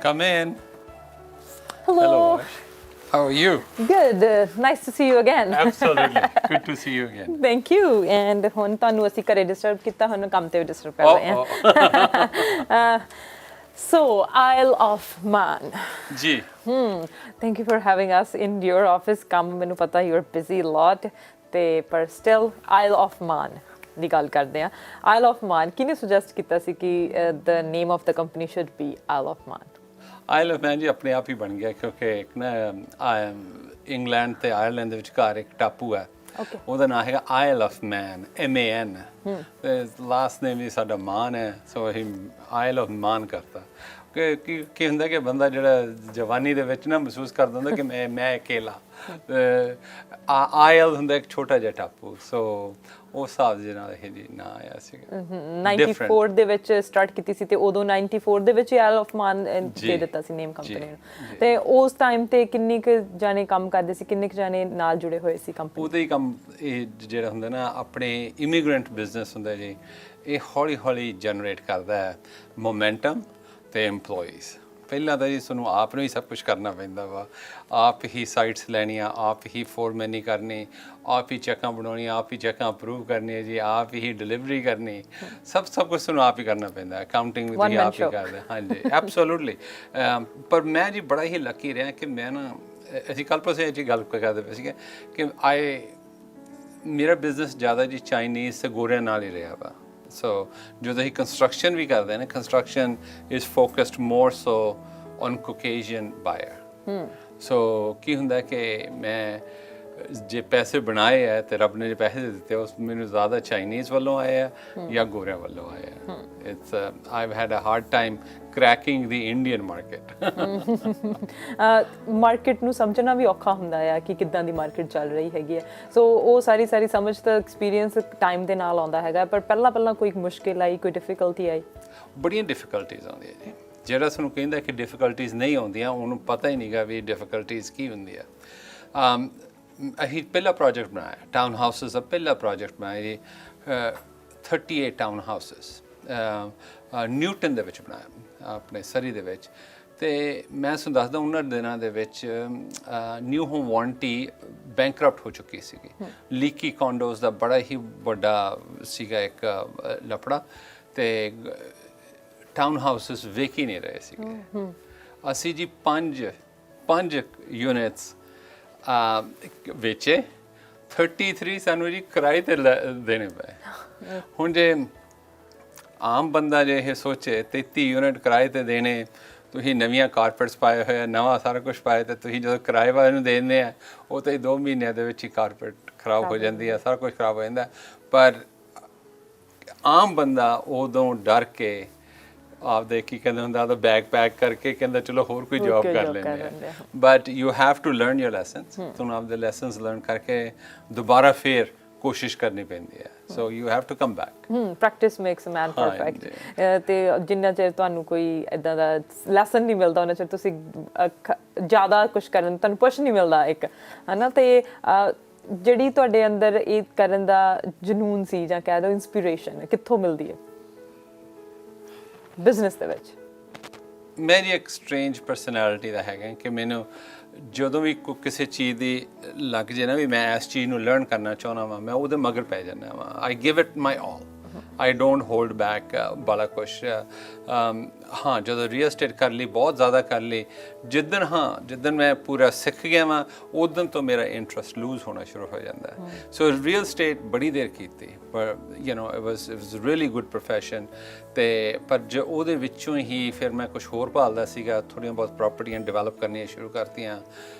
Come in. Hello. Ash. How are you? Good. Nice to see you again. Absolutely. Good to see you again. Thank you. And ਹੁਣ ਤੁਹਾਨੂੰ ਅਸੀਂ ਘਰੇ ਡਿਸਟਰਬ ਕੀਤਾ, ਹੁਣ ਕੰਮ ਤੇ ਵੀ ਡਿਸਟਰਬ ਕਰ ਰਹੇ ਹਾਂ। So, Isle of Man. ਜੀ। Thank you for having us in your office. ਕੰਮ ਮੈਨੂੰ ਪਤਾ you're busy a lot, ਤੇ ਪਰ still Isle of Man ਦੀ ਗੱਲ ਕਰਦੇ ਹਾਂ। Isle of Man ਕਿਹਨੇ ਸੁਜੈਸਟ ਕੀਤਾ ਸੀ ਕਿ the name of the company should be Isle of Man? Isle of Man ਜੀ ਆਪਣੇ ਆਪ ਹੀ ਬਣ ਗਿਆ ਕਿਉਂਕਿ ਇੱਕ ਨਾ ਇੰਗਲੈਂਡ ਤੇ ਆਇਰਲੈਂਡ ਦੇ ਵਿਚਕਾਰ ਇੱਕ ਟਾਪੂ ਹੈ। ਉਹਦਾ ਨਾਮ ਹੈਗਾ ਆਇਲ ਆਫ ਮੈਨ, MAN। ਤੇ ਲਾਸਟ ਨੇਮ ਵੀ ਸਾਡਾ ਮਾਨ ਹੈ, ਸੋ ਅਸੀਂ ਆਇਲ ਆਫ ਮਾਨ ਕਰਤਾ। ਕੀ ਹੁੰਦਾ ਕਿ ਬੰਦਾ ਜਿਹੜਾ ਜਵਾਨੀ ਦੇ ਵਿੱਚ ਨਾ ਮਹਿਸੂਸ ਕਰਦਾ ਹੁੰਦਾ ਕਿ ਮੈਂ ਇਕੱਲਾ। ਆਇਲ ਹੁੰਦਾ ਇੱਕ ਛੋਟਾ ਜਿਹਾ ਟਾਪੂ, ਸੋ ਉਸ ਹਿਸਾਬ ਦੇ ਨਾਲ ਇਹ ਜੀ ਨਾਂ ਆਇਆ ਸੀ। 94 ਦੇ ਵਿੱਚ ਸਟਾਰਟ ਕੀਤੀ ਸੀ ਤੇ ਉਦੋਂ 94 ਦੇ ਵਿੱਚ ਆਇਲ ਆਫ ਮਾਨ ਦੇ ਦਿੱਤਾ ਸੀ ਨੇਮ ਕੰਪਨੀ ਨੂੰ। ਤੇ ਉਸ ਟਾਈਮ ਤੇ ਕਿੰਨੇ ਕੁ ਜਾਣੇ ਕੰਮ ਕਰਦੇ ਸੀ, ਕਿੰਨੇ ਕੁ ਜਾਣੇ ਨਾਲ ਜੁੜੇ ਹੋਏ ਸੀ ਕੰਪਨੀ? ਉਹਦੇ ਹੀ ਕੰਮ ਇਹ ਜਿਹੜਾ ਹੁੰਦਾ ਨਾ ਆਪਣੇ ਇਮੀਗ੍ਰੈਂਟ ਬਿਜ਼ਨਸ ਹੁੰਦਾ ਜੀ, ਇਹ ਹੌਲੀ ਹੌਲੀ ਜਨਰੇਟ ਕਰਦਾ ਹੈ ਮੋਮੈਂਟਮ ਤੇ EMPLOYEES। ਪਹਿਲਾਂ ਤਾਂ ਜੀ ਤੁਹਾਨੂੰ ਆਪ ਨੂੰ ਹੀ ਸਭ ਕੁਝ ਕਰਨਾ ਪੈਂਦਾ ਵਾ, ਆਪ ਹੀ ਸਾਈਟਸ ਲੈਣੀਆਂ, ਆਪ ਹੀ ਫੋਰਮੈਨੀ ਕਰਨੀ, ਆਪ ਹੀ ਚੈੱਕਾਂ ਬਣਾਉਣੀਆਂ, ਆਪ ਹੀ ਚੈੱਕਾਂ ਅਪਰੂਵ ਕਰਨੀਆਂ ਜੀ, ਆਪ ਹੀ ਡਿਲੀਵਰੀ ਕਰਨੀ, ਸਭ ਕੁਝ ਤੁਹਾਨੂੰ ਆਪ ਹੀ ਕਰਨਾ ਪੈਂਦਾ। ਅਕਾਊਂਟਿੰਗ ਵੀ ਤੁਸੀਂ ਆਪ ਹੀ ਕਰਦੇ। ਹਾਂਜੀ, ਐਬਸੋਲੂਟਲੀ। ਪਰ ਮੈਂ ਜੀ ਬੜਾ ਹੀ ਲੱਕੀ ਰਿਹਾ ਕਿ ਮੈਂ ਨਾ, ਅਸੀਂ ਕੱਲ੍ਹ ਪਰਸੋਂ ਇਹ ਜੀ ਗੱਲ ਕਰਦੇ ਪਏ ਸੀਗੇ ਕਿ ਮੇਰਾ ਬਿਜ਼ਨਸ ਜ਼ਿਆਦਾ ਜੀ ਚਾਈਨੀਜ਼ ਤੇ ਗੋਰਿਆਂ ਨਾਲ ਹੀ ਰਿਹਾ ਵਾ। ਸੋ ਜਦੋਂ ਅਸੀਂ ਕੰਸਟਰਕਸ਼ਨ ਵੀ ਕਰਦੇ ਨੇ, construction is focused more so on Caucasian buyer. So ਕੀ ਹੁੰਦਾ ਕਿ ਮੈਂ ਜੇ ਪੈਸੇ ਬਣਾਏ ਹੈ ਤੇ ਰੱਬ ਨੇ ਜੇ ਪੈਸੇ ਦਿੱਤੇ ਉਸ ਮੈਨੂੰ ਜ਼ਿਆਦਾ ਚਾਈਨੀਜ਼ ਵੱਲੋਂ ਆਏ ਆ ਜਾਂ ਗੋਰਿਆਂ ਵੱਲੋਂ ਆਏ ਆ। It's I've had a hard time cracking the Indian market. Market ਨੂੰ ਸਮਝਣਾ ਵੀ ਔਖਾ ਹੁੰਦਾ ਆ ਕਿ ਕਿੱਦਾਂ ਦੀ ਮਾਰਕੀਟ ਚੱਲ ਰਹੀ ਹੈਗੀ ਹੈ। ਸੋ ਉਹ ਸਾਰੀ ਸਮਝ ਤਾਂ ਐਕਸਪੀਰੀਅੰਸ ਟਾਈਮ ਦੇ ਨਾਲ ਆਉਂਦਾ ਹੈਗਾ। ਪਰ ਪਹਿਲਾਂ ਕੋਈ ਮੁਸ਼ਕਿਲ ਆਈ, ਕੋਈ ਡਿਫਿਕਲਟੀ ਆਈ? ਬੜੀਆਂ ਡਿਫਿਕਲਟੀਜ਼ ਆਉਂਦੀਆਂ ਜੀ। ਜਿਹੜਾ ਤੁਹਾਨੂੰ ਕਹਿੰਦਾ ਕਿ ਡਿਫਿਕਲਟੀਜ਼ ਨਹੀਂ ਆਉਂਦੀਆਂ ਉਹਨੂੰ ਪਤਾ ਹੀ ਨਹੀਂਗਾ ਵੀ ਡਿਫਿਕਲਟੀਜ਼ ਕੀ ਹੁੰਦੀ ਆ। ਅਸੀਂ ਪਹਿਲਾ ਪ੍ਰੋਜੈਕਟ ਬਣਾਇਆ ਟਾਊਨ ਹਾਊਸਿਸ ਦਾ, ਪਹਿਲਾ ਪ੍ਰੋਜੈਕਟ ਬਣਾਇਆ ਜੀ 38 ਟਾਊਨ ਹਾਊਸਿਸ ਨਿਊਟਨ ਦੇ ਵਿੱਚ ਬਣਾਇਆ, ਆਪਣੇ ਸਰੀ ਦੇ ਵਿੱਚ। ਤੇ ਮੈਂ ਤੁਹਾਨੂੰ ਦੱਸਦਾ ਉਹਨਾਂ ਦਿਨਾਂ ਦੇ ਵਿੱਚ ਨਿਊ ਹੋਮ ਵਾਰੰਟੀ ਬੈਂਕਰਪਟ ਹੋ ਚੁੱਕੀ ਸੀਗੀ। ਲੀਕੀ ਕੌਂਡੋਜ਼ ਦਾ ਬੜਾ ਹੀ ਵੱਡਾ ਸੀਗਾ ਇੱਕ ਲਫੜਾ, ਤੇ ਟਾਊਨ ਹਾਊਸਿਸ ਵੇਖ ਹੀ ਨਹੀਂ ਰਹੇ ਸੀਗੇ। ਅਸੀਂ ਜੀ ਪੰਜ ਯੂਨਿਟਸ ਵੇਚੇ, 33 ਸਾਨੂੰ ਜੀ ਕਿਰਾਏ ਤੇ ਦੇਣੇ ਪਏ। ਹੁਣ ਜੇ ਆਮ ਬੰਦਾ ਜੇ ਇਹ ਸੋਚੇ 33 ਯੂਨਿਟ ਕਿਰਾਏ ਤੇ ਦੇਣੇ, ਤੁਸੀਂ ਨਵੀਆਂ ਕਾਰਪੈਟਸ ਪਾਏ ਹੋਏ ਆ, ਨਵਾਂ ਸਾਰਾ ਕੁਝ ਪਾਏ, ਤੇ ਤੁਸੀਂ ਜਦੋਂ ਕਿਰਾਏ ਵਾਲੇ ਨੂੰ ਦੇ ਦਿੰਦੇ ਆ ਉਹ ਤਾਂ 2 ਮਹੀਨਿਆਂ ਦੇ ਵਿੱਚ ਹੀ ਕਾਰਪੈਟ ਖਰਾਬ ਹੋ ਜਾਂਦੀ ਹੈ, ਸਾਰਾ ਕੁਝ ਖਰਾਬ ਹੋ ਜਾਂਦਾ। ਪਰ ਆਮ ਬੰਦਾ ਉਦੋਂ ਡਰ ਕੇ ਆਪਦੇ ਕੀ ਕਹਿੰਦੇ ਹੁੰਦਾ ਉਹਦਾ ਬੈਗ ਪੈਕ ਕਰਕੇ ਕਹਿੰਦਾ ਚਲੋ ਹੋਰ ਕੋਈ ਜੌਬ ਕਰ ਲੈਂਦੇ ਆ। But you have to learn your lessons. ਤੁਹਾਨੂੰ ਆਪਦੇ ਲੈਸਨਸ ਲਰਨ ਕਰਕੇ ਦੁਬਾਰਾ ਫੇਰ ਕੋਸ਼ਿਸ਼ ਕਰਨੀ ਪੈਂਦੀ ਹੈ। So you have to come back. Practice makes a man perfect. ਤੇ ਜਿੰਨਾ ਚਿਰ ਤੁਹਾਨੂੰ ਕੋਈ ਇਦਾਂ ਦਾ ਲੈਸਨ ਨਹੀਂ ਮਿਲਦਾ ਉਹਨਾਂ ਚਿਰ ਤੁਸੀਂ ਜ਼ਿਆਦਾ ਕੁਝ ਕਰਨ, ਤੁਹਾਨੂੰ ਪੁਸ਼ ਨਹੀਂ ਮਿਲਦਾ ਇੱਕ, ਹੈ ਨਾ। ਤੇ ਜਿਹੜੀ ਤੁਹਾਡੇ ਅੰਦਰ ਇਹ ਕਰਨ ਦਾ ਜਨੂਨ ਸੀ ਜਾਂ ਕਹਿ ਦਿਓ ਇਨਸਪੀਰੇਸ਼ਨ ਕਿੱਥੋਂ ਮਿਲਦੀ ਹੈ ਬਿਜ਼ਨਸ ਦੇ ਵਿੱਚ? ਮੇਰੀ ਇੱਕ ਸਟ੍ਰੇਂਜ ਪਰਸਨੈਲਿਟੀ ਦਾ ਹੈਗਾ ਕਿ ਮੈਨੂੰ ਜਦੋਂ ਵੀ ਕਿਸੇ ਚੀਜ਼ ਦੀ ਲੱਗ ਜੇ ਨਾ ਵੀ ਮੈਂ ਇਸ ਚੀਜ਼ ਨੂੰ ਲਰਨ ਕਰਨਾ ਚਾਹੁੰਦਾ ਵਾਂ, ਮੈਂ ਉਹਦੇ ਮਗਰ ਪੈ ਜਾਂਦਾ ਵਾਂ। I give it my all, I don't hold back ਬੜਾ ਕੁਛ। ਹਾਂ, ਜਦੋਂ ਰੀਅਲ ਸਟੇਟ ਕਰ ਲਈ, ਬਹੁਤ ਜ਼ਿਆਦਾ ਕਰ ਲਈ, ਜਿੱਦਣ ਮੈਂ ਪੂਰਾ ਸਿੱਖ ਗਿਆ ਵਾਂ ਉਦੋਂ ਤੋਂ ਮੇਰਾ ਇੰਟਰਸਟ ਲੂਜ਼ ਹੋਣਾ ਸ਼ੁਰੂ ਹੋ ਜਾਂਦਾ। ਸੋ ਰੀਅਲ ਸਟੇਟ ਬੜੀ ਦੇਰ ਕੀਤੀ, ਪਰ you know it was really good profession. ਤੇ ਪਰ ਜੋ ਉਹਦੇ ਵਿੱਚੋਂ ਹੀ ਫਿਰ ਮੈਂ ਕੁਝ ਹੋਰ ਭਾਲਦਾ ਸੀਗਾ, ਥੋੜ੍ਹੀਆਂ ਬਹੁਤ ਪ੍ਰਾਪਰਟੀਆਂ ਡਿਵੈਲਪ ਕਰਨੀਆਂ ਸ਼ੁਰੂ ਕਰਤੀਆਂ,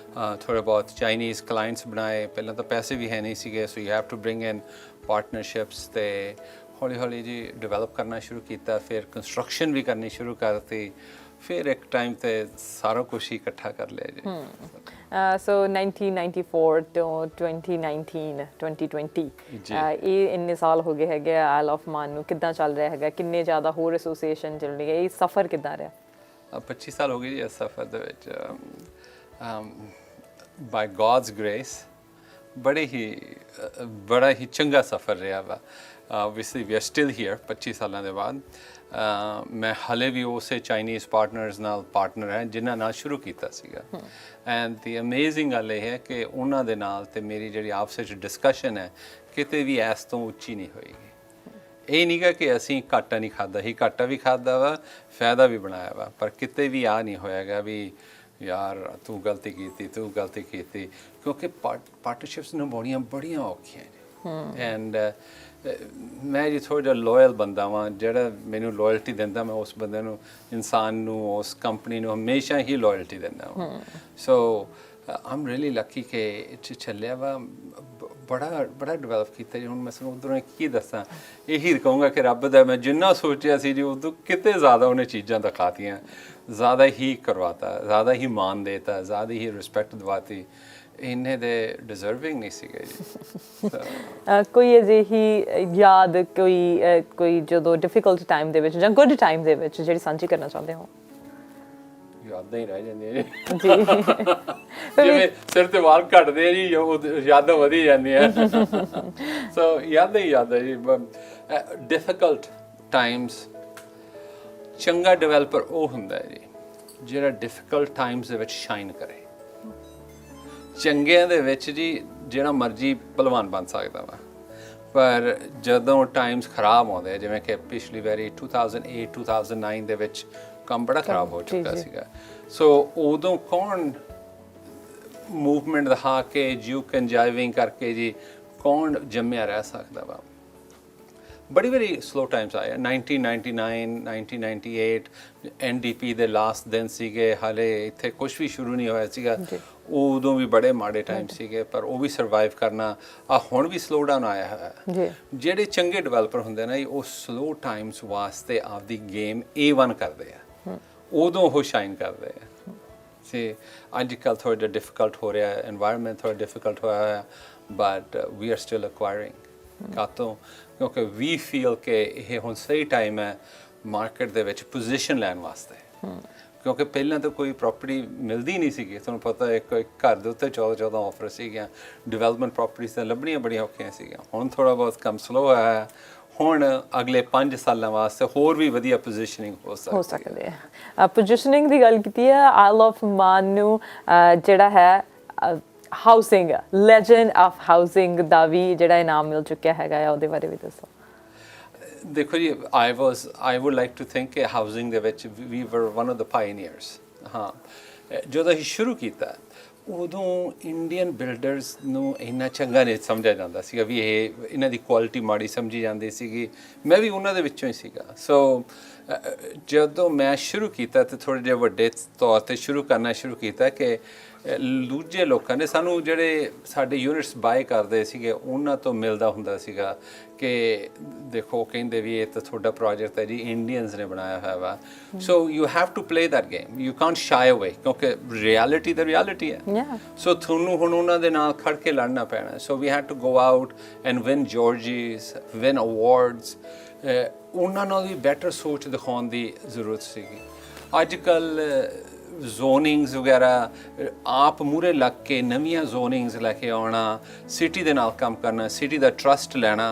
ਥੋੜ੍ਹੇ ਬਹੁਤ ਚਾਈਨੀਜ਼ ਕਲਾਇੰਟਸ ਬਣਾਏ। ਪਹਿਲਾਂ ਤਾਂ ਪੈਸੇ ਵੀ ਹੈ ਨਹੀਂ ਸੀਗੇ, so you have to bring in partnerships, ਤੇ ਹੌਲੀ ਹੌਲੀ ਜੀ ਡਿਵੈਲਪ ਕਰਨਾ ਸ਼ੁਰੂ ਕੀਤਾ। ਫਿਰ ਕੰਸਟਰਕਸ਼ਨ ਵੀ ਕਰਨੀ ਸ਼ੁਰੂ ਕਰਤੀ, ਫਿਰ ਇੱਕ ਟਾਈਮ ਤੇ ਸਾਰਾ ਕੁਛ ਹੀ ਇਕੱਠਾ ਕਰ ਲਿਆ ਜੀ। ਸੋ 1994 ਤੋਂ 2020 ਇਹ ਇੰਨੇ ਸਾਲ ਹੋ ਗਏ ਹੈਗੇ ਆਇਲ ਆਫ ਮਾਨ ਨੂੰ। ਕਿੱਦਾਂ ਚੱਲ ਰਿਹਾ ਹੈਗਾ? ਕਿੰਨੇ ਜ਼ਿਆਦਾ ਹੋਰ ਐਸੋਸੀਏਸ਼ਨ ਚੱਲ ਰਹੀ ਹੈ? ਇਹ ਸਫ਼ਰ ਕਿੱਦਾਂ ਰਿਹਾ? 25 ਸਾਲ ਹੋ ਗਏ ਜੀ ਇਸ ਸਫ਼ਰ ਦੇ ਵਿੱਚ। ਬਾਈ ਗॉड्स ਗ੍ਰੇਸ ਬੜਾ ਹੀ ਚੰਗਾ ਸਫ਼ਰ ਰਿਹਾ ਵਾ। obviously we are still here 25 ਸਾਲਾਂ ਦੇ ਬਾਅਦ। ਮੈਂ ਹਲੇ ਵੀ ਉਸੇ ਚਾਈਨੀਜ਼ ਪਾਰਟਨਰਸ ਨਾਲ ਪਾਰਟਨਰ ਹੈ ਜਿਨ੍ਹਾਂ ਨਾਲ ਸ਼ੁਰੂ ਕੀਤਾ ਸੀਗਾ। ਐਂਡ ਦੀ ਅਮੇਜ਼ਿੰਗ ਗੱਲ ਇਹ ਹੈ ਕਿ ਉਹਨਾਂ ਦੇ ਨਾਲ ਤੇ ਮੇਰੀ ਜਿਹੜੀ ਆਪਸ ਵਿੱਚ ਡਿਸਕਸ਼ਨ ਹੈ ਕਿਤੇ ਵੀ ਇਸ ਤੋਂ ਉੱਚੀ ਨਹੀਂ ਹੋਏਗੀ। ਇਹ ਨਹੀਂਗਾ ਕਿ ਅਸੀਂ ਘਾਟਾ ਨਹੀਂ ਖਾਦਾ ਹੀ, ਘਾਟਾ ਵੀ ਖਾਦਾ ਵਾ, ਫਾਇਦਾ ਵੀ ਬਣਾਇਆ ਵਾ, ਪਰ ਕਿਤੇ ਵੀ ਆ ਨਹੀਂ ਹੋਇਆਗਾ ਵੀ ਯਾਰ ਤੂੰ ਗਲਤੀ ਕੀਤੀ, ਕਿਉਂਕਿ ਪਾਰਟਨਰਸ਼ਿਪਸ ਨਿਭਾਉਣੀਆਂ ਬੜੀਆਂ ਔਖੀਆਂ ਨੇ। ਐਂਡ ਮੈਂ ਜੀ ਥੋੜ੍ਹਾ ਜਿਹਾ ਲੋਇਲ ਬੰਦਾ ਵਾਂ, ਜਿਹੜਾ ਮੈਨੂੰ ਲੋਇਲਟੀ ਦਿੰਦਾ ਮੈਂ ਉਸ ਬੰਦੇ ਨੂੰ, ਇਨਸਾਨ ਨੂੰ, ਉਸ ਕੰਪਨੀ ਨੂੰ ਹਮੇਸ਼ਾ ਹੀ ਲੋਇਲਟੀ ਦਿੰਦਾ ਵਾਂ। ਸੋ ਆਮ ਰੀਅਲੀ ਲੱਕੀ ਕਿ ਇਹ ਚੱਲਿਆ ਵਾ, ਬੜਾ ਡਿਵੈਲਪ ਕੀਤਾ ਜੀ। ਹੁਣ ਮੈਂ ਤੁਹਾਨੂੰ ਉੱਧਰੋਂ ਕੀ ਦੱਸਾਂ, ਇਹੀ ਕਹੂੰਗਾ ਕਿ ਰੱਬ ਦਾ ਮੈਂ ਜਿੰਨਾ ਸੋਚਿਆ ਸੀ ਜੀ ਉਦੋਂ ਕਿਤੇ ਜ਼ਿਆਦਾ ਉਹਨੇ ਚੀਜ਼ਾਂ ਦਿਖਾਤੀਆਂ, ਜ਼ਿਆਦਾ ਹੀ ਕਰਵਾਤਾ, ਜ਼ਿਆਦਾ ਹੀ ਮਾਣ ਦੇਤਾ, ਜ਼ਿਆਦਾ ਹੀ ਰਿਸਪੈਕਟ ਦਿਵਾਤੀ। ਇੰਨੇ ਦੇ ਡਿਜ਼ਰਵਿੰਗ ਨਹੀਂ ਸੀਗੇ ਜੀ। ਕੋਈ ਅਜਿਹੀ ਯਾਦ ਕੋਈ ਜਦੋਂ ਡਿਫਿਕਲਟ ਟਾਈਮ ਦੇ ਵਿੱਚ ਜਾਂ ਗੁੱਡ ਟਾਈਮ ਦੇ ਵਿੱਚ ਜਿਹੜੀ ਸਾਂਝੀ ਕਰਨਾ ਚਾਹੁੰਦੇ ਹੋ? ਯਾਦਾਂ ਹੀ ਰਹਿ ਜਾਂਦੀਆਂ ਜੀ। ਜਿਵੇਂ ਸਿਰ ਤੇ ਵਾਲ ਘਟਦੇ ਜੀ, ਉਹ ਯਾਦਾਂ ਵਧੀ ਜਾਂਦੀਆਂ। ਸੋ ਯਾਦਾਂ ਜੀ। ਡਿਫਿਕਲਟ ਟਾਈਮਸ, ਚੰਗਾ ਡਿਵੈਲਪਰ ਉਹ ਹੁੰਦਾ ਹੈ ਜੀ ਜਿਹੜਾ ਡਿਫਿਕਲਟ ਟਾਈਮਸ ਦੇ ਵਿੱਚ ਸ਼ਾਈਨ ਕਰੇ। ਚੰਗਿਆਂ ਦੇ ਵਿੱਚ ਜੀ ਜਿਹੜਾ ਮਰਜ਼ੀ ਭਲਵਾਨ ਬਣ ਸਕਦਾ ਵਾ, ਪਰ ਜਦੋਂ ਟਾਈਮਸ ਖਰਾਬ ਆਉਂਦੇ, ਜਿਵੇਂ ਕਿ ਪਿਛਲੀ ਵਾਰੀ 2008-2009 ਦੇ ਵਿੱਚ ਕੰਮ ਬੜਾ ਖਰਾਬ ਹੋ ਚੁੱਕਾ ਸੀਗਾ। ਸੋ ਉਦੋਂ ਕੌਣ ਮੂਵਮੈਂਟ ਦਿਖਾ ਕੇ ਜਿਊ ਕੰਜਾਈਵਿੰਗ ਕਰਕੇ ਜੀ ਕੌਣ ਜੰਮਿਆ ਰਹਿ ਸਕਦਾ ਵਾ? ਬੜੀ ਵਾਰੀ ਸਲੋ ਟਾਈਮਸ ਆਏ। 1999 1998 NDP ਦੇ ਲਾਸਟ ਦਿਨ ਸੀਗੇ, ਹਾਲੇ ਇੱਥੇ ਕੁਛ ਵੀ ਸ਼ੁਰੂ ਨਹੀਂ ਹੋਇਆ ਸੀਗਾ, ਉਦੋਂ ਵੀ ਬੜੇ ਮਾੜੇ ਟਾਈਮ ਸੀਗੇ, ਪਰ ਉਹ ਵੀ ਸਰਵਾਈਵ ਕਰਨਾ। ਹੁਣ ਵੀ ਸਲੋ ਡਾਊਨ ਆਇਆ ਹੈ। ਜਿਹੜੇ ਚੰਗੇ ਡਿਵੈਲਪਰ ਹੁੰਦੇ ਨੇ ਉਹ ਸਲੋ ਟਾਈਮਸ ਵਾਸਤੇ ਆਪਦੀ ਗੇਮ A1 ਕਰਦੇ ਆ, ਉਦੋਂ ਉਹ ਸ਼ਾਈਨ ਕਰਦੇ ਆ। ਤੇ ਅੱਜ ਕੱਲ੍ਹ ਥੋੜ੍ਹਾ ਜਿਹਾ ਡਿਫਿਕਲਟ ਹੋ ਰਿਹਾ, ਐਨਵਾਇਰਨਮੈਂਟ ਥੋੜ੍ਹਾ ਡਿਫਿਕਲਟ ਹੋਇਆ ਹੋਇਆ, ਬਟ ਵੀ ਆਰ ਸਟਿਲ ਅਕਵਾਇਰਿੰਗ। ਕਾਹਤੋਂ? ਕਿਉਂਕਿ ਵੀ ਫੀਲ ਕਿ ਇਹ ਹੁਣ ਸਹੀ ਟਾਈਮ ਹੈ ਮਾਰਕੀਟ ਦੇ ਵਿੱਚ ਪੋਜੀਸ਼ਨ ਲੈਣ ਵਾਸਤੇ। ਕਿਉਂਕਿ ਪਹਿਲਾਂ ਤਾਂ ਕੋਈ ਪ੍ਰਾਪਰਟੀ ਮਿਲਦੀ ਨਹੀਂ ਸੀਗੀ, ਤੁਹਾਨੂੰ ਪਤਾ ਇੱਕ ਘਰ ਦੇ ਉੱਤੇ 14 ਆਫਰ ਸੀਗੀਆਂ, ਡਿਵੈਲਪਮੈਂਟ ਪ੍ਰਾਪਰਟੀਜ਼ ਤਾਂ ਲੱਭਣੀਆਂ ਬੜੀਆਂ ਔਖੀਆਂ ਸੀਗੀਆਂ। ਹੁਣ ਥੋੜ੍ਹਾ ਬਹੁਤ ਕੰਮ ਸਲੋ ਹੋਇਆ, ਹੁਣ ਅਗਲੇ 5 ਸਾਲਾਂ ਵਾਸਤੇ ਹੋਰ ਵੀ ਵਧੀਆ ਪੋਜੀਸ਼ਨਿੰਗ ਹੋ ਸਕਦੀ ਹੈ। ਪੋਜੀਸ਼ਨਿੰਗ ਦੀ ਗੱਲ ਕੀਤੀ ਹੈ, ਆਇਲ ਆਫ ਮਾਨ ਨੂੰ ਜਿਹੜਾ ਹੈ ਹਾਊਸਿੰਗ ਲੈਜੈਂਡ ਆਫ ਹਾਊਸਿੰਗ ਦਾ ਵੀ ਜਿਹੜਾ ਇਨਾਮ ਮਿਲ ਚੁੱਕਿਆ ਹੈਗਾ ਆ, ਉਹਦੇ ਬਾਰੇ ਵੀ ਦੱਸੋ। ਦੇਖੋ ਜੀ, I would like to think ਕਿ ਹਾਊਸਿੰਗ ਦੇ ਵਿੱਚ ਵੀ ਵਰ ਵਨ ਆਫ ਦ ਪਾਇਨੀਅਰਸ। ਹਾਂ, ਜਦੋਂ ਅਸੀਂ ਸ਼ੁਰੂ ਕੀਤਾ ਉਦੋਂ ਇੰਡੀਅਨ ਬਿਲਡਰਸ ਨੂੰ ਇੰਨਾ ਚੰਗਾ ਨਹੀਂ ਸਮਝਿਆ ਜਾਂਦਾ ਸੀਗਾ, ਵੀ ਇਹਨਾਂ ਦੀ ਕੁਆਲਿਟੀ ਮਾੜੀ ਸਮਝੀ ਜਾਂਦੀ ਸੀਗੀ। ਮੈਂ ਵੀ ਉਹਨਾਂ ਦੇ ਵਿੱਚੋਂ ਹੀ ਸੀਗਾ। ਸੋ ਜਦੋਂ ਮੈਂ ਸ਼ੁਰੂ ਕੀਤਾ ਤੇ ਥੋੜ੍ਹੇ ਜਿਹੇ ਵੱਡੇ ਤੌਰ 'ਤੇ ਸ਼ੁਰੂ ਕੀਤਾ ਕਿ ਦੂਜੇ ਲੋਕਾਂ ਨੇ ਸਾਨੂੰ, ਜਿਹੜੇ ਸਾਡੇ ਯੂਨਿਟਸ ਬਾਏ ਕਰਦੇ ਸੀਗੇ, ਉਹਨਾਂ ਤੋਂ ਮਿਲਦਾ ਹੁੰਦਾ ਸੀਗਾ ਕਿ ਦੇਖੋ ਕਹਿੰਦੇ ਵੀ ਇਹ ਤਾਂ ਤੁਹਾਡਾ ਪ੍ਰੋਜੈਕਟ ਹੈ ਜੀ, ਇੰਡੀਅਨਸ ਨੇ ਬਣਾਇਆ ਹੋਇਆ ਵਾ। So you have to play that game, you can't shy away, ਕਿਉਂਕਿ ਰਿਐਲਿਟੀ ਤਾਂ ਰਿਐਲਿਟੀ ਹੈ। ਸੋ ਤੁਹਾਨੂੰ ਹੁਣ ਉਹਨਾਂ ਦੇ ਨਾਲ ਖੜ ਕੇ ਲੜਨਾ ਪੈਣਾ। So we had to go out and win georgies, win awards. ਉਹਨਾਂ ਨਾਲ ਵੀ ਬੈਟਰ ਸੋਚ ਦਿਖਾਉਣ ਦੀ ਜ਼ਰੂਰਤ ਸੀਗੀ। ਅੱਜ ਕੱਲ੍ਹ ਜ਼ੋਨਿੰਗਸ ਵਗੈਰਾ ਆਪ ਮੂਰੇ ਲੱਗ ਕੇ ਨਵੀਆਂ ਜ਼ੋਨਿੰਗਸ ਲੈ ਕੇ ਆਉਣਾ, ਸਿਟੀ ਦੇ ਨਾਲ ਕੰਮ ਕਰਨਾ, ਸਿਟੀ ਦਾ ਟਰਸਟ ਲੈਣਾ,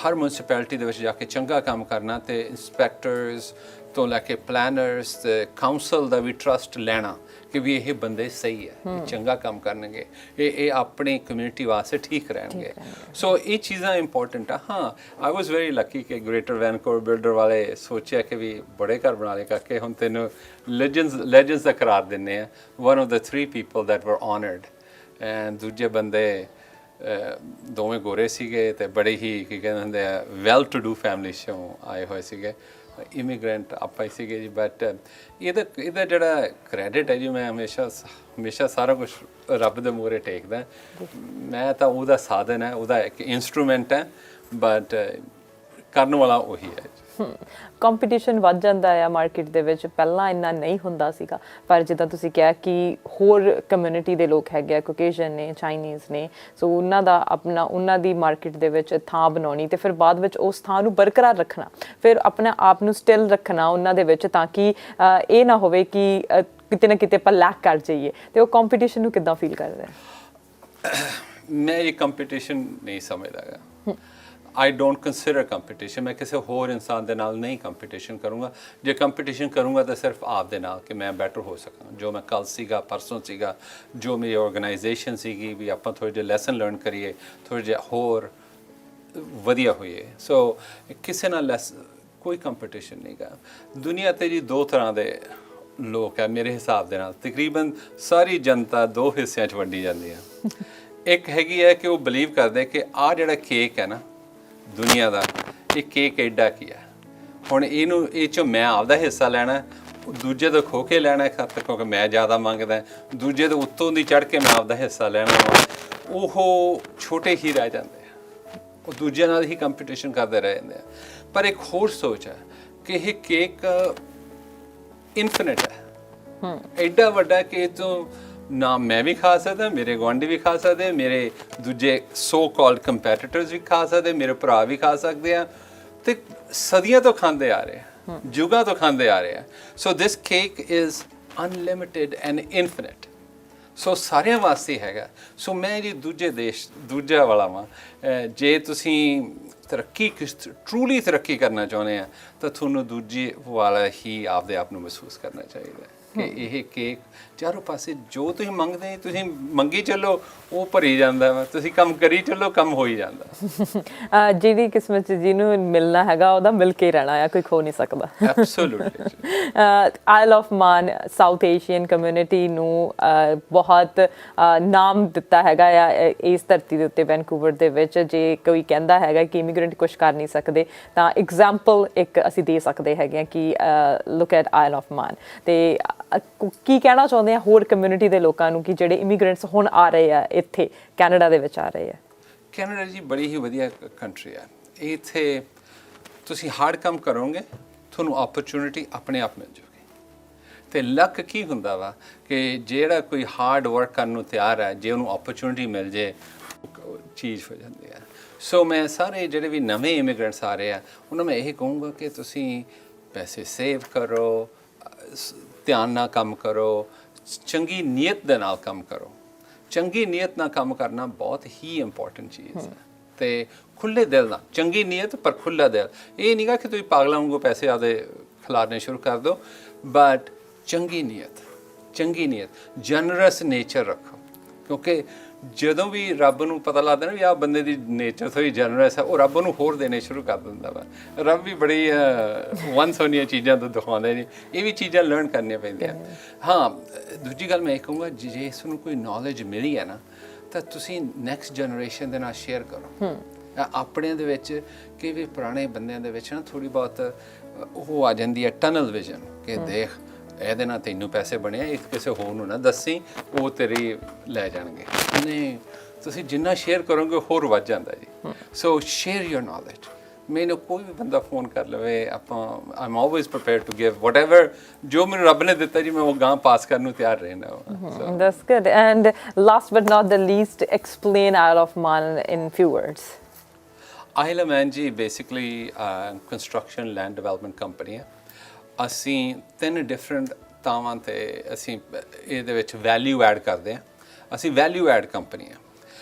ਹਰ ਮਿਊਨਿਸਪੈਲਿਟੀ ਦੇ ਵਿੱਚ ਜਾ ਕੇ ਚੰਗਾ ਕੰਮ ਕਰਨਾ ਤੇ ਇੰਸਪੈਕਟਰਸ ਤੋਂ ਲੈ ਕੇ ਪਲੈਨਰਸ ਤੇ ਕਾਉਂਸਲ ਦਾ ਵੀ ਟਰਸਟ ਲੈਣਾ ਕਿ ਵੀ ਇਹ ਬੰਦੇ ਸਹੀ ਹੈ, ਇਹ ਚੰਗਾ ਕੰਮ ਕਰਨਗੇ, ਇਹ ਆਪਣੀ ਕਮਿਊਨਿਟੀ ਵਾਸਤੇ ਠੀਕ ਰਹਿਣਗੇ। ਸੋ ਇਹ ਚੀਜ਼ਾਂ ਇੰਪੋਰਟੈਂਟ ਆ। ਹਾਂ, ਆਈ ਵਾਸ ਵੈਰੀ ਲੱਕੀ ਕਿ ਗ੍ਰੇਟਰ ਵੈਨਕੂਵਰ ਬਿਲਡਰ ਵਾਲੇ ਸੋਚਿਆ ਕਿ ਵੀ ਬੜੇ ਘਰ ਬਣਾ ਲਏ ਕਾਕੇ, ਹੁਣ ਤੈਨੂੰ ਲੈਜੈਂਡਸ ਦਾ ਕਰਾਰ ਦਿੰਦੇ ਆ। One of the 3 people that ਵਰ ਆਨਰਡ, ਐਂਡ ਦੂਜੇ ਬੰਦੇ ਦੋਵੇਂ ਗੋਰੇ ਸੀਗੇ ਤੇ ਬੜੇ ਹੀ ਕੀ ਕਹਿੰਦੇ ਹੁੰਦੇ ਆ ਵੈਲ ਟੂ ਡੂ ਫੈਮਿਲੀ ਚੋਂ ਆਏ ਹੋਏ ਸੀਗੇ, ਇਮੀਗ੍ਰੈਂਟ ਆਪਾਂ ਹੀ ਸੀਗੇ ਜੀ। ਬਟ ਇਹਦਾ ਜਿਹੜਾ ਕ੍ਰੈਡਿਟ ਹੈ ਜੀ, ਮੈਂ ਹਮੇਸ਼ਾ ਸਾਰਾ ਕੁਝ ਰੱਬ ਦੇ ਮੂਹਰੇ ਟੇਕਦਾ। ਮੈਂ ਤਾਂ ਉਹਦਾ ਸਾਧਨ ਹੈ, ਉਹਦਾ ਇੱਕ ਇੰਸਟਰੂਮੈਂਟ ਹੈ, ਬਟ ਕਰਨ ਵਾਲਾ ਉਹੀ ਹੈ। ਕੰਪੀਟੀਸ਼ਨ ਵੱਧ ਜਾਂਦਾ ਆ ਮਾਰਕੀਟ ਦੇ ਵਿੱਚ, ਪਹਿਲਾਂ ਇੰਨਾ ਨਹੀਂ ਹੁੰਦਾ ਸੀਗਾ, ਪਰ ਜਿੱਦਾਂ ਤੁਸੀਂ ਕਿਹਾ ਕਿ ਹੋਰ ਕਮਿਊਨਿਟੀ ਦੇ ਲੋਕ ਹੈਗੇ ਆ, ਕੌਕੇਸ਼ੀਅਨ ਨੇ, ਚਾਈਨੀਜ਼ ਨੇ, ਸੋ ਉਹਨਾਂ ਦਾ ਆਪਣਾ ਉਹਨਾਂ ਦੀ ਮਾਰਕੀਟ ਦੇ ਵਿੱਚ ਥਾਂ ਬਣਾਉਣੀ ਤੇ ਫਿਰ ਬਾਅਦ ਵਿੱਚ ਉਸ ਥਾਂ ਨੂੰ ਬਰਕਰਾਰ ਰੱਖਣਾ, ਫਿਰ ਆਪਣੇ ਆਪ ਨੂੰ ਸਟਿਲ ਰੱਖਣਾ ਉਹਨਾਂ ਦੇ ਵਿੱਚ, ਤਾਂ ਕਿ ਇਹ ਨਾ ਹੋਵੇ ਕਿ ਕਿਤੇ ਨਾ ਕਿਤੇ ਆਪਾਂ ਲੈਕ ਕਰ ਜਾਈਏ। ਤੇ ਉਹ ਕੰਪੀਟੀਸ਼ਨ ਨੂੰ ਕਿੱਦਾਂ ਫੀਲ ਕਰਦੇ ਆ? ਮੈਂ ਇਹ ਕੰਪੀਟੀਸ਼ਨ ਨਹੀਂ ਸਮਝਦਾ ਗਾ। I don't consider competition. ਮੈਂ ਕਿਸੇ ਹੋਰ ਇਨਸਾਨ ਦੇ ਨਾਲ ਨਹੀਂ ਕੰਪੀਟੀਸ਼ਨ ਕਰੂੰਗਾ। ਜੇ ਕੰਪੀਟੀਸ਼ਨ ਕਰੂੰਗਾ ਤਾਂ ਸਿਰਫ ਆਪ ਦੇ ਨਾਲ, ਕਿ ਮੈਂ ਬੈਟਰ ਹੋ ਸਕਾਂ, ਜੋ ਮੈਂ ਕੱਲ੍ਹ ਸੀਗਾ, ਪਰਸੋਂ ਸੀਗਾ, ਜੋ ਮੇਰੀ ਆਰਗੇਨਾਈਜੇਸ਼ਨ ਸੀਗੀ, ਵੀ ਆਪਾਂ ਥੋੜ੍ਹੇ ਜਿਹੇ ਲੈਸਨ ਲਰਨ ਕਰੀਏ, ਥੋੜ੍ਹੇ ਜਿਹਾ ਹੋਰ ਵਧੀਆ ਹੋਈਏ। ਸੋ ਕਿਸੇ ਨਾਲ ਕੋਈ ਕੰਪੀਟੀਸ਼ਨ ਨਹੀਂ ਗਾ। ਦੁਨੀਆ 'ਤੇ ਜੀ 2 ਤਰ੍ਹਾਂ ਦੇ ਲੋਕ ਹੈ ਮੇਰੇ ਹਿਸਾਬ ਦੇ ਨਾਲ। ਤਕਰੀਬਨ ਸਾਰੀ ਜਨਤਾ 2 ਹਿੱਸਿਆਂ 'ਚ ਵੰਡੀ ਜਾਂਦੀ ਹੈ। ਇੱਕ ਹੈਗੀ ਹੈ ਕਿ ਉਹ ਬਿਲੀਵ ਕਰਦੇ ਕਿ ਆਹ ਜਿਹੜਾ ਕੇਕ ਹੈ ਨਾ ਦੁਨੀਆ ਦਾ, ਇਹ ਕੇਕ ਐਡਾ ਕੀ ਹੈ, ਹੁਣ ਇਹ 'ਚੋਂ ਮੈਂ ਆਪਦਾ ਹਿੱਸਾ ਲੈਣਾ, ਦੂਜੇ ਤੋਂ ਖੋ ਕੇ ਲੈਣਾ ਖਾਤਰ ਕਿਉਂਕਿ ਮੈਂ ਜ਼ਿਆਦਾ ਮੰਗਦਾ, ਦੂਜੇ ਦੇ ਉੱਤੋਂ ਦੀ ਚੜ੍ਹ ਕੇ ਮੈਂ ਆਪਦਾ ਹਿੱਸਾ ਲੈਣਾ ਵਾ, ਉਹ ਛੋਟੇ ਹੀ ਰਹਿ ਜਾਂਦੇ ਆ, ਉਹ ਦੂਜਿਆਂ ਨਾਲ ਹੀ ਕੰਪੀਟੀਸ਼ਨ ਕਰਦੇ ਰਹਿ ਜਾਂਦੇ ਆ। ਪਰ ਇੱਕ ਹੋਰ ਸੋਚ ਹੈ ਕਿ ਇਹ ਕੇਕ ਇਨਫਿਨਿਟ ਹੈ, ਐਡਾ ਵੱਡਾ ਕਿ ਇਹ ਤੋਂ ਨਾ ਮੈਂ ਵੀ ਖਾ ਸਕਦਾ, ਮੇਰੇ ਗੁਆਂਢੀ ਵੀ ਖਾ ਸਕਦੇ, ਮੇਰੇ ਦੂਜੇ ਸੋ ਕਾਲਡ ਕੰਪੀਟੀਟਰਸ ਵੀ ਖਾ ਸਕਦੇ, ਮੇਰੇ ਭਰਾ ਵੀ ਖਾ ਸਕਦੇ ਆ, ਤੇ ਸਦੀਆਂ ਤੋਂ ਖਾਂਦੇ ਆ ਰਹੇ ਆ, ਯੁੱਗਾਂ ਤੋਂ ਖਾਂਦੇ ਆ ਰਹੇ ਆ। So this cake is unlimited and infinite. So ਸਾਰਿਆਂ ਵਾਸਤੇ ਹੈਗਾ। ਸੋ ਮੈਂ ਜੀ ਦੂਜਾ ਵਾਲਾ ਵਾਂ। ਜੇ ਤੁਸੀਂ ਟਰੂਲੀ ਤਰੱਕੀ ਕਰਨਾ ਚਾਹੁੰਦੇ ਆ ਤਾਂ ਤੁਹਾਨੂੰ ਦੂਜੇ ਵਾਲਾ ਹੀ ਆਪਦੇ ਆਪ ਨੂੰ ਮਹਿਸੂਸ ਕਰਨਾ ਚਾਹੀਦਾ ਕਿ ਇਹ ਕੇਕ ਚਾਰੋਂ ਪਾਸੇ ਜੋ ਤੁਸੀਂ ਮੰਗਦੇ, ਤੁਸੀਂ ਮੰਗੀ ਚੱਲੋ, ਉਹ ਭਰੀ ਜਾਂਦਾ ਵਾ, ਤੁਸੀਂ ਕੰਮ ਕਰੀ ਚੱਲੋ, ਕੰਮ ਹੋ ਹੀ ਜਾਂਦਾ। ਜਿਹਦੀ ਕਿਸਮਤ 'ਚ ਜਿਹਨੂੰ ਮਿਲਣਾ ਹੈਗਾ ਉਹਦਾ ਮਿਲ ਕੇ ਰਹਿਣਾ ਆ, ਕੋਈ ਖੋ ਨਹੀਂ ਸਕਦਾ। Absolutely. Isle of Man South Asian community ਨੂੰ ਬਹੁਤ ਨਾਮ ਦਿੱਤਾ ਹੈਗਾ ਆ ਇਸ ਧਰਤੀ ਦੇ ਉੱਤੇ, ਵੈਨਕੂਵਰ ਦੇ ਵਿੱਚ। ਜੇ ਕੋਈ ਕਹਿੰਦਾ ਹੈਗਾ ਕਿ ਇਮੀਗ੍ਰੈਂਟ ਕੁਛ ਕਰ ਨਹੀਂ ਸਕਦੇ, ਤਾਂ ਐਗਜ਼ਾਮਪਲ ਇੱਕ ਅਸੀਂ ਦੇ ਸਕਦੇ ਹੈਗੇ ਆ ਕਿ ਲੁੱਕ ਐਟ ਆਇਲ ਆਫ ਮਾਨ। ਤੇ ਕੀ ਕਹਿਣਾ ਚਾਹੁੰਦੇ ਆ ਹੋਰ ਕਮਿਊਨਿਟੀ ਦੇ ਲੋਕਾਂ ਨੂੰ ਕਿ ਜਿਹੜੇ ਇਮੀਗ੍ਰੈਂਟਸ ਹੁਣ ਆ ਰਹੇ ਆ ਇੱਥੇ ਕੈਨੇਡਾ ਦੇ ਵਿੱਚ ਆ ਰਹੇ ਆ? ਕੈਨੇਡਾ ਜੀ ਬੜੀ ਹੀ ਵਧੀਆ ਕੰਟਰੀ ਹੈ। ਇੱਥੇ ਤੁਸੀਂ ਹਾਰਡ ਕੰਮ ਕਰੋਗੇ, ਤੁਹਾਨੂੰ ਓਪਰਚੁਨਿਟੀ ਆਪਣੇ ਆਪ ਮਿਲ ਜਾਊਗੀ। ਤੇ ਲੱਕ ਕੀ ਹੁੰਦਾ ਵਾ ਕਿ ਜਿਹੜਾ ਕੋਈ ਹਾਰਡ ਵਰਕ ਕਰਨ ਨੂੰ ਤਿਆਰ ਹੈ, ਜੇ ਉਹਨੂੰ ਓਪਰਚੁਨਿਟੀ ਮਿਲ ਜੇ, ਚੀਜ਼ ਹੋ ਜਾਂਦੀ ਹੈ। ਸੋ ਮੈਂ ਸਾਰੇ ਜਿਹੜੇ ਵੀ ਨਵੇਂ ਇਮੀਗ੍ਰੈਂਟਸ ਆ ਰਹੇ ਆ ਉਹਨਾਂ ਨੂੰ ਇਹ ਕਹੂੰਗਾ ਕਿ ਤੁਸੀਂ ਪੈਸੇ ਸੇਵ ਕਰੋ, ਧਿਆਨ ਨਾਲ ਕੰਮ ਕਰੋ, ਚੰਗੀ ਨੀਅਤ ਦੇ ਨਾਲ ਕੰਮ ਕਰੋ। ਚੰਗੀ ਨੀਅਤ ਨਾਲ ਕੰਮ ਕਰਨਾ ਬਹੁਤ ਹੀ ਇੰਪੋਰਟੈਂਟ ਚੀਜ਼ ਹੈ। ਤੇ ਖੁੱਲੇ ਦਿਲ ਨਾਲ, ਚੰਗੀ ਨੀਅਤ ਪਰ ਖੁੱਲਾ ਦਿਲ। ਇਹ ਨਹੀਂਗਾ ਕਿ ਤੁਸੀਂ ਪਾਗਲਾਂ ਵਾਂਗੂ ਪੈਸੇ ਆਪਦੇ ਖਿਲਾਰਨੇ ਸ਼ੁਰੂ ਕਰ ਦਿਓ, ਬਟ ਚੰਗੀ ਨੀਅਤ, ਜਨਰਸ ਨੇਚਰ ਰੱਖੋ। ਕਿਉਂਕਿ ਜਦੋਂ ਵੀ ਰੱਬ ਨੂੰ ਪਤਾ ਲੱਗਦਾ ਨਾ ਵੀ ਆਹ ਬੰਦੇ ਦੀ ਨੇਚਰ ਥੋੜ੍ਹੀ ਜਨਰਸ ਹੈ, ਉਹ ਰੱਬ ਨੂੰ ਹੋਰ ਦੇਣੇ ਸ਼ੁਰੂ ਕਰ ਦਿੰਦਾ ਵਾ। ਰੱਬ ਵੀ ਬੜੀ ਵੰਨ-ਸੁਵੰਨੀਆਂ ਚੀਜ਼ਾਂ ਤੋਂ ਦਿਖਾਉਂਦੇ ਨੇ, ਇਹ ਵੀ ਚੀਜ਼ਾਂ ਲਰਨ ਕਰਨੀਆਂ ਪੈਂਦੀਆਂ। ਹਾਂ, ਦੂਜੀ ਗੱਲ ਮੈਂ ਇਹ ਕਹੂੰਗਾ, ਜੇ ਇਸ ਨੂੰ ਕੋਈ ਨੌਲੇਜ ਮਿਲੀ ਹੈ ਨਾ, ਤਾਂ ਤੁਸੀਂ ਨੈਕਸਟ ਜਨਰੇਸ਼ਨ ਦੇ ਨਾਲ ਸ਼ੇਅਰ ਕਰੋ। ਆਪਣਿਆਂ ਦੇ ਵਿੱਚ ਕਿ ਵੀ ਪੁਰਾਣੇ ਬੰਦਿਆਂ ਦੇ ਵਿੱਚ ਨਾ ਥੋੜ੍ਹੀ ਬਹੁਤ ਉਹ ਆ ਜਾਂਦੀ ਹੈ ਟਨਲ ਵਿਜ਼ਨ, ਕਿ ਦੇਖ ਇਹਦੇ ਨਾਲ ਤੈਨੂੰ ਪੈਸੇ ਬਣੇ ਆ, ਇਹ ਕਿਸੇ ਹੋਰ ਨੂੰ ਨਾ ਦੱਸੀ, ਉਹ ਤੇਰੀ ਲੈ ਜਾਣਗੇ। ਨਹੀਂ, ਤੁਸੀਂ ਜਿੰਨਾ ਸ਼ੇਅਰ ਕਰੋਗੇ ਹੋਰ ਵੱਧ ਜਾਂਦਾ ਜੀ। So share your knowledge. ਮੈਨੂੰ ਕੋਈ ਵੀ ਬੰਦਾ ਫੋਨ ਕਰ ਲਵੇ, ਆਪਾਂ I am always prepared to give whatever ਜੋ ਮੈਨੂੰ ਰੱਬ ਨੇ ਦਿੱਤਾ ਜੀ, ਮੈਂ ਉਹ ਗਾਂ ਪਾਸ ਕਰਨ ਨੂੰ ਤਿਆਰ ਰਹਿਣਾ। That's good. And last but not the least, explain Isle of Man in few words. Isle of Man ਜੀ basically construction land development company ਹੈ। ਅਸੀਂ 3 ਡਿਫਰੈਂਟ ਥਾਵਾਂ ਤੇ ਅਸੀਂ ਇਹਦੇ ਵਿੱਚ ਵੈਲਿਊ ਐਡ ਕਰਦੇ ਹਾਂ। ਅਸੀਂ ਵੈਲਿਊ ਐਡ ਕੰਪਨੀ ਹਾਂ।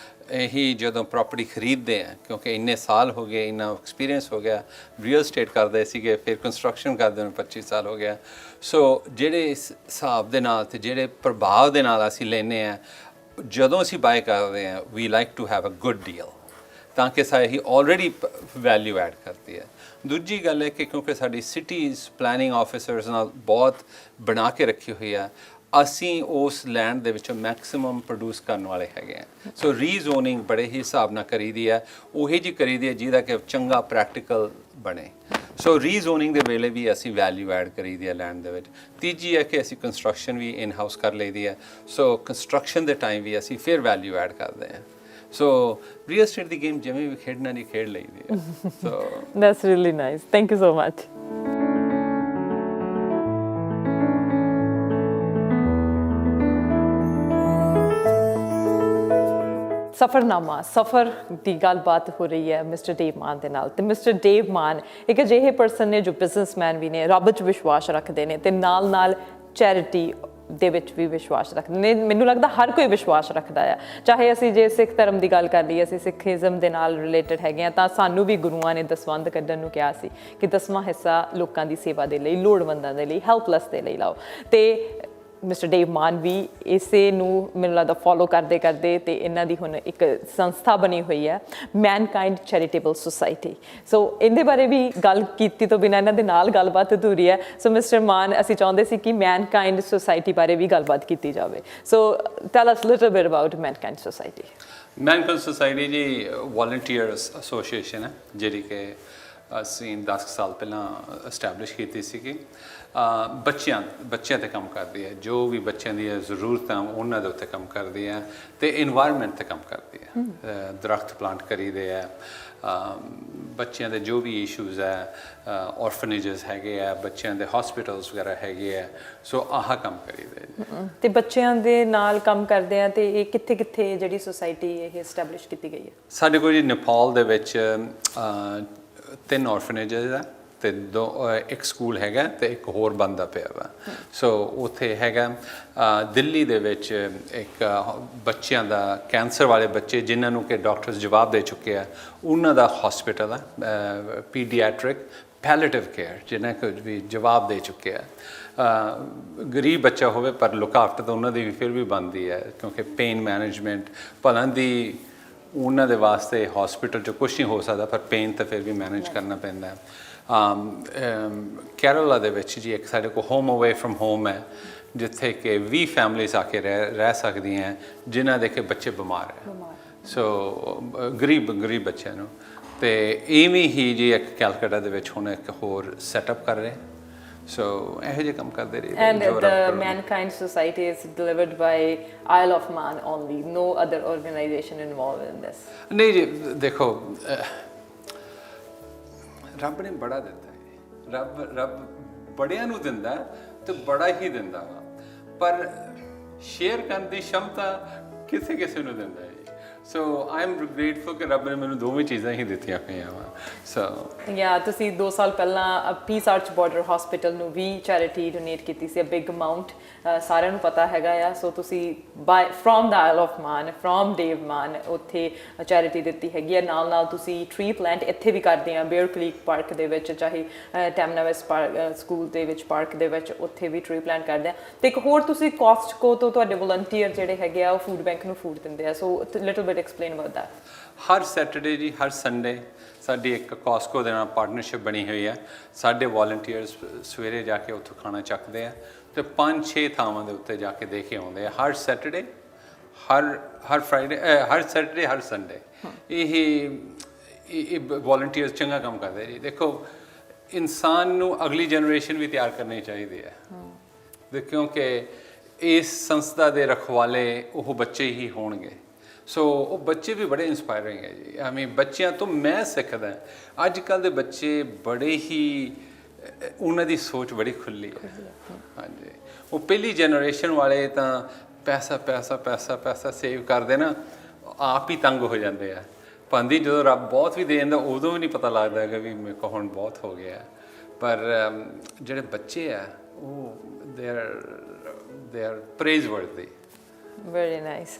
ਇਹੀ ਜਦੋਂ ਪ੍ਰਾਪਰਟੀ ਖਰੀਦਦੇ ਆ, ਕਿਉਂਕਿ ਇੰਨੇ ਸਾਲ ਹੋ ਗਏ, ਇੰਨਾ ਐਕਸਪੀਰੀਅੰਸ ਹੋ ਗਿਆ, ਰੀਅਲ ਸਟੇਟ ਕਰਦੇ ਸੀਗੇ, ਫਿਰ ਕੰਸਟਰਕਸ਼ਨ ਕਰਦੇ ਨੂੰ 25 ਸਾਲ ਹੋ ਗਿਆ। ਸੋ ਜਿਹੜੇ ਇਸ ਹਿਸਾਬ ਦੇ ਨਾਲ ਤੇ ਜਿਹੜੇ ਪ੍ਰਭਾਵ ਦੇ ਨਾਲ ਅਸੀਂ ਲੈਂਦੇ ਆ, ਜਦੋਂ ਅਸੀਂ ਬਾਏ ਕਰਦੇ ਆ, we like to have a good deal, ਤਾਂ ਕਿ ਸਾਡੀ ਆਲਰੇਡੀ ਵੈਲਿਊ ਐਡ ਕਰਦੀ ਹੈ। ਦੂਜੀ ਗੱਲ ਹੈ ਕਿ ਕਿਉਂਕਿ ਸਾਡੀ ਸਿਟੀਜ਼ ਪਲੈਨਿੰਗ ਆਫਿਸਰਸ ਨਾਲ ਬਹੁਤ ਬਣਾ ਕੇ ਰੱਖੀ ਹੋਈ ਆ, ਅਸੀਂ ਉਸ ਲੈਂਡ ਦੇ ਵਿੱਚੋਂ ਮੈਕਸਿਮਮ ਪ੍ਰੋਡਿਊਸ ਕਰਨ ਵਾਲੇ ਹੈਗੇ ਆ। ਸੋ ਰੀਜ਼ੋਨਿੰਗ ਬੜੇ ਹੀ ਹਿਸਾਬ ਨਾਲ ਕਰੀਦੀ ਹੈ, ਉਹੀ ਜੀ ਕਰੀਦੀ ਹੈ ਜਿਹਦਾ ਕਿ ਚੰਗਾ ਪ੍ਰੈਕਟੀਕਲ ਬਣੇ। ਸੋ ਰੀਜ਼ੋਨਿੰਗ ਦੇ ਵੇਲੇ ਵੀ ਅਸੀਂ ਵੈਲਿਊ ਐਡ ਕਰੀਦੀ ਹੈ ਲੈਂਡ ਦੇ ਵਿੱਚ। ਤੀਜੀ ਹੈ ਕਿ ਅਸੀਂ ਕੰਸਟਰਕਸ਼ਨ ਵੀ ਇਨ ਹਾਊਸ ਕਰ ਲਈਦੀ ਹੈ। ਸੋ ਕੰਸਟਰਕਸ਼ਨ ਦੇ ਟਾਈਮ ਵੀ ਅਸੀਂ ਫਿਰ ਵੈਲਿਊ ਐਡ ਕਰਦੇ ਹਾਂ। ਸੋ ਰੀਅਲ ਸਟੇਟ ਦੀ ਗੇਮ ਜਿਵੇਂ ਵੀ ਖੇਡਣਾ ਨਹੀਂ ਖੇਡ ਲਈਦੀ ਹੈ। So that's really nice, thank you so much. ਸਫਰਨਾਮਾ, ਸਫਰ ਦੀ ਗੱਲਬਾਤ ਹੋ ਰਹੀ ਹੈ ਮਿਸਟਰ ਡੇਵ ਮਾਨ ਦੇ ਨਾਲ। ਤੇ ਮਿਸਟਰ ਡੇਵ ਮਾਨ ਇੱਕ ਅਜਿਹੇ ਪਰਸਨ ਨੇ ਜੋ ਬਿਜ਼ਨਸਮੈਨ ਵੀ ਨੇ, ਰੱਬ 'ਚ ਵਿਸ਼ਵਾਸ ਰੱਖਦੇ ਨੇ ਤੇ ਨਾਲ ਚੈਰਿਟੀ ਦੇ ਵਿੱਚ ਵੀ ਵਿਸ਼ਵਾਸ ਰੱਖਦੇ ਨੇ। ਮੈਨੂੰ ਲੱਗਦਾ ਹਰ ਕੋਈ ਵਿਸ਼ਵਾਸ ਰੱਖਦਾ ਆ, ਚਾਹੇ ਅਸੀਂ ਜੇ ਸਿੱਖ ਧਰਮ ਦੀ ਗੱਲ ਕਰ ਲਈਏ, ਅਸੀਂ ਸਿੱਖੀਜ਼ਮ ਦੇ ਨਾਲ ਰਿਲੇਟਡ ਹੈਗੇ ਆ, ਤਾਂ ਸਾਨੂੰ ਵੀ ਗੁਰੂਆਂ ਨੇ ਦਸਵੰਧ ਕੱਢਣ ਨੂੰ ਕਿਹਾ ਸੀ ਕਿ 10ਵਾਂ ਹਿੱਸਾ ਲੋਕਾਂ ਦੀ ਸੇਵਾ ਦੇ ਲਈ, ਲੋੜਵੰਦਾਂ ਦੇ ਲਈ, ਹੈਲਪਲੈਸ ਦੇ ਲਈ ਲਾਓ। ਤੇ ਮਿਸਟਰ ਡੇਵ ਮਾਨ ਵੀ ਇਸੇ ਨੂੰ ਮੈਨੂੰ ਲੱਗਦਾ ਫੋਲੋ ਕਰਦੇ ਕਰਦੇ ਤੇ ਇਹਨਾਂ ਦੀ ਹੁਣ ਇੱਕ ਸੰਸਥਾ ਬਣੀ ਹੋਈ ਹੈ, ਮੈਨਕਾਇੰਡ ਚੈਰੀਟੇਬਲ ਸੁਸਾਇਟੀ। ਸੋ ਇਹਦੇ ਬਾਰੇ ਵੀ ਗੱਲ ਕੀਤੀ ਤੋਂ ਬਿਨਾਂ ਇਹਨਾਂ ਦੇ ਨਾਲ ਗੱਲਬਾਤ ਅਧੂਰੀ ਹੈ। ਸੋ ਮਿਸਟਰ ਮਾਨ, ਅਸੀਂ ਚਾਹੁੰਦੇ ਸੀ ਕਿ ਮੈਨਕਾਇੰਡ ਸੁਸਾਇਟੀ ਬਾਰੇ ਵੀ ਗੱਲਬਾਤ ਕੀਤੀ ਜਾਵੇ। So tell us little bit about Mankind Society. Mankind Society ਜੀ ਵੋਲੰਟੀਅਰਸ ਐਸੋਸੀਏਸ਼ਨ ਹੈ, ਜਿਹੜੀ ਕਿ ਅਸੀਂ 10 ਸਾਲ ਪਹਿਲਾਂ ਐਸਟੈਬਲਿਸ਼ ਕੀਤੀ ਸੀਗੀ। ਬੱਚਿਆਂ 'ਤੇ ਕੰਮ ਕਰਦੀ ਹੈ, ਜੋ ਵੀ ਬੱਚਿਆਂ ਦੀਆਂ ਜ਼ਰੂਰਤਾਂ ਉਹਨਾਂ ਦੇ ਉੱਤੇ ਕੰਮ ਕਰਦੀ ਹੈ, ਅਤੇ ਇਨਵਾਇਰਮੈਂਟ 'ਤੇ ਕੰਮ ਕਰਦੀ ਹੈ। ਦਰਖਤ ਪਲਾਂਟ ਕਰੀਦੇ ਹੈ, ਬੱਚਿਆਂ ਦੇ ਜੋ ਵੀ ਇਸ਼ੂਜ਼ ਹੈ, ਔਰਫਨੇਜਸ ਹੈਗੇ ਆ, ਬੱਚਿਆਂ ਦੇ ਹਸਪੀਟਲਸ ਵਗੈਰਾ ਹੈਗੇ ਆ। ਸੋ ਆਹ ਕੰਮ ਕਰੀਦੇ। ਤੇ ਬੱਚਿਆਂ ਦੇ ਨਾਲ ਕੰਮ ਕਰਦੇ ਆ, ਤੇ ਇਹ ਕਿੱਥੇ ਕਿੱਥੇ ਜਿਹੜੀ ਸੁਸਾਇਟੀ ਇਹ ਐਸਟੈਬਲਿਸ਼ ਕੀਤੀ ਗਈ ਹੈ? ਸਾਡੇ ਕੋਲ ਜੀ ਨੇਪਾਲ ਦੇ ਵਿੱਚ 3 ਔਰਫਨੇਜਸ ਆ, ਤੇ ਇੱਕ ਸਕੂਲ ਹੈਗਾ, ਤੇ ਇੱਕ ਹੋਰ ਬਣਦਾ ਪਿਆ ਵਾ। ਸੋ ਉੱਥੇ ਹੈਗਾ ਦਿੱਲੀ ਦੇ ਵਿੱਚ ਇੱਕ ਬੱਚਿਆਂ ਦਾ, ਕੈਂਸਰ ਵਾਲੇ ਬੱਚੇ ਜਿਨ੍ਹਾਂ ਨੂੰ ਕਿ ਡਾਕਟਰਸ ਜਵਾਬ ਦੇ ਚੁੱਕੇ ਆ, ਉਹਨਾਂ ਦਾ ਹਸਪੀਟਲ ਆ, ਪੀਡੀਆਟ੍ਰਿਕ ਪੈਲੇਟਿਵ ਕੇਅਰ, ਜਿਹਨਾਂ ਕੋ ਵੀ ਜਵਾਬ ਦੇ ਚੁੱਕੇ ਆ। ਗਰੀਬ ਬੱਚਾ ਹੋਵੇ ਪਰ ਲੁੱਕ ਆਫਟਰ ਤਾਂ ਉਹਨਾਂ ਦੀ ਵੀ ਫਿਰ ਵੀ ਬਣਦੀ ਹੈ, ਕਿਉਂਕਿ ਪੇਨ ਮੈਨੇਜਮੈਂਟ ਭਲਾਂ ਦੀ ਉਹਨਾਂ ਦੇ ਵਾਸਤੇ ਹਸਪੀਟਲ 'ਚ ਕੁਛ ਨਹੀਂ ਹੋ ਸਕਦਾ, ਪਰ ਪੇਨ ਤਾਂ ਫਿਰ ਵੀ ਮੈਨੇਜ ਕਰਨਾ ਪੈਂਦਾ। ਕੇਰਲਾ ਦੇ ਵਿੱਚ ਜੀ ਇੱਕ ਸਾਡੇ ਕੋਲ ਹੋਮ ਅਵੇ ਫਰਮ ਹੋਮ ਹੈ, ਜਿੱਥੇ ਕਿ 20 ਫੈਮਲੀਜ਼ ਆ ਕੇ ਰਹਿ ਸਕਦੀਆਂ, ਜਿਨ੍ਹਾਂ ਦੇ ਕਿ ਬੱਚੇ ਬਿਮਾਰ ਹੈ। ਸੋ ਗਰੀਬ ਬੱਚਿਆਂ ਨੂੰ। ਅਤੇ ਇਵੇਂ ਹੀ ਜੀ ਇੱਕ ਕੈਲਕਟਾ ਦੇ ਵਿੱਚ ਹੁਣ ਇੱਕ ਹੋਰ ਸੈਟਅਪ ਕਰ ਰਹੇ। ਸੋ ਇਹੋ ਜਿਹੇ ਕੰਮ ਕਰਦੇ ਰਹੇ। And the Mankind Society is delivered by Isle of Man only, no other organization involved in this? ਨਹੀਂ ਜੀ, ਦੇਖੋ ਰੱਬ ਨੇ ਬੜਾ ਦਿੱਤਾ ਹੈ। ਰੱਬ ਬੜਿਆਂ ਨੂੰ ਦਿੰਦਾ ਤੇ ਬੜਾ ਹੀ ਦਿੰਦਾ ਵਾ, ਪਰ ਸ਼ੇਅਰ ਕਰਨ ਦੀ ਸ਼ਮਤਾ ਕਿਸੇ ਨੂੰ ਦਿੰਦਾ ਹੈ। ਸੋ ਆਈ ਐਮ ਗ੍ਰੇਟਫੁਲ ਕਿ ਰੱਬ ਨੇ ਮੈਨੂੰ ਦੋਵੇਂ ਚੀਜ਼ਾਂ ਹੀ ਦਿੱਤੀਆਂ ਹੋਈਆਂ ਵਾ। ਸੋ ਯਾ ਤੁਸੀਂ 2 ਸਾਲ ਪਹਿਲਾਂ ਪੀਸ ਆਰਚ ਬਾਰਡਰ ਹਸਪੀਟਲ ਨੂੰ ਵੀ ਚੈਰਿਟੀ ਡੋਨੇਟ ਕੀਤੀ ਸੀ, ਬਿਗ ਅਮਾਊਂਟ, ਸਾਰਿਆਂ ਨੂੰ ਪਤਾ ਹੈਗਾ ਆ। ਸੋ ਤੁਸੀਂ from the Isle of Man, from Dev Mann, ਉੱਥੇ ਚੈਰਿਟੀ ਦਿੱਤੀ ਹੈਗੀ ਆ। ਨਾਲ ਤੁਸੀਂ ਟਰੀ ਪਲਾਂਟ ਇੱਥੇ ਵੀ ਕਰਦੇ ਆ, ਬੇਅਰ ਕਲੀਕ ਪਾਰਕ ਦੇ ਵਿੱਚ, ਚਾਹੇ ਟੈਮਨਾਵੈਸ ਸਕੂਲ ਦੇ ਵਿੱਚ ਪਾਰਕ ਦੇ ਵਿੱਚ, ਉੱਥੇ ਵੀ ਟਰੀ ਪਲਾਂਟ ਕਰਦੇ ਆ। ਤੇ ਇੱਕ ਹੋਰ ਤੁਸੀਂ ਕਾਸਟਕੋ ਤੋਂ ਤੁਹਾਡੇ ਵਲੰਟੀਅਰ ਜਿਹੜੇ ਹੈਗੇ ਆ, ਉਹ ਫੂਡ ਬੈਂਕ ਨੂੰ ਫੂਡ ਦਿੰਦੇ ਆ। So little bit explain about that. ਹਰ ਸੈਟਰਡੇ ਜੀ, ਹਰ ਸੰਡੇ ਸਾਡੀ ਇੱਕ ਕਾਸਕੋ ਦੇ ਨਾਲ ਪਾਰਟਨਰਸ਼ਿਪ ਬਣੀ ਹੋਈ ਹੈ। ਸਾਡੇ ਵਾਲੰਟੀਅਰਸ ਸਵੇਰੇ ਜਾ ਕੇ ਉੱਥੋਂ ਖਾਣਾ ਚੱਕਦੇ ਆ ਤੇ 5-6 ਥਾਵਾਂ ਦੇ ਉੱਤੇ ਜਾ ਕੇ ਦੇ ਕੇ ਆਉਂਦੇ ਆ, ਹਰ ਸੈਟਰਡੇ, ਹਰ ਫਰਾਈਡੇ, ਹਰ ਸੈਟਰਡੇ, ਹਰ ਸੰਡੇ। ਇਹ ਵਾਲੰਟੀਅਰਸ ਚੰਗਾ ਕੰਮ ਕਰਦੇ ਜੀ। ਦੇਖੋ, ਇਨਸਾਨ ਨੂੰ ਅਗਲੀ ਜਨਰੇਸ਼ਨ ਵੀ ਤਿਆਰ ਕਰਨੀ ਚਾਹੀਦੀ ਹੈ, ਕਿਉਂਕਿ ਇਸ ਸੰਸਥਾ ਦੇ ਰਖਵਾਲੇ ਉਹ ਬੱਚੇ ਹੀ ਹੋਣਗੇ। ਸੋ ਉਹ ਬੱਚੇ ਵੀ ਬੜੇ ਇੰਸਪਾਇਰਿੰਗ ਹੈ ਜੀ। ਆਈ ਮੀਨ ਬੱਚਿਆਂ ਤੋਂ ਮੈਂ ਸਿੱਖਦਾ। ਅੱਜ ਕੱਲ੍ਹ ਦੇ ਬੱਚੇ ਬੜੇ ਹੀ, ਉਹਨਾਂ ਦੀ ਸੋਚ ਬੜੀ ਖੁੱਲ੍ਹੀ ਹੈ। ਹਾਂਜੀ, ਉਹ ਪਹਿਲੀ ਜਨਰੇਸ਼ਨ ਵਾਲੇ ਤਾਂ ਪੈਸਾ ਸੇਵ ਕਰਦੇ ਨਾ, ਆਪ ਹੀ ਤੰਗ ਹੋ ਜਾਂਦੇ ਆ। ਭਾਂਦੀ ਜਦੋਂ ਰੱਬ ਬਹੁਤ ਵੀ ਦੇ ਦਿੰਦਾ, ਉਦੋਂ ਵੀ ਨਹੀਂ ਪਤਾ ਲੱਗਦਾ ਹੈਗਾ ਵੀ ਮੇਰੇ ਕੋਲ ਹੁਣ ਬਹੁਤ ਹੋ ਗਿਆ। ਪਰ ਜਿਹੜੇ ਬੱਚੇ ਆ, they are praiseworthy. Very nice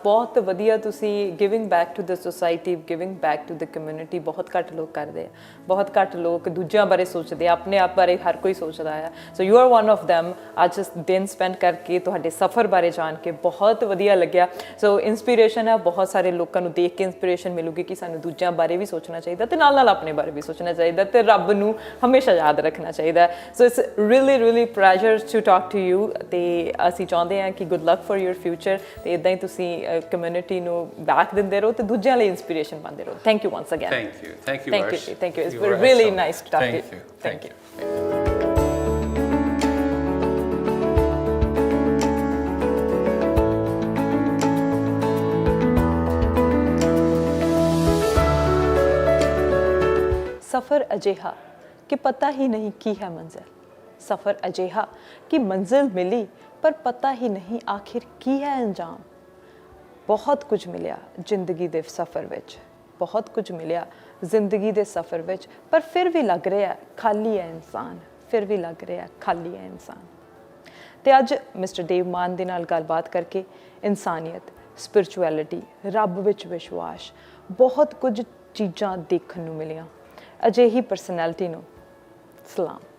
ਬਹੁਤ ਵਧੀਆ ਤੁਸੀਂ giving back to the society giving back to the community ਬਹੁਤ ਘੱਟ ਲੋਕ ਕਰਦੇ ਆ ਬਹੁਤ ਘੱਟ ਲੋਕ ਦੂਜਿਆਂ ਬਾਰੇ ਸੋਚਦੇ ਆ ਆਪਣੇ ਆਪ ਬਾਰੇ ਹਰ ਕੋਈ ਸੋਚਦਾ ਆ so you are one of them ਅੱਜ ਦਿਨ ਸਪੈਂਡ ਕਰਕੇ ਤੁਹਾਡੇ ਸਫ਼ਰ ਬਾਰੇ ਜਾਣ ਕੇ ਬਹੁਤ ਵਧੀਆ ਲੱਗਿਆ ਸੋ ਇਨਸਪੀਰੇਸ਼ਨ ਹੈ ਬਹੁਤ ਸਾਰੇ ਲੋਕਾਂ ਨੂੰ ਦੇਖ ਕੇ ਇਨਸਪੀਰੇਸ਼ਨ ਮਿਲੂਗੀ ਕਿ ਸਾਨੂੰ ਦੂਜਿਆਂ ਬਾਰੇ ਵੀ ਸੋਚਣਾ ਚਾਹੀਦਾ ਤੇ ਨਾਲ ਨਾਲ ਆਪਣੇ ਬਾਰੇ ਵੀ ਸੋਚਣਾ ਚਾਹੀਦਾ ਤੇ ਰੱਬ ਨੂੰ ਹਮੇਸ਼ਾ ਯਾਦ ਰੱਖਣਾ ਚਾਹੀਦਾ so it's really pleasure to talk to you ਤੇ ਅਸੀਂ ਚਾਹੁੰਦੇ ਹਾਂ ਕਿ good luck for your future ਤੇ ਇਦਾਂ ਹੀ ਤੁਸੀਂ ਕਮਿਊਨਿਟੀ ਨੂੰ ਬੈਕ ਦਿੰਦੇ ਰਹੋ ਤੇ ਦੂਜਿਆਂ ਲਈ ਇਨਸਪੀਰੇਸ਼ਨ ਬਣਦੇ ਰਹੋ thank you once again Thank you Varsh. thank you it's You were really awesome. nice to talk to you Thank you. ਸਫ਼ਰ ਅਜਿਹਾ ਕਿ ਪਤਾ ਹੀ ਨਹੀਂ ਕੀ ਹੈ ਮੰਜ਼ਿਲ ਸਫ਼ਰ ਅਜਿਹਾ ਕਿ ਮੰਜ਼ਿਲ ਮਿਲੀ ਪਰ ਪਤਾ ਹੀ ਨਹੀਂ ਆਖਿਰ ਕੀ ਹੈ ਅੰਜਾਮ ਬਹੁਤ ਕੁਝ ਮਿਲਿਆ ਜ਼ਿੰਦਗੀ ਦੇ ਸਫ਼ਰ ਵਿੱਚ ਬਹੁਤ ਕੁਝ ਮਿਲਿਆ ਜ਼ਿੰਦਗੀ ਦੇ ਸਫ਼ਰ ਵਿੱਚ ਪਰ ਫਿਰ ਵੀ ਲੱਗ ਰਿਹਾ ਖਾਲੀ ਹੈ ਇਨਸਾਨ ਫਿਰ ਵੀ ਲੱਗ ਰਿਹਾ ਖਾਲੀ ਹੈ ਇਨਸਾਨ ਤੇ ਅੱਜ ਮਿਸਟਰ ਦੇਵ ਮਾਨ ਦੇ ਨਾਲ ਗੱਲਬਾਤ ਕਰਕੇ ਇਨਸਾਨੀਅਤ ਸਪਿਰਚੁਅਲਿਟੀ ਰੱਬ ਵਿੱਚ ਵਿਸ਼ਵਾਸ ਬਹੁਤ ਕੁਝ ਚੀਜ਼ਾਂ ਦੇਖਣ ਨੂੰ ਮਿਲੀਆਂ ਅਜਿਹੀ ਪਰਸਨੈਲਿਟੀ ਨੂੰ ਸਲਾਮ